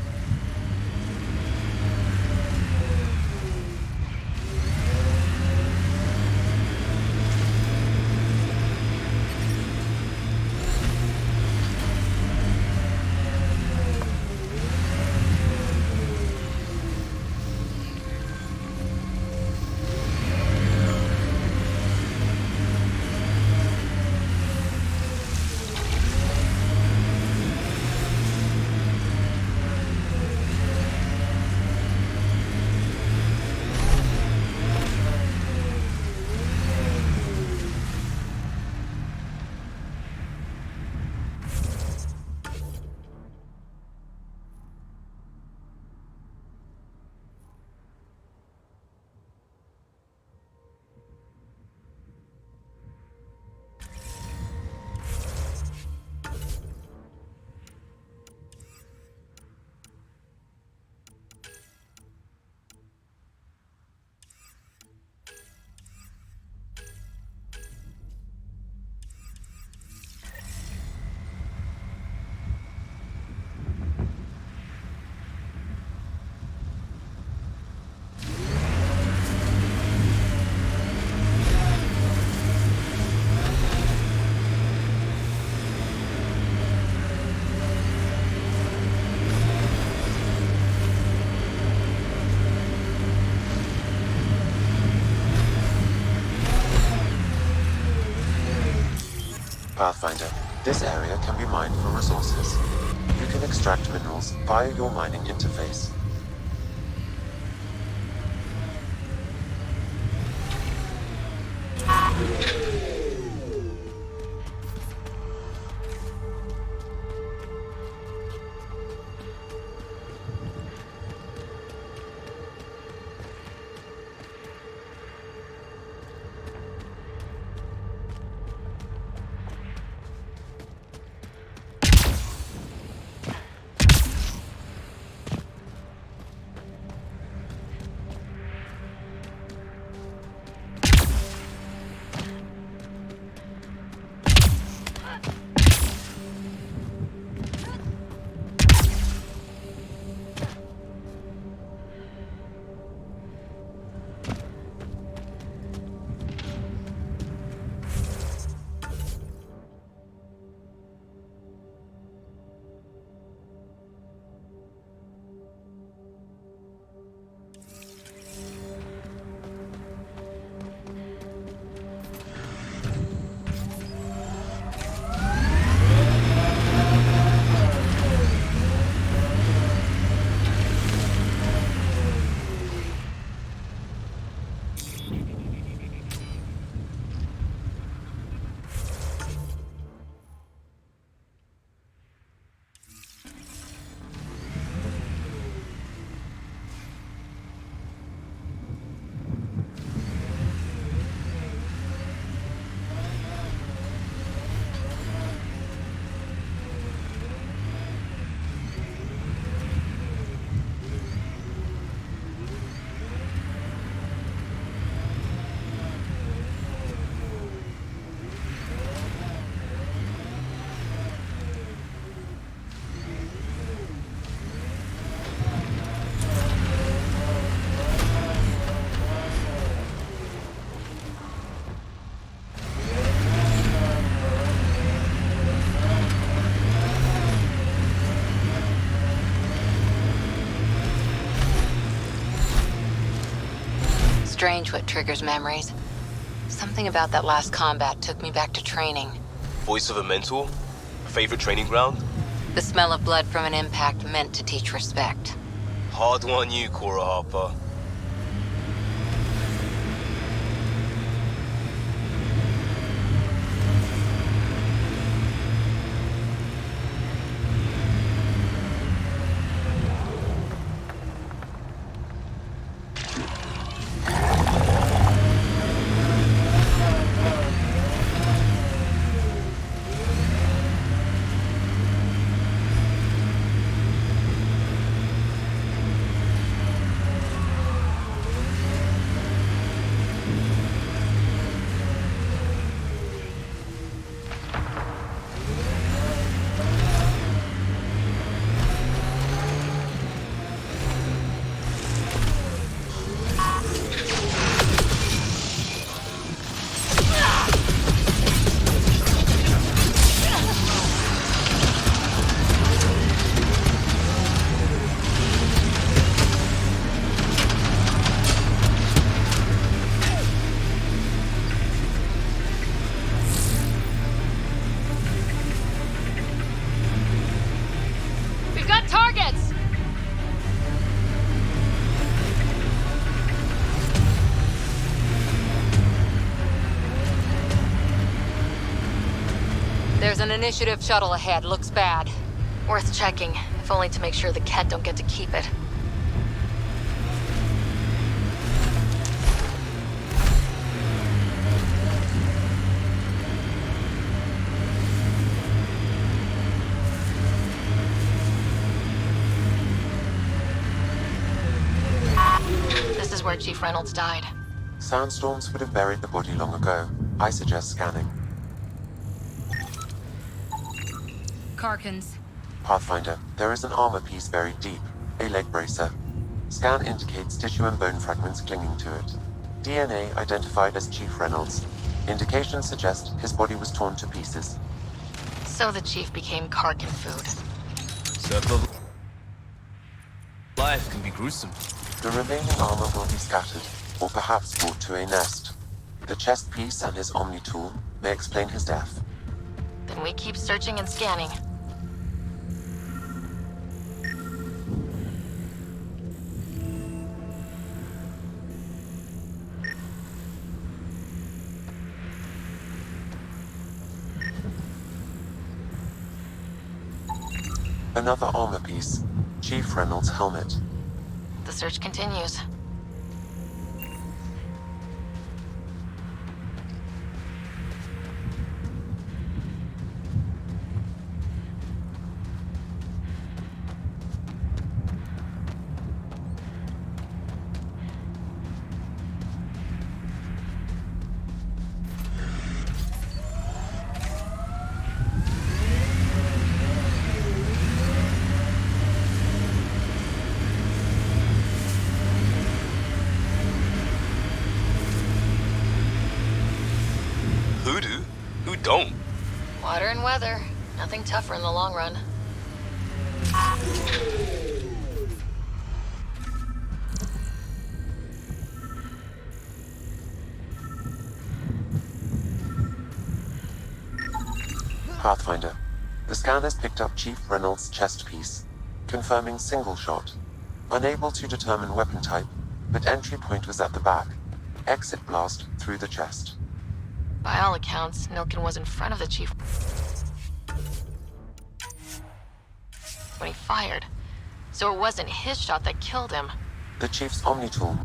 [SPEAKER 15] Pathfinder, this area can be mined for resources. You can extract minerals via your mining interface.
[SPEAKER 4] Strange what triggers memories. Something about that last combat took me back to training.
[SPEAKER 3] Voice of a mentor? A favorite training ground?
[SPEAKER 4] The smell of blood from an impact meant to teach respect.
[SPEAKER 3] Hard one you, Cora Harper.
[SPEAKER 4] Initiative shuttle ahead. Looks bad.
[SPEAKER 2] Worth checking, if only to make sure the Ket don't get to keep it. This is where Chief Reynolds died.
[SPEAKER 15] Sandstorms would have buried the body long ago. I suggest scanning.
[SPEAKER 23] Karkins.
[SPEAKER 15] Pathfinder, there is an armor piece buried deep. A leg bracer. Scan indicates tissue and bone fragments clinging to it. DNA identified as Chief Reynolds. Indications suggest his body was torn to pieces.
[SPEAKER 2] So the Chief became Karkin food.
[SPEAKER 3] Circle of life can be gruesome.
[SPEAKER 15] The remaining armor will be scattered, or perhaps brought to a nest. The chest piece and his Omni tool may explain his death.
[SPEAKER 2] Then we keep searching and scanning.
[SPEAKER 15] Another armor piece. Chief Reynolds' helmet.
[SPEAKER 2] The search continues.
[SPEAKER 3] Hoodoo? Who don't?
[SPEAKER 2] Water and weather. Nothing tougher in the long run.
[SPEAKER 15] Pathfinder. The scan has picked up Chief Reynolds' chest piece, confirming single shot. Unable to determine weapon type, but entry point was at the back. Exit blast through the chest.
[SPEAKER 2] By all accounts, Nilkin was in front of the Chief when he fired. So it wasn't his shot that killed him.
[SPEAKER 15] The Chief's Omni tool